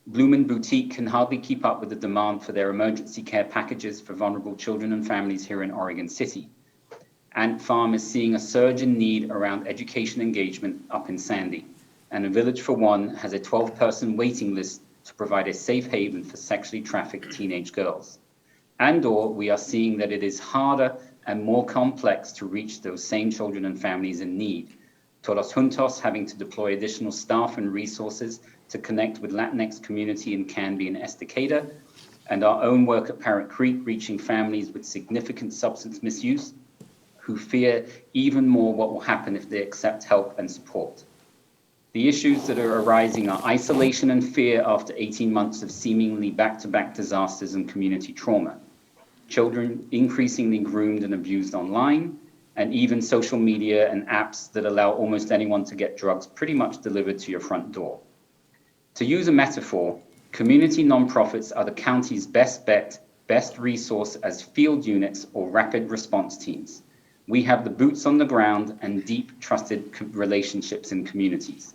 Bloomin' Boutique can hardly keep up with the demand for their emergency care packages for vulnerable children and families here in Oregon City. Ant Farm is seeing a surge in need around education engagement up in Sandy. And A Village for One has a 12-person waiting list to provide a safe haven for sexually trafficked teenage girls. And/or we are seeing that it is harder and more complex to reach those same children and families in need. Todos Juntos having to deploy additional staff and resources to connect with Latinx community in Canby and Estacada, and our own work at Parrot Creek reaching families with significant substance misuse who fear even more what will happen if they accept help and support. The issues that are arising are isolation and fear after 18 months of seemingly back-to-back disasters and community trauma, children increasingly groomed and abused online, and even social media and apps that allow almost anyone to get drugs pretty much delivered to your front door. To use a metaphor, community nonprofits are the county's best bet, best resource as field units or rapid response teams. We have the boots on the ground and deep trusted relationships in communities.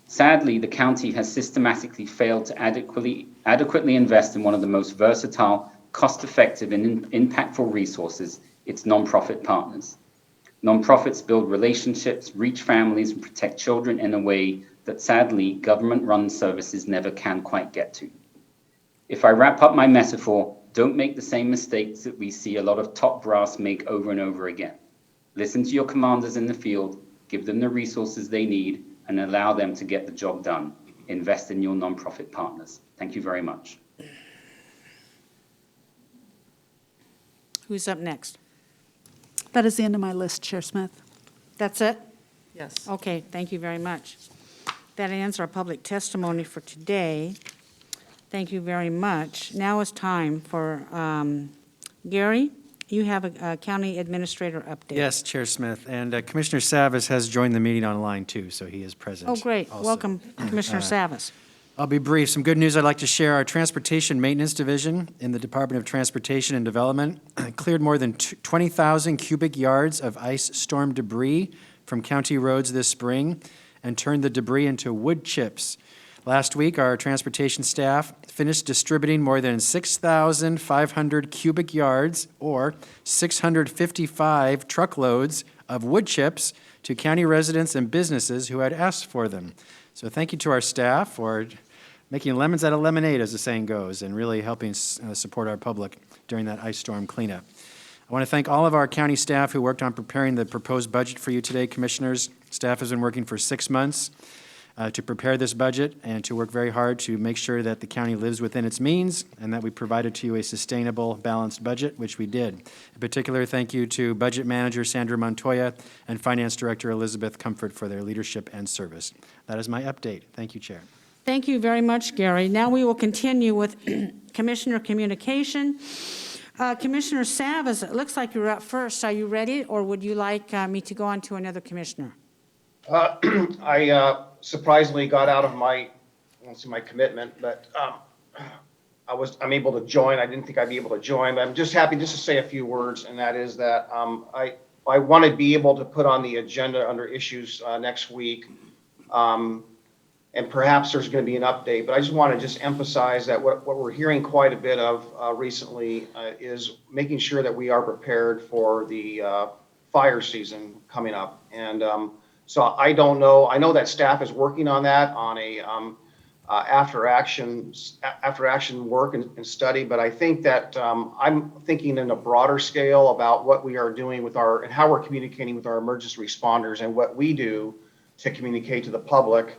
Sadly, the county has systematically failed to adequately invest in one of the most versatile, cost-effective, and impactful resources, its nonprofit partners. Nonprofits build relationships, reach families, and protect children in a way that sadly government-run services never can quite get to. If I wrap up my metaphor, don't make the same mistakes that we see a lot of top brass make over and over again. Listen to your commanders in the field, give them the resources they need, and allow them to get the job done. Invest in your nonprofit partners. Thank you very much. Who's up next? That is the end of my list, Chair Smith. That's it? Yes. Okay, thank you very much. That ends our public testimony for today. Thank you very much. Now it's time for Gary. You have a county administrator update. Yes, Chair Smith, and Commissioner Savas has joined the meeting online too, so he is present. Oh, great. also. Welcome, Commissioner Savas. I'll be brief. Some good news I'd like to share. Our Transportation Maintenance Division in the Department of Transportation and Development cleared more than 20,000 cubic yards of ice storm debris from county roads this spring and turned the debris into wood chips. Last week, our transportation staff finished distributing more than 6,500 cubic yards, or 655 truckloads of wood chips to county residents and businesses who had asked for them. So thank you to our staff for making lemons out of lemonade, as the saying goes, and really helping support our public during that ice storm cleanup. I want to thank all of our county staff who worked on preparing the proposed budget for you today, Commissioners. Staff has been working for 6 months to prepare this budget and to work very hard to make sure that the county lives within its means and that we provided to you a sustainable, balanced budget, which we did. In particular, thank you to Budget Manager Sandra Montoya and Finance Director Elizabeth Comfort for their leadership and service. That is my update. Thank you, Chair. Thank you very much, Gary. Now we will continue with Commissioner Communication. Commissioner Savas, it looks like you're up first. Are you ready, or would you like me to go on to another commissioner? I surprisingly got out of my commitment, but I'm able to join. I didn't think I'd be able to join, but I'm just happy just to say a few words, and that is that I want to be able to put on the agenda under issues next week, and perhaps there's going to be an update, but I just want to just emphasize that what we're hearing quite a bit of recently is making sure that we are prepared for the fire season coming up. And so I don't know. I know that staff is working on that on a after action work and study. But I think that I'm thinking in a broader scale about what we are doing with and how we're communicating with our emergency responders and what we do to communicate to the public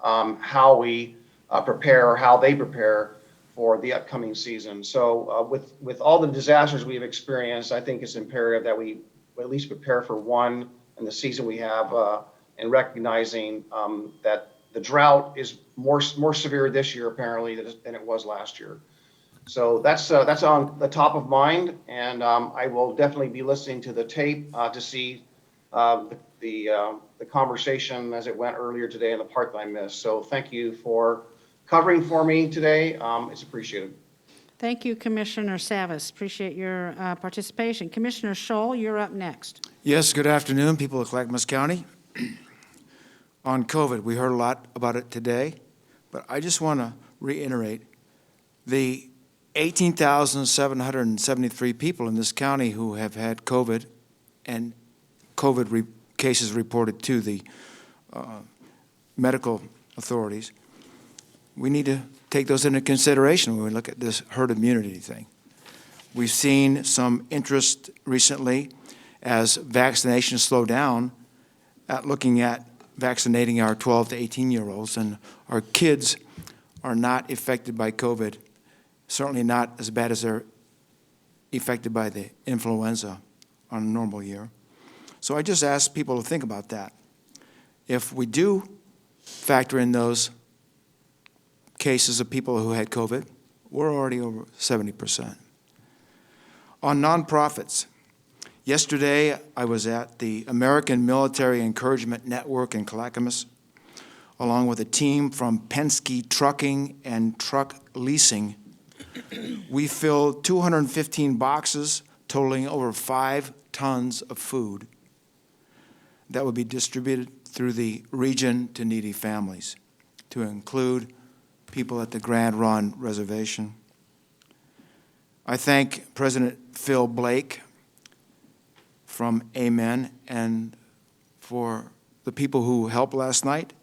how we prepare, or how they prepare for the upcoming season. So with all the disasters we've experienced, I think it's imperative that we at least prepare for one in the season we have, and recognizing that the drought is more severe this year apparently than it was last year. So that's on the top of mind, and I will definitely be listening to the tape to see the conversation as it went earlier today and the part that I missed. So thank you for covering for me today. It's appreciated. Thank you, Commissioner Savas. Appreciate your participation. Commissioner Scholl, you're up next. Yes, good afternoon, people of Clackamas County. On COVID, we heard a lot about it today, but I just want to reiterate the 18,773 people in this county who have had COVID and COVID cases reported to the medical authorities. We need to take those into consideration when we look at this herd immunity thing. We've seen some interest recently as vaccinations slow down at looking at vaccinating our 12 to 18-year-olds, and our kids are not affected by COVID, certainly not as bad as they're affected by the influenza on a normal year. So I just ask people to think about that. If we do factor in those cases of people who had COVID, we're already over 70%. On nonprofits, yesterday I was at the American Military Encouragement Network in Clackamas, along with a team from Penske Trucking and Truck Leasing. We filled 215 boxes totaling over 5 tons of food that would be distributed through the region to needy families, to include people at the Grand Run Reservation. I thank President Phil Blake from Amen and for the people who helped last night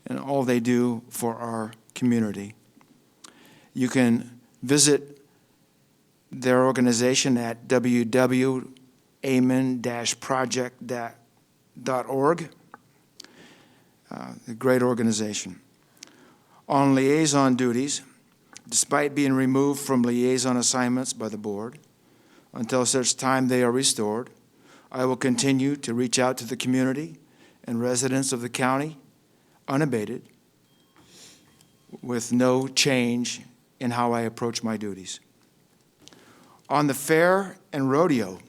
and all they do for our community. You can visit their organization at www.amen-project.org. A great organization. On liaison duties, despite being removed from liaison assignments by the board, until such time they are restored, I will continue to reach out to the community and residents of the county unabated with no change in how I approach my duties. On the Fair and Rodeo,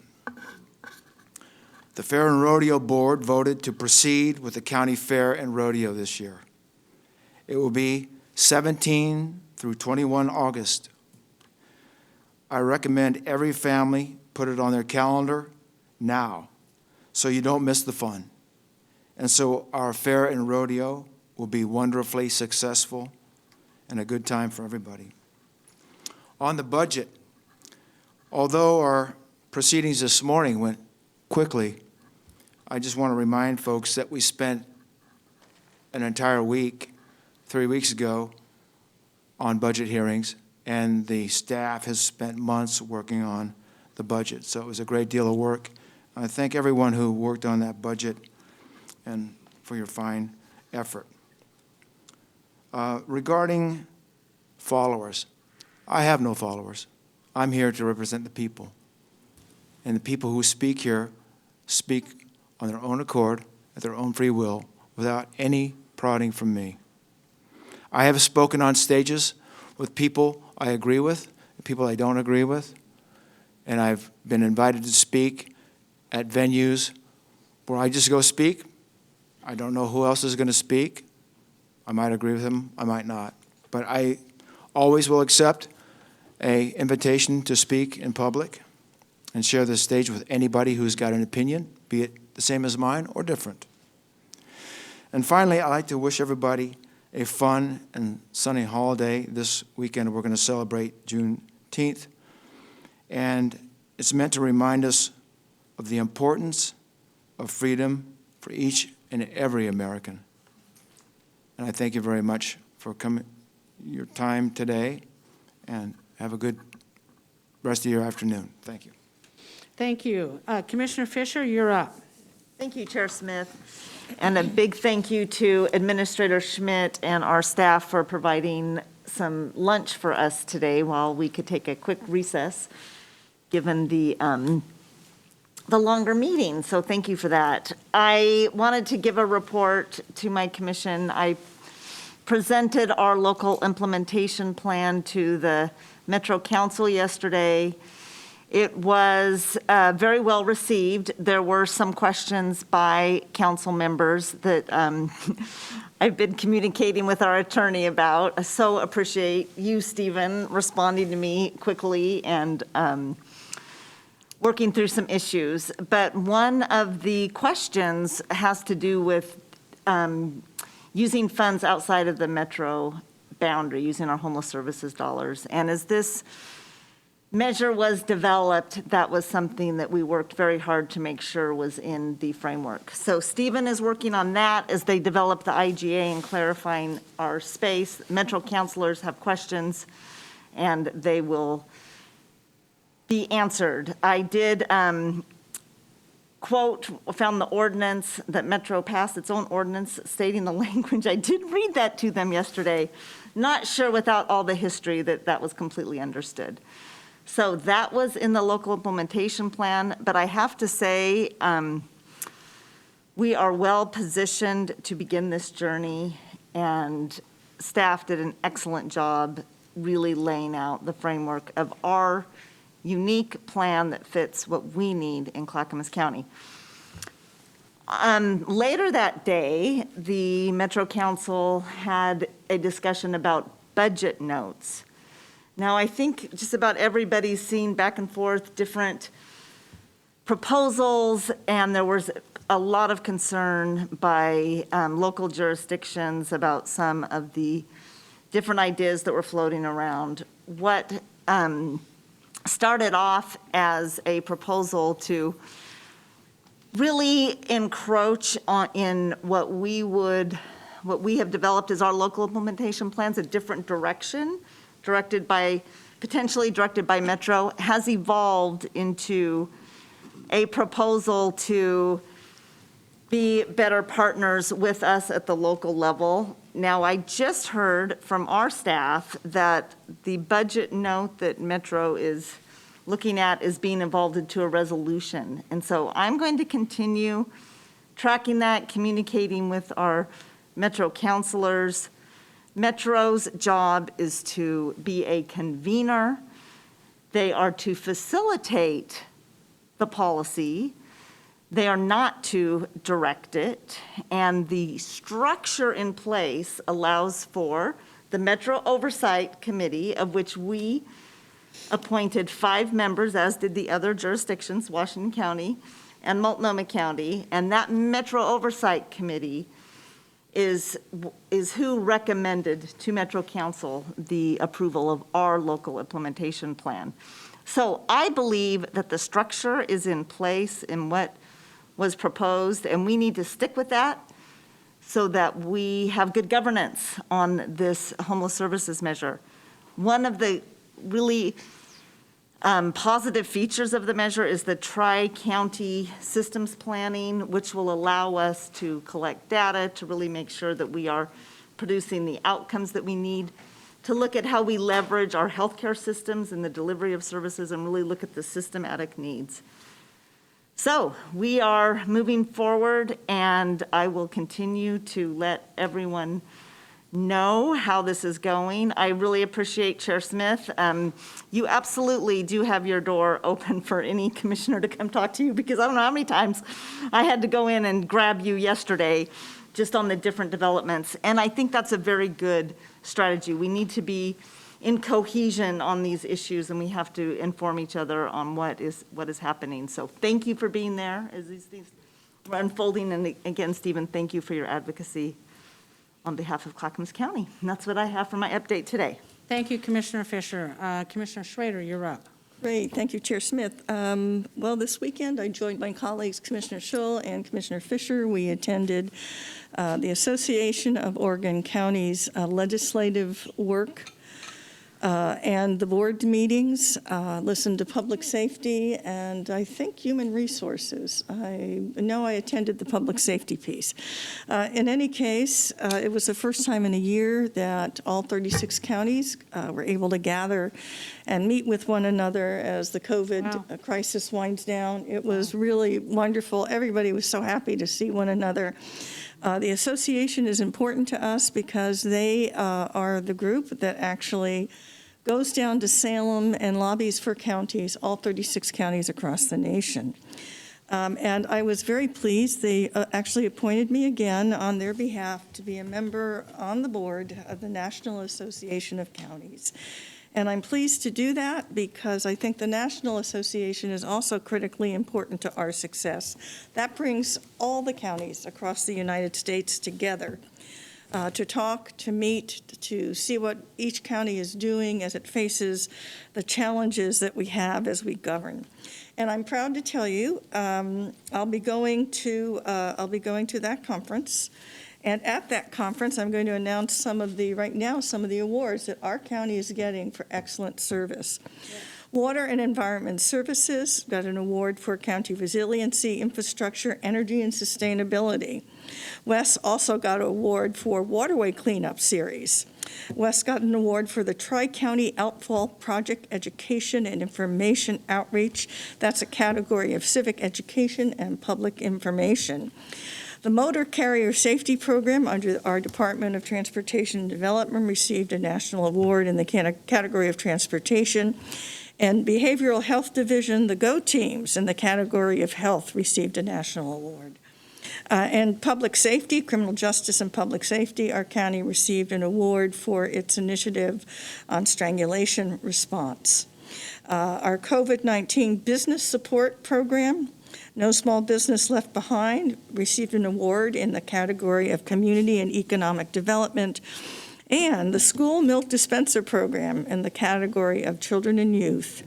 the Fair and Rodeo Board voted to proceed with the County Fair and Rodeo this year. It will be 17 through 21 August. I recommend every family put it on their calendar now so you don't miss the fun. And so our fair and rodeo will be wonderfully successful and a good time for everybody. On the budget, although our proceedings this morning went quickly, I just want to remind folks that we spent an entire week, 3 weeks ago, on budget hearings, and the staff has spent months working on the budget. So it was a great deal of work. I thank everyone who worked on that budget and for your fine effort. Regarding followers, I have no followers. I'm here to represent the people. And the people who speak here speak on their own accord, at their own free will, without any prodding from me. I have spoken on stages with people I agree with, and people I don't agree with, and I've been invited to speak at venues where I just go speak. I don't know who else is going to speak. I might agree with them, I might not. But I always will accept an invitation to speak in public and share the stage with anybody who's got an opinion, be it the same as mine or different. And finally, I'd like to wish everybody a fun and sunny holiday. This weekend we're going to celebrate Juneteenth. And it's meant to remind us of the importance of freedom for each and every American. And I thank you very much for your time today, and have a good rest of your afternoon. Thank you. Thank you. Commissioner Fisher, you're up. Thank you, Chair Smith. And a big thank you to Administrator Schmidt and our staff for providing some lunch for us today while we could take a quick recess, given the longer meeting. So thank you for that. I wanted to give a report to my commission. I presented our local implementation plan to the Metro Council yesterday. It was very well received. There were some questions by council members that I've been communicating with our attorney about. I so appreciate you, Stephen, responding to me quickly and working through some issues. But one of the questions has to do with using funds outside of the Metro boundary, using our homeless services dollars. And as this measure was developed, that was something that we worked very hard to make sure was in the framework. So Stephen is working on that as they develop the IGA and clarifying our space. Metro counselors have questions, and they will be answered. I did found the ordinance that Metro passed its own ordinance stating the language. I did read that to them yesterday. Not sure without all the history that was completely understood. So that was in the local implementation plan, but I have to say, we are well positioned to begin this journey, and staff did an excellent job really laying out the framework of our unique plan that fits what we need in Clackamas County. Later that day, the Metro Council had a discussion about budget notes. Now, I think just about everybody's seen back and forth different proposals, and there was a lot of concern by local jurisdictions about some of the different ideas that were floating around. What started off as a proposal to really encroach in what we have developed as our local implementation plans, a different direction, potentially directed by Metro, has evolved into a proposal to be better partners with us at the local level. Now, I just heard from our staff that the budget note that Metro is looking at is being evolved into a resolution. And so I'm going to continue tracking that, communicating with our Metro counselors Metro's job is to be a convener. They are to facilitate the policy. They are not to direct it. And the structure in place allows for the Metro Oversight Committee, of which we appointed 5 members, as did the other jurisdictions, Washington County and Multnomah County. And that Metro Oversight Committee is who recommended to Metro Council the approval of our local implementation plan. So I believe that the structure is in place in what was proposed, and we need to stick with that so that we have good governance on this homeless services measure. One of the really positive features of the measure is the tri-county systems planning, which will allow us to collect data to really make sure that we are producing the outcomes that we need, to look at how we leverage our healthcare systems and the delivery of services, and really look at the systematic needs. So we are moving forward, and I will continue to let everyone know how this is going. I really appreciate Chair Smith. You absolutely do have your door open for any commissioner to come talk to you, because I don't know how many times I had to go in and grab you yesterday just on the different developments. And I think that's a very good strategy. We need to be in cohesion on these issues, and we have to inform each other on what is happening. So thank you for being there as these things are unfolding. And again, Stephen, thank you for your advocacy on behalf of Clackamas County. And that's what I have for my update today. Thank you, Commissioner Fisher. Commissioner Schrader, you're up. Great, thank you, Chair Smith. Well, this weekend, I joined my colleagues, Commissioner Schull and Commissioner Fisher. We attended the Association of Oregon Counties legislative work and the board meetings, listened to public safety, and I think human resources. I know I attended the public safety piece. In any case, it was the first time in a year that all 36 counties were able to gather and meet with one another as the COVID crisis winds down. It was really wonderful. Everybody was so happy to see one another. The association is important to us because they are the group that actually goes down to Salem and lobbies for counties, all 36 counties across the nation. And I was very pleased. They actually appointed me again on their behalf to be a member on the board of the National Association of Counties. And I'm pleased to do that because I think the National Association is also critically important to our success. That brings all the counties across the United States together to talk, to meet, to see what each county is doing as it faces the challenges that we have as we govern. And I'm proud to tell you, I'll be going to that conference. And at that conference, I'm going to announce some of the awards that our county is getting for excellent service. Yeah. Water and Environment Services got an award for county resiliency, infrastructure, energy, and sustainability. Wes also got an award for Waterway Cleanup Series. Wes got an award for the Tri-County Outfall Project Education and Information Outreach. That's a category of civic education and public information. The Motor Carrier Safety Program under our Department of Transportation and Development received a national award in the category of transportation. And Behavioral Health Division, the GO teams in the category of health received a national award. And public safety, criminal justice and public safety, our county received an award for its initiative on strangulation response. Our COVID-19 business support program, No Small Business Left Behind, received an award in the category of community and economic development. And the School Milk Dispenser Program in the category of children and youth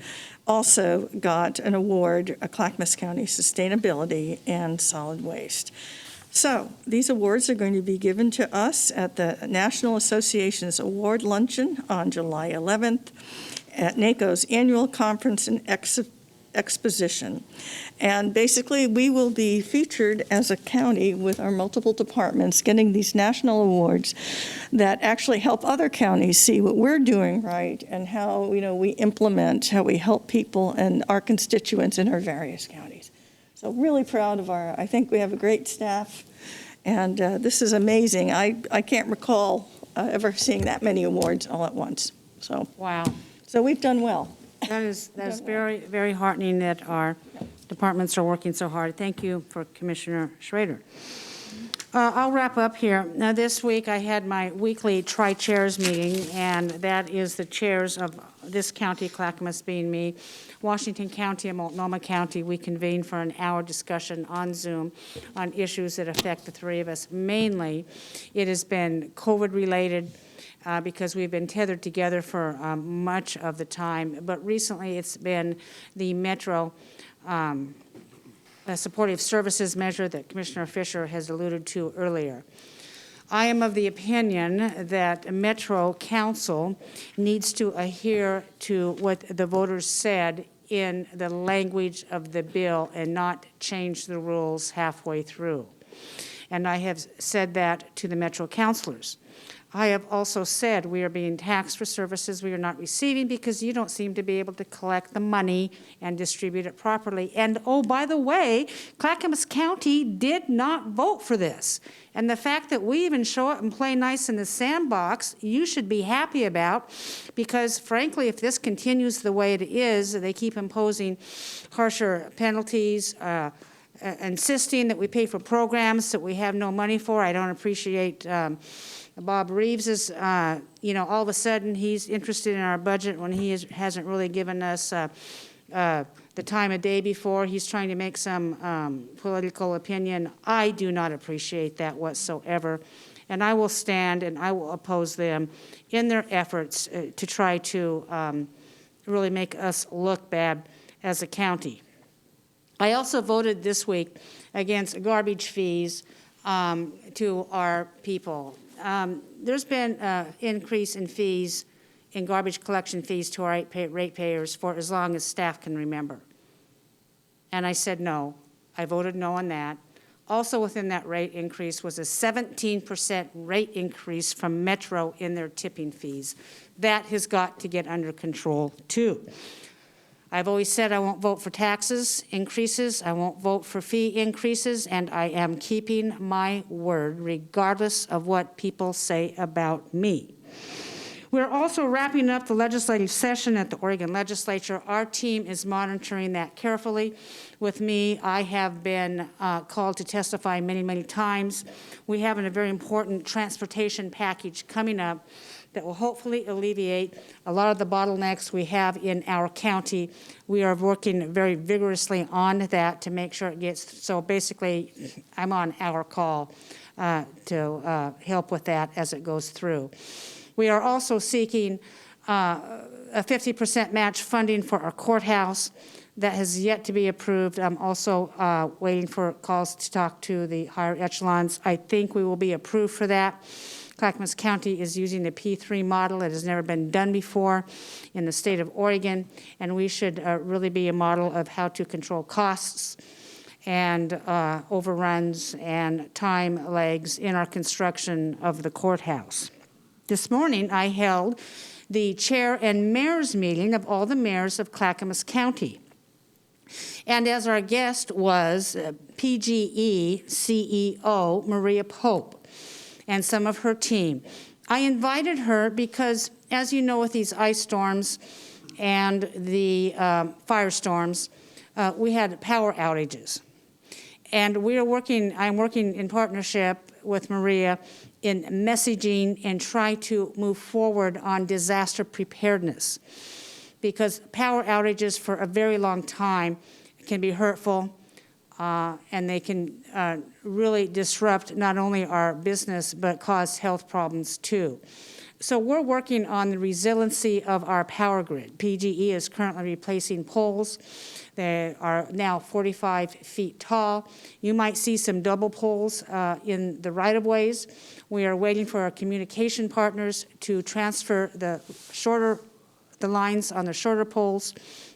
also got an award, a Clackamas County Sustainability and Solid Waste. So these awards are going to be given to us at the National Association's Award Luncheon on July 11th at NACO's annual conference and exposition. And basically, we will be featured as a county with our multiple departments getting these national awards that actually help other counties see what we're doing right and how, we implement, how we help people and our constituents in our various counties. So really proud of I think we have a great staff, and this is amazing. I can't recall ever seeing that many awards all at once. So, Wow. so we've done well. That is very, very heartening that our departments are working so hard. Thank you for Commissioner Schrader. I'll wrap up here. Now, this week I had my weekly tri-chairs meeting, and that is the chairs of this county, Clackamas being me, Washington County and Multnomah County. We convened for an hour discussion on Zoom on issues that affect the three of us. Mainly, it has been COVID-related, because we've been tethered together for much of the time. But recently, it's been the Metro supportive services measure that Commissioner Fisher has alluded to earlier. I am of the opinion that Metro Council needs to adhere to what the voters said in the language of the bill and not change the rules halfway through. And I have said that to the Metro councilors. I have also said we are being taxed for services we are not receiving because you don't seem to be able to collect the money and distribute it properly. And oh, by the way, Clackamas County did not vote for this. And the fact that we even show up and play nice in the sandbox, you should be happy about, because frankly, if this continues the way it is, they keep imposing harsher penalties, insisting that we pay for programs that we have no money for. I don't appreciate Bob Reeves is, all of a sudden he's interested in our budget when he hasn't really given us the time of day before. He's trying to make some political opinion. I do not appreciate that whatsoever. And I will stand and I will oppose them in their efforts to try to really make us look bad as a county. I also voted this week against garbage fees to our people. There's been an increase in fees, in garbage collection fees to our ratepayers for as long as staff can remember. And I said no. I voted no on that. Also within that rate increase was a 17% rate increase from Metro in their tipping fees. That has got to get under control too. I've always said I won't vote for taxes increases, I won't vote for fee increases, and I am keeping my word regardless of what people say about me. We're also wrapping up the legislative session at the Oregon Legislature. Our team is monitoring that carefully. With me, I have been called to testify many, many times. We have a very important transportation package coming up that will hopefully alleviate a lot of the bottlenecks we have in our county. We are working very vigorously on that to make sure it gets, so basically I'm on our call to help with that as it goes through. We are also seeking a 50% match funding for our courthouse. That has yet to be approved. I'm also waiting for calls to talk to the higher echelons. I think we will be approved for that. Clackamas County is using the P3 model. It has never been done before in the state of Oregon, and we should really be a model of how to control costs and overruns and time lags in our construction of the courthouse. This morning, I held the chair and mayor's meeting of all the mayors of Clackamas County. And as our guest was PGE CEO Maria Pope and some of her team. I invited her because, as you know, with these ice storms and the firestorms, we had power outages. And I'm working in partnership with Maria in messaging and try to move forward on disaster preparedness. Because power outages for a very long time can be hurtful, and they can really disrupt not only our business, but cause health problems too. So we're working on the resiliency of our power grid. PGE is currently replacing poles. They are now 45 feet tall. You might see some double poles in the right-of-ways. We are waiting for our communication partners to transfer the lines on the shorter poles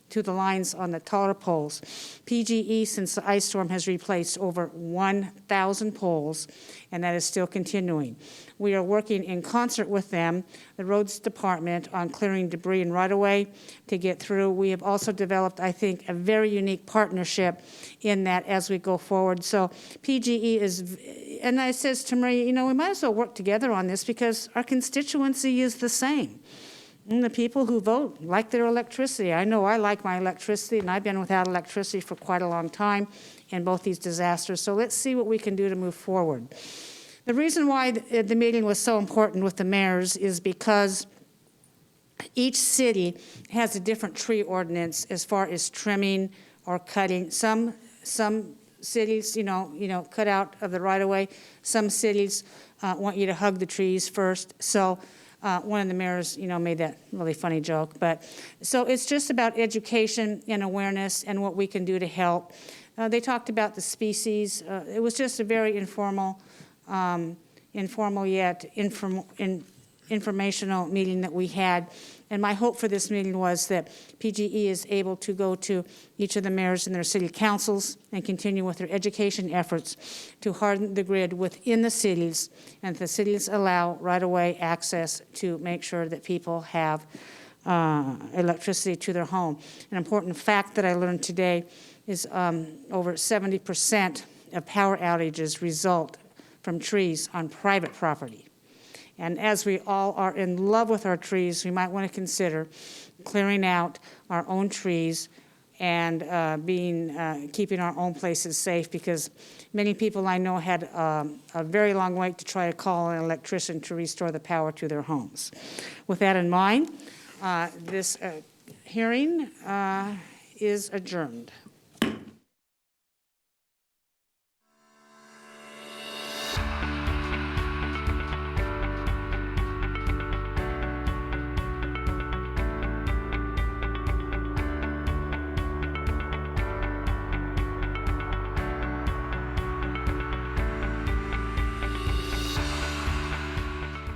to the lines on the taller poles. PGE, since the ice storm, has replaced over 1,000 poles, and that is still continuing. We are working in concert with them, the roads department, on clearing debris and right-of-way to get through. We have also developed, I think, a very unique partnership in that as we go forward. So PGE is, and I says to Maria, you know, we might as well work together on this because our constituency is the same. And the people who vote like their electricity. I know I like my electricity, and I've been without electricity for quite a long time in both these disasters. So let's see what we can do to move forward. The reason why the meeting was so important with the mayors is because each city has a different tree ordinance as far as trimming or cutting. Some cities, you know, cut out of the right-of-way. Some cities want you to hug the trees first. So one of the mayors, you know, made that really funny joke. But so it's just about education and awareness and what we can do to help. They talked about the species. It was just a very informal yet informational meeting that we had. And my hope for this meeting was that PGE is able to go to each of the mayors and their city councils and continue with their education efforts to harden the grid within the cities, and the cities allow right-of-way access to make sure that people have electricity to their home. An important fact that I learned today is over 70% of power outages result from trees on private property. And as we all are in love with our trees, we might want to consider clearing out our own trees and keeping our own places safe, because many people I know had a very long wait to try to call an electrician to restore the power to their homes. With that in mind, this hearing is adjourned.